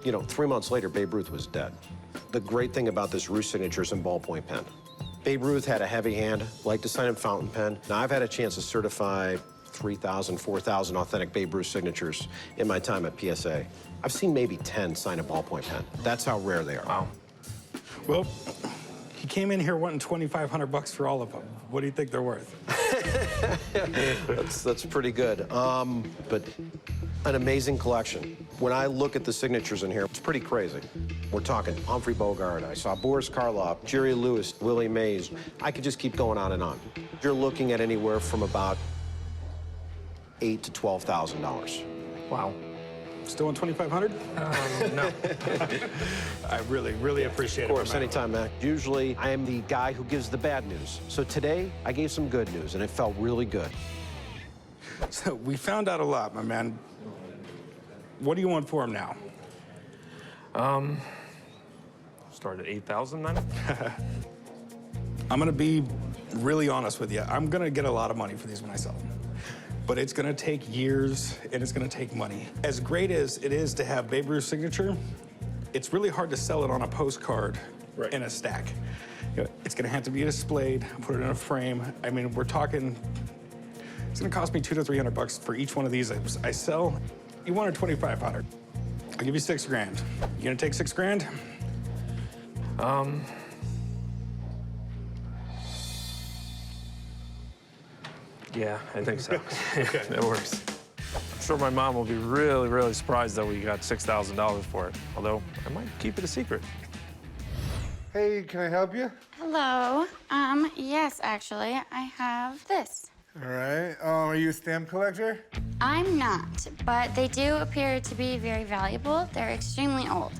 Speaker 20: You know, 3 months later, Babe Ruth was dead. The great thing about this Ruth signature is in ballpoint pen. Babe Ruth had a heavy hand, liked to sign in fountain pen. Now, I've had a chance to certify 3,000, 4,000 authentic Babe Ruth signatures in my time at PSA. I've seen maybe 10 sign a ballpoint pen. That's how rare they are.
Speaker 17: Wow.
Speaker 2: Well, he came in here wanting $2,500 for all of them. What do you think they're worth?
Speaker 20: That's pretty good. But an amazing collection. When I look at the signatures in here, it's pretty crazy. We're talking Humphrey Bogart, I saw Boris Karloff, Jerry Lewis, Willie Mays. I could just keep going on and on. You're looking at anywhere from about $8,000 to $12,000.
Speaker 17: Wow.
Speaker 2: Still on $2,500?
Speaker 17: No.
Speaker 2: I really appreciate it.
Speaker 20: Of course, anytime, Mac. Usually, I am the guy who gives the bad news. So today, I gave some good news, and it felt really good.
Speaker 2: So we found out a lot, my man. What do you want for him now?
Speaker 17: Start at 8,000 then?
Speaker 2: I'm gonna be really honest with you. I'm gonna get a lot of money for these when I sell them. But it's gonna take years, and it's gonna take money. As great as it is to have Babe Ruth's signature, it's really hard to sell it on a postcard in a stack. You know, it's gonna have to be displayed, put it in a frame. I mean, we're talking, it's gonna cost me $200 to $300 for each one of these I sell. You wanted $2,500. I'll give you $6 grand. You gonna take $6 grand?
Speaker 17: Yeah, I think so. That works. I'm sure my mom will be really surprised that we got $6,000 for it. Although, I might keep it a secret.
Speaker 13: Hey, can I help you?
Speaker 3: Hello. Yes, actually, I have this.
Speaker 13: All right. Are you a stamp collector?
Speaker 3: I'm not, but they do appear to be very valuable. They're extremely old.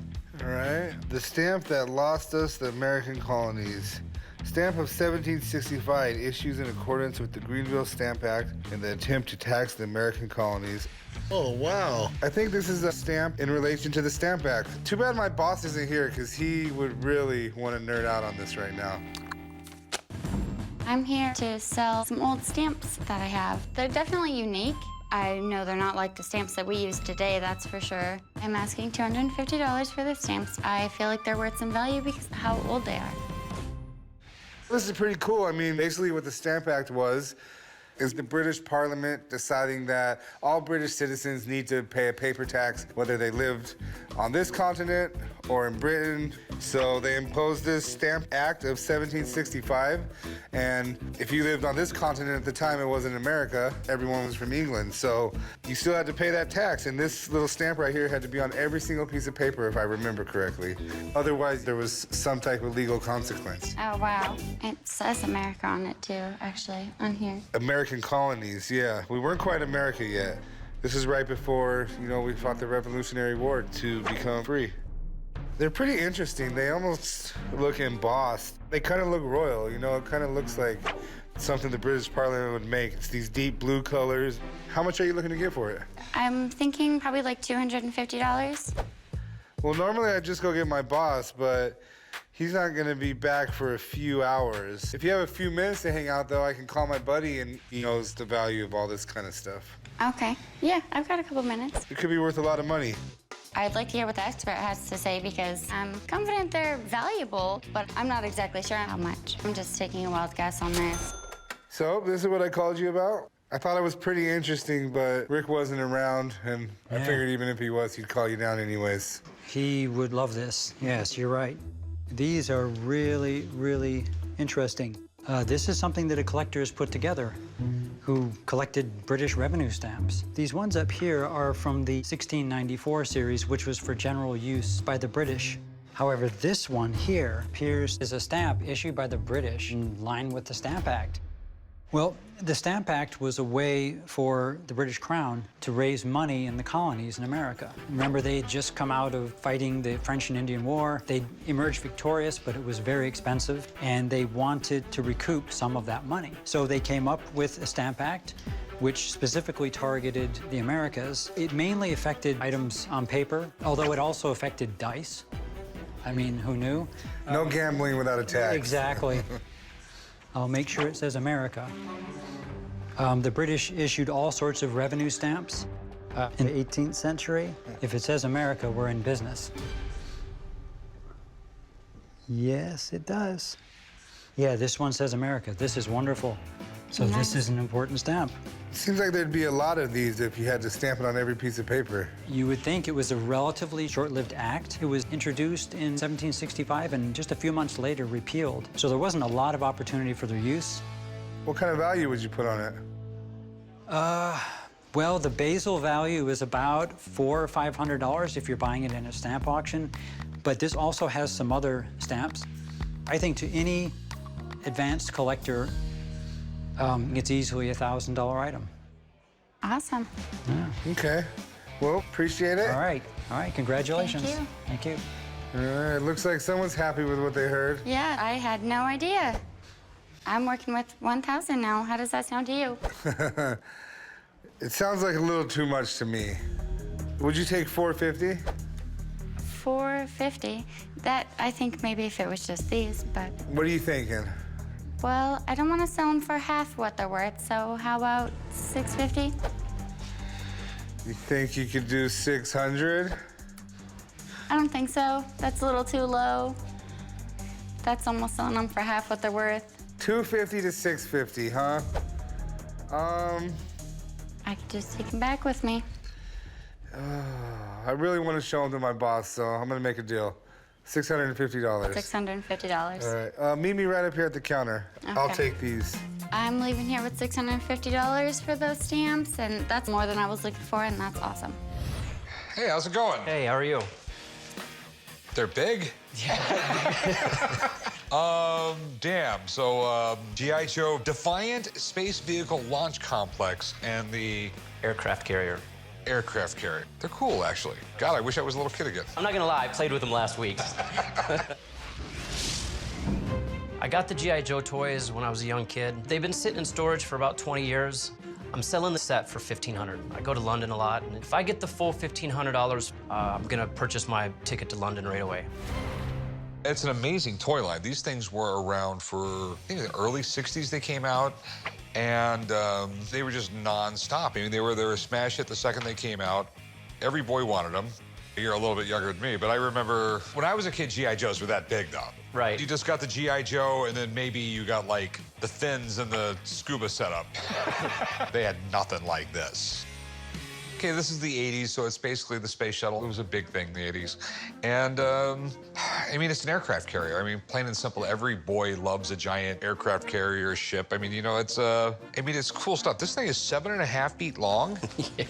Speaker 13: All right. The stamp that lost us the American colonies. Stamp of 1765 issues in accordance with the Greenville Stamp Act in the attempt to tax the American colonies. Oh, wow. I think this is a stamp in relation to the Stamp Act. Too bad my boss isn't here, because he would really want to nerd out on this right now.
Speaker 3: I'm here to sell some old stamps that I have. They're definitely unique. I know they're not like the stamps that we use today, that's for sure. I'm asking $250 for the stamps. I feel like they're worth some value because of how old they are.
Speaker 13: This is pretty cool. I mean, basically what the Stamp Act was is the British Parliament deciding that all British citizens need to pay a paper tax, whether they lived on this continent or in Britain. So they imposed this Stamp Act of 1765. And if you lived on this continent at the time, it wasn't America. Everyone was from England. So you still had to pay that tax. And this little stamp right here had to be on every single piece of paper, if I remember correctly. Otherwise, there was some type of legal consequence.
Speaker 3: Oh, wow. It says America on it, too, actually, on here.
Speaker 13: American colonies, yeah. We weren't quite America yet. This is right before, you know, we fought the Revolutionary War to become free. They're pretty interesting. They almost look embossed. They kind of look royal, you know? It kind of looks like something the British Parliament would make. It's these deep blue colors. How much are you looking to get for it?
Speaker 3: I'm thinking probably like $250.
Speaker 13: Well, normally I'd just go get my boss, but he's not gonna be back for a few hours. If you have a few minutes to hang out, though, I can call my buddy, and he knows the value of all this kind of stuff.
Speaker 3: Okay. Yeah, I've got a couple minutes.
Speaker 13: It could be worth a lot of money.
Speaker 3: I'd like to hear what the expert has to say because I'm confident they're valuable, but I'm not exactly sure how much. I'm just taking a wild guess on this.
Speaker 13: So, this is what I called you about? I thought it was pretty interesting, but Rick wasn't around, and I figured even if he was, he'd call you down anyways.
Speaker 9: He would love this. Yes, you're right. These are really, really interesting. This is something that a collector has put together who collected British revenue stamps. These ones up here are from the 1694 series, which was for general use by the British. However, this one here appears as a stamp issued by the British in line with the Stamp Act. Well, the Stamp Act was a way for the British Crown to raise money in the colonies in America. Remember, they had just come out of fighting the French and Indian War. They emerged victorious, but it was very expensive, and they wanted to recoup some of that money. So they came up with a Stamp Act, which specifically targeted the Americas. It mainly affected items on paper, although it also affected dice. I mean, who knew?
Speaker 13: No gambling without a tax.
Speaker 9: Exactly. I'll make sure it says America. The British issued all sorts of revenue stamps in the 18th century. If it says America, we're in business. Yes, it does. Yeah, this one says America. This is wonderful. So this is an important stamp.
Speaker 13: Seems like there'd be a lot of these if you had to stamp it on every piece of paper.
Speaker 9: You would think it was a relatively short-lived act. It was introduced in 1765 and just a few months later repealed. So there wasn't a lot of opportunity for their use.
Speaker 13: What kind of value would you put on it?
Speaker 9: Well, the basal value is about $400 or $500 if you're buying it in a stamp auction. But this also has some other stamps. I think to any advanced collector, it's easily a $1,000 item.
Speaker 3: Awesome.
Speaker 9: Yeah.
Speaker 13: Okay. Well, appreciate it.
Speaker 9: All right. All right. Congratulations.
Speaker 3: Thank you.
Speaker 9: Thank you.
Speaker 13: All right. Looks like someone's happy with what they heard.
Speaker 3: Yeah, I had no idea. I'm working with 1,000 now. How does that sound to you?
Speaker 13: It sounds like a little too much to me. Would you take $450?
Speaker 3: $450. That, I think maybe if it was just these, but...
Speaker 13: What are you thinking?
Speaker 3: Well, I don't want to sell them for half what they're worth, so how about $650?
Speaker 13: You think you could do 600?
Speaker 3: I don't think so. That's a little too low. That's almost selling them for half what they're worth.
Speaker 13: 250 to 650, huh?
Speaker 3: I could just take them back with me.
Speaker 13: I really want to show them to my boss, so I'm gonna make a deal. $650.
Speaker 3: $650.
Speaker 13: All right. Meet me right up here at the counter.
Speaker 3: Okay.
Speaker 13: I'll take these.
Speaker 3: I'm leaving here with $650 for those stamps, and that's more than I was looking for, and that's awesome.
Speaker 1: Hey, how's it going?
Speaker 6: Hey, how are you?
Speaker 1: They're big?
Speaker 6: Yeah.
Speaker 1: Damn. So, G.I. Joe Defiant Space Vehicle Launch Complex and the...
Speaker 6: Aircraft carrier.
Speaker 1: Aircraft carrier. They're cool, actually. God, I wish I was a little kid again.
Speaker 6: I'm not gonna lie, I played with them last week. I got the G.I. Joe toys when I was a young kid. They've been sitting in storage for about 20 years. I'm selling the set for $1,500. I go to London a lot, and if I get the full $1,500, I'm gonna purchase my ticket to London right away.
Speaker 1: It's an amazing toy line. These things were around for, I think, the early 60s they came out, and they were just non-stop. I mean, they were a smash hit the second they came out. Every boy wanted them. You're a little bit younger than me, but I remember when I was a kid, G.I. Joes were that big, though.
Speaker 6: Right.
Speaker 1: You just got the G.I. Joe, and then maybe you got, like, the fins and the scuba setup. They had nothing like this. Okay, this is the 80s, so it's basically the space shuttle. It was a big thing in the 80s. And, I mean, it's an aircraft carrier. I mean, plain and simple, every boy loves a giant aircraft carrier ship. I mean, you know, it's, I mean, it's cool stuff. This thing is 7.5 feet long.
Speaker 6: Yeah.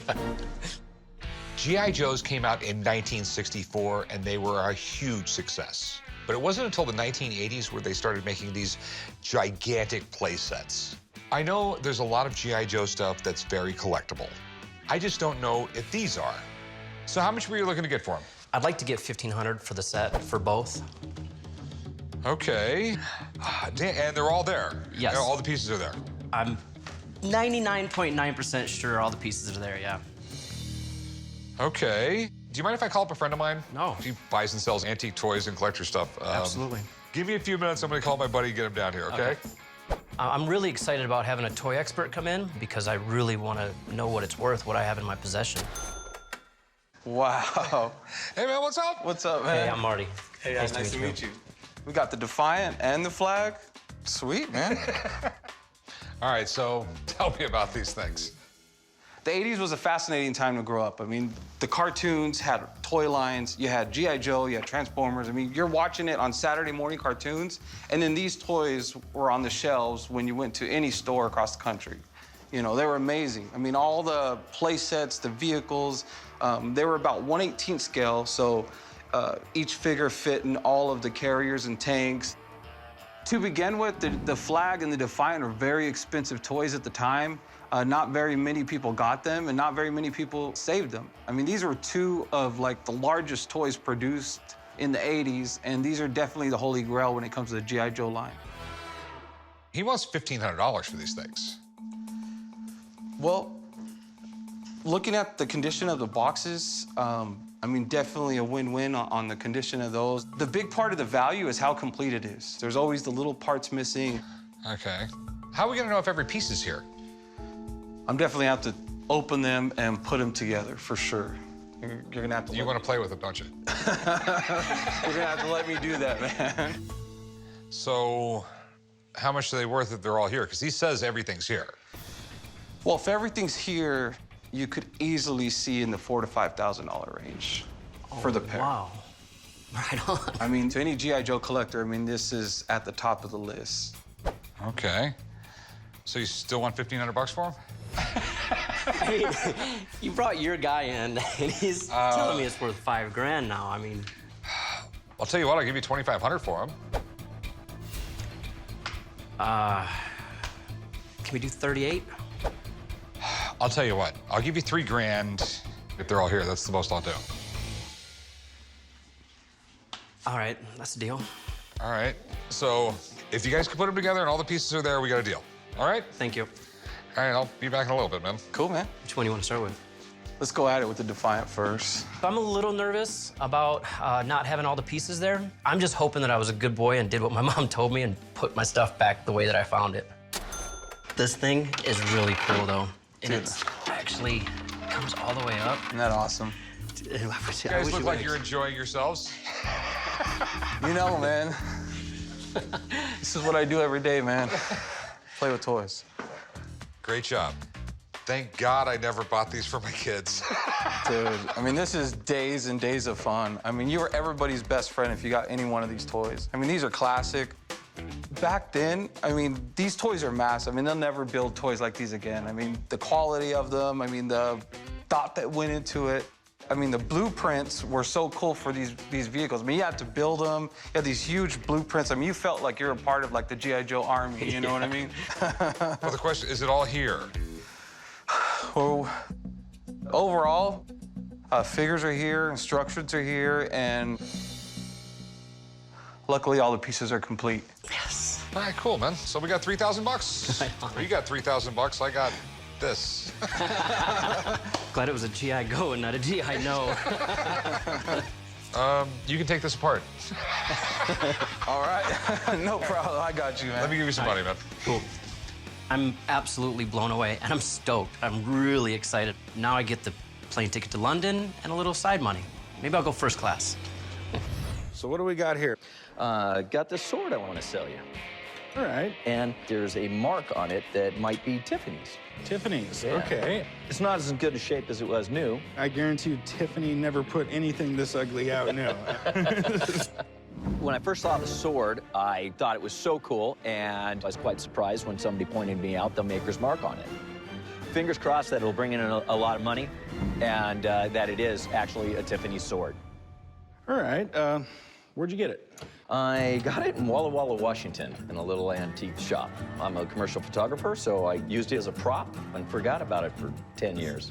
Speaker 1: G.I. Joes came out in 1964, and they were a huge success. But it wasn't until the 1980s where they started making these gigantic play sets. I know there's a lot of G.I. Joe stuff that's very collectible. I just don't know if these are. So how much were you looking to get for them?
Speaker 6: I'd like to get $1,500 for the set, for both.
Speaker 1: Okay. And they're all there?
Speaker 6: Yes.
Speaker 1: All the pieces are there?
Speaker 6: I'm 99.9% sure all the pieces are there, yeah.
Speaker 1: Okay. Do you mind if I call up a friend of mine?
Speaker 6: No.
Speaker 1: He buys and sells antique toys and collector stuff.
Speaker 6: Absolutely.
Speaker 1: Give me a few minutes. I'm going to call my buddy and get him down here, okay?
Speaker 6: I'm really excited about having a toy expert come in because I really want to know what it's worth, what I have in my possession.
Speaker 11: Wow.
Speaker 1: Hey, man, what's up?
Speaker 11: What's up, man?
Speaker 12: Hey, I'm Marty.
Speaker 11: Hey, nice to meet you. We got the Defiant and the Flag. Sweet, man.
Speaker 1: All right, so tell me about these things.
Speaker 11: The 80s was a fascinating time to grow up. I mean, the cartoons had toy lines. You had G.I. Joe, you had Transformers. I mean, you're watching it on Saturday morning cartoons, and then these toys were on the shelves when you went to any store across the country. You know, they were amazing. I mean, all the play sets, the vehicles, they were about 1/18 scale, so each figure fit in all of the carriers and tanks. To begin with, the Flag and the Defiant were very expensive toys at the time. Not very many people got them, and not very many people saved them. I mean, these were two of, like, the largest toys produced in the 80s, and these are definitely the holy grail when it comes to the G.I. Joe line.
Speaker 1: He wants $1,500 for these things.
Speaker 11: Well, looking at the condition of the boxes, I mean, definitely a win-win on the condition of those. The big part of the value is how complete it is. There's always the little parts missing.
Speaker 1: Okay. How are we gonna know if every piece is here?
Speaker 11: I'm definitely have to open them and put them together, for sure. You're gonna have to.
Speaker 1: You wanna play with them, don't you?
Speaker 11: You're gonna have to let me do that, man.
Speaker 1: So, how much are they worth if they're all here? Because he says everything's here.
Speaker 11: Well, if everything's here, you could easily see in the $4,000 to $5,000 range for the pair.
Speaker 12: Wow. Right on.
Speaker 11: I mean, to any G.I. Joe collector, I mean, this is at the top of the list.
Speaker 1: Okay. So you still want $1,500 for him?
Speaker 12: I mean, you brought your guy in, and he's telling me it's worth $5 grand now. I mean,
Speaker 1: I'll tell you what, I'll give you $2,500 for him.
Speaker 12: can we do 38?
Speaker 1: I'll tell you what, I'll give you $3 grand if they're all here. That's the most I'll do.
Speaker 12: All right, that's the deal.
Speaker 1: All right. So if you guys can put them together and all the pieces are there, we got a deal. All right?
Speaker 12: Thank you.
Speaker 1: All right, I'll be back in a little bit, man.
Speaker 11: Cool, man.
Speaker 12: Which one do you want to start with?
Speaker 11: Let's go at it with the Defiant first.
Speaker 12: I'm a little nervous about not having all the pieces there. I'm just hoping that I was a good boy and did what my mom told me and put my stuff back the way that I found it. This thing is really cool, though. And it actually comes all the way up.
Speaker 11: Isn't that awesome?
Speaker 1: You guys look like you're enjoying yourselves.
Speaker 11: You know, man. This is what I do every day, man. Play with toys.
Speaker 1: Great job. Thank God I never bought these for my kids.
Speaker 11: Dude, I mean, this is days and days of fun. I mean, you were everybody's best friend if you got any one of these toys. I mean, these are classic. Back then, I mean, these toys are massive. I mean, they'll never build toys like these again. I mean, the quality of them, I mean, the thought that went into it. I mean, the blueprints were so cool for these vehicles. I mean, you had to build them. You had these huge blueprints. I mean, you felt like you're a part of, like, the G.I. Joe army, you know what I mean?
Speaker 1: Well, the question, is it all here?
Speaker 11: Well, overall, figures are here, instructions are here, and luckily all the pieces are complete.
Speaker 12: Yes.
Speaker 1: All right, cool, man. So we got $3,000? Well, you got $3,000. I got this.
Speaker 12: Glad it was a G.I. Go and not a G.I. No.
Speaker 1: You can take this apart.
Speaker 11: All right. No problem. I got you, man.
Speaker 1: Let me give you some money, man.
Speaker 12: Cool. I'm absolutely blown away, and I'm stoked. I'm really excited. Now I get the plane ticket to London and a little side money. Maybe I'll go first class.
Speaker 21: So what do we got here?
Speaker 24: Got this sword I want to sell you.
Speaker 21: All right.
Speaker 24: And there's a mark on it that might be Tiffany's.
Speaker 21: Tiffany's,
Speaker 24: Yeah.
Speaker 21: okay.
Speaker 24: It's not as good a shape as it was new.
Speaker 2: I guarantee you Tiffany never put anything this ugly out new.
Speaker 24: When I first saw the sword, I thought it was so cool, and I was quite surprised when somebody pointed me out the maker's mark on it. Fingers crossed that it'll bring in a lot of money, and that it is actually a Tiffany's sword.
Speaker 2: All right. Where'd you get it?
Speaker 24: I got it in Walla Walla, Washington, in a little antique shop. I'm a commercial photographer, so I used it as a prop and forgot about it for 10 years.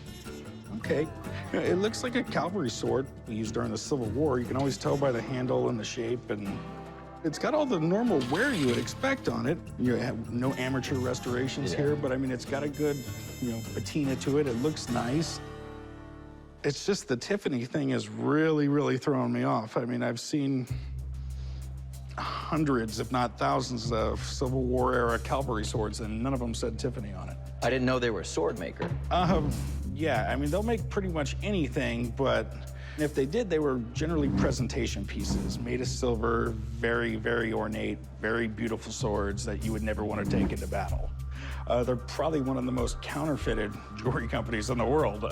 Speaker 2: Okay. It looks like a cavalry sword used during the Civil War. You can always tell by the handle and the shape, and it's got all the normal wear you would expect on it. You have no amateur restorations here, but I mean, it's got a good, patina to it. It looks nice. It's just the Tiffany thing is really, really throwing me off. I mean, I've seen hundreds, if not thousands, of Civil War era cavalry swords, and none of them said Tiffany on it.
Speaker 24: I didn't know they were a sword maker.
Speaker 2: Yeah, I mean, they'll make pretty much anything, but if they did, they were generally presentation pieces, made of silver, very, very ornate, very beautiful swords that you would never want to take into battle. They're probably one of the most counterfeited jewelry companies in the world.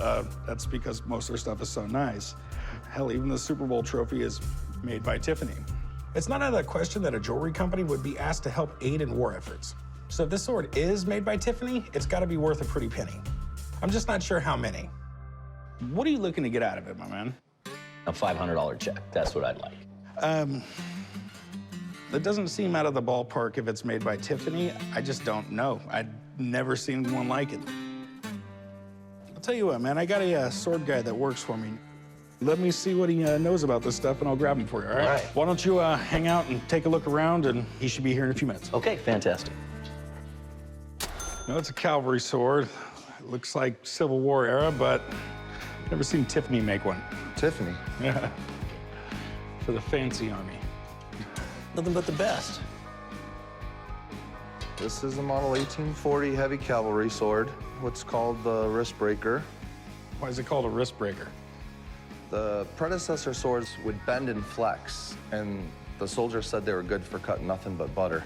Speaker 2: That's because most of their stuff is so nice. Hell, even the Super Bowl trophy is made by Tiffany.
Speaker 18: It's not out of the question that a jewelry company would be asked to help aid in war efforts. So if this sword is made by Tiffany, it's got to be worth a pretty penny. I'm just not sure how many.
Speaker 2: What are you looking to get out of it, my man?
Speaker 24: A $500 check, that's what I'd like.
Speaker 2: It doesn't seem out of the ballpark if it's made by Tiffany. I just don't know. I'd never seen one like it. I'll tell you what, man, I got a sword guy that works for me. Let me see what he knows about this stuff, and I'll grab him for you, all right?
Speaker 24: All right.
Speaker 2: Why don't you hang out and take a look around, and he should be here in a few minutes.
Speaker 24: Okay, fantastic.
Speaker 2: No, it's a cavalry sword. It looks like Civil War era, but never seen Tiffany make one.
Speaker 4: Tiffany?
Speaker 2: Yeah. For the fancy army.
Speaker 24: Nothing but the best.
Speaker 4: This is a model 1840 heavy cavalry sword, what's called the wrist breaker.
Speaker 2: Why is it called a wrist breaker?
Speaker 4: The predecessor swords would bend and flex, and the soldiers said they were good for cutting nothing but butter.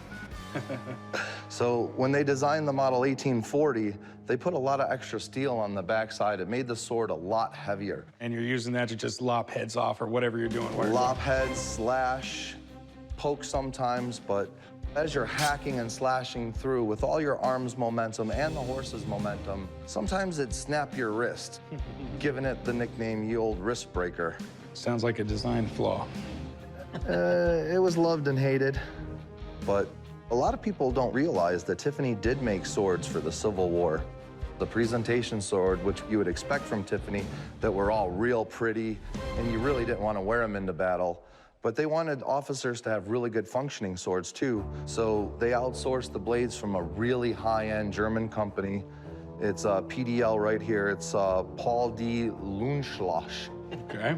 Speaker 4: So when they designed the model 1840, they put a lot of extra steel on the backside. It made the sword a lot heavier.
Speaker 2: And you're using that to just lop heads off or whatever you're doing.
Speaker 4: Lop heads, slash, poke sometimes, but as you're hacking and slashing through with all your arm's momentum and the horse's momentum, sometimes it'd snap your wrist, giving it the nickname ye old wrist breaker.
Speaker 2: Sounds like a design flaw.
Speaker 4: It was loved and hated, but a lot of people don't realize that Tiffany did make swords for the Civil War. The presentation sword, which you would expect from Tiffany, that were all real pretty, and you really didn't want to wear them into battle. But they wanted officers to have really good functioning swords too, so they outsourced the blades from a really high-end German company. It's PDL right here. It's Paul D. Lundschloss.
Speaker 2: Okay.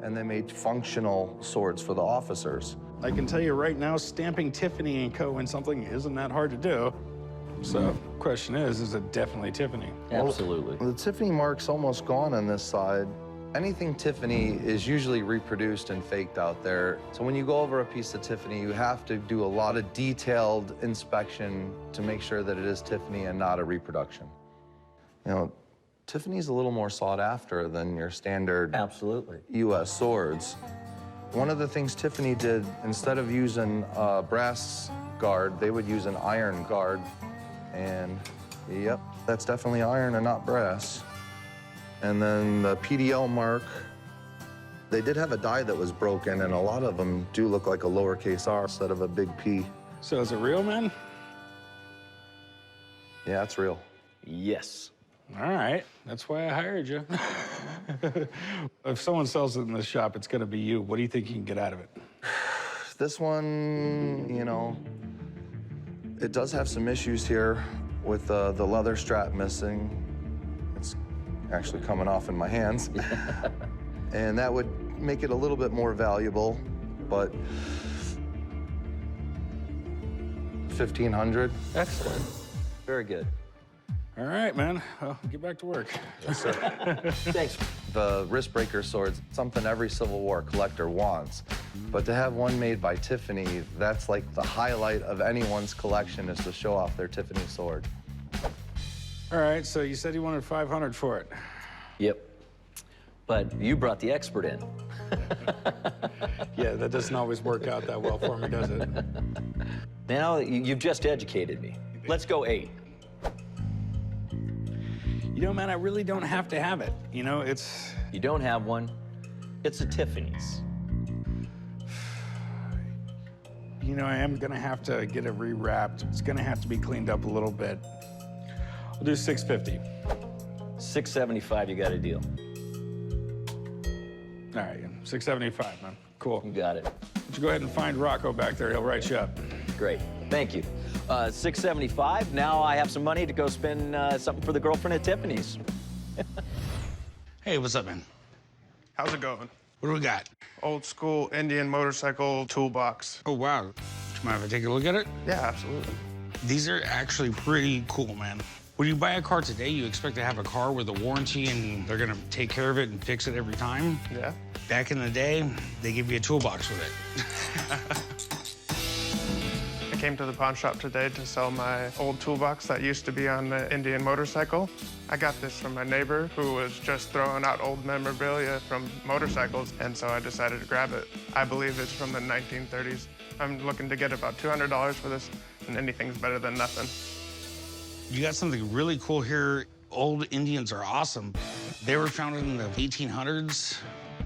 Speaker 4: And they made functional swords for the officers.
Speaker 2: I can tell you right now, stamping Tiffany & Co. in something isn't that hard to do. So, question is it definitely Tiffany?
Speaker 24: Absolutely.
Speaker 4: Well, the Tiffany mark's almost gone on this side. Anything Tiffany is usually reproduced and faked out there. So when you go over a piece of Tiffany, you have to do a lot of detailed inspection to make sure that it is Tiffany and not a reproduction. You know, Tiffany's a little more sought after than your standard U.S. swords. One of the things Tiffany did, instead of using a brass guard, they would use an iron guard. And yep, that's definitely iron and not brass. And then the PDL mark, they did have a die that was broken, and a lot of them do look like a lowercase r instead of a big P.
Speaker 2: So is it real, man?
Speaker 4: Yeah, it's real.
Speaker 24: Yes.
Speaker 2: All right, that's why I hired you. If someone sells it in this shop, it's gonna be you. What do you think you can get out of it?
Speaker 4: This one, you know, it does have some issues here with the leather strap missing. It's actually coming off in my hands. And that would make it a little bit more valuable, but 1,500.
Speaker 24: Excellent. Very good.
Speaker 2: All right, man. Well, get back to work.
Speaker 4: Yes, sir.
Speaker 24: Thanks.
Speaker 4: The wrist breaker sword's something every Civil War collector wants. But to have one made by Tiffany, that's like the highlight of anyone's collection, is to show off their Tiffany sword.
Speaker 2: All right, so you said you wanted 500 for it.
Speaker 24: Yep. But you brought the expert in.
Speaker 2: Yeah, that doesn't always work out that well for me, does it?
Speaker 24: Now you've just educated me. Let's go 8.
Speaker 2: You know, man, I really don't have to have it. You know, it's...
Speaker 24: You don't have one. It's a Tiffany's.
Speaker 2: You know, I am gonna have to get it rewrapped. It's gonna have to be cleaned up a little bit. We'll do 650.
Speaker 24: 675, you got a deal.
Speaker 2: All right, 675, man. Cool.
Speaker 24: You got it.
Speaker 2: Why don't you go ahead and find Rocco back there? He'll write you up.
Speaker 24: Great. Thank you. 675. Now I have some money to go spend something for the girlfriend at Tiffany's.
Speaker 8: Hey, what's up, man?
Speaker 22: How's it going?
Speaker 8: What do we got?
Speaker 22: Old school Indian motorcycle toolbox.
Speaker 8: Oh, wow. Do you mind if I take a look at it?
Speaker 22: Yeah, absolutely.
Speaker 8: These are actually pretty cool, man. When you buy a car today, you expect to have a car with a warranty and they're gonna take care of it and fix it every time.
Speaker 22: Yeah.
Speaker 8: Back in the day, they give you a toolbox with it.
Speaker 22: I came to the pawn shop today to sell my old toolbox that used to be on the Indian motorcycle. I got this from my neighbor who was just throwing out old memorabilia from motorcycles, and so I decided to grab it. I believe it's from the 1930s. I'm looking to get about $200 for this, and anything's better than nothing.
Speaker 8: You got something really cool here. Old Indians are awesome. They were founded in the 1800s.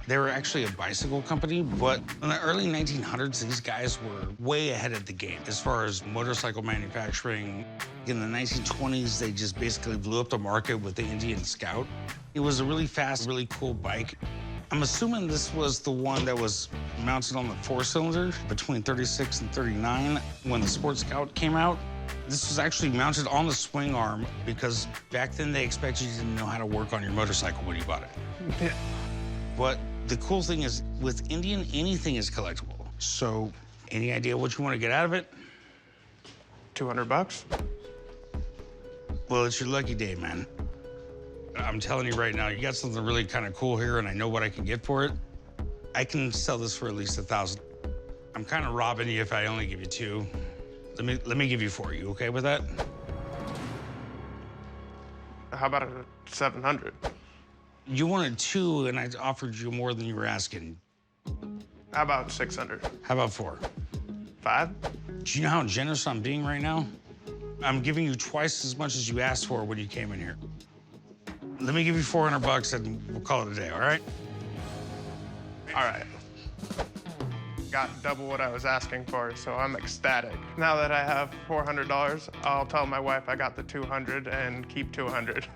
Speaker 8: They were actually a bicycle company, but in the early 1900s, these guys were way ahead of the game as far as motorcycle manufacturing. In the 1920s, they just basically blew up the market with the Indian Scout. It was a really fast, really cool bike. I'm assuming this was the one that was mounted on the 4-cylinder between 36 and 39 when the Sport Scout came out. This was actually mounted on the swing arm because back then they expected you to know how to work on your motorcycle when you bought it.
Speaker 22: Yeah.
Speaker 8: But the cool thing is, with Indian, anything is collectible. So, any idea what you want to get out of it?
Speaker 22: $200?
Speaker 8: Well, it's your lucky day, man. I'm telling you right now, you got something really kind of cool here, and I know what I can get for it. I can sell this for at least $1,000. I'm kind of robbing you if I only give you 2. Let me give you 4. You okay with that?
Speaker 22: How about a 700?
Speaker 8: You wanted 2, and I offered you more than you were asking.
Speaker 22: How about 600?
Speaker 8: How about 4?
Speaker 22: 5?
Speaker 8: Do you know how generous I'm being right now? I'm giving you twice as much as you asked for when you came in here. Let me give you $400 and we'll call it a day, all right?
Speaker 22: All right. Got double what I was asking for, so I'm ecstatic. Now that I have $400, I'll tell my wife I got the 200 and keep 200.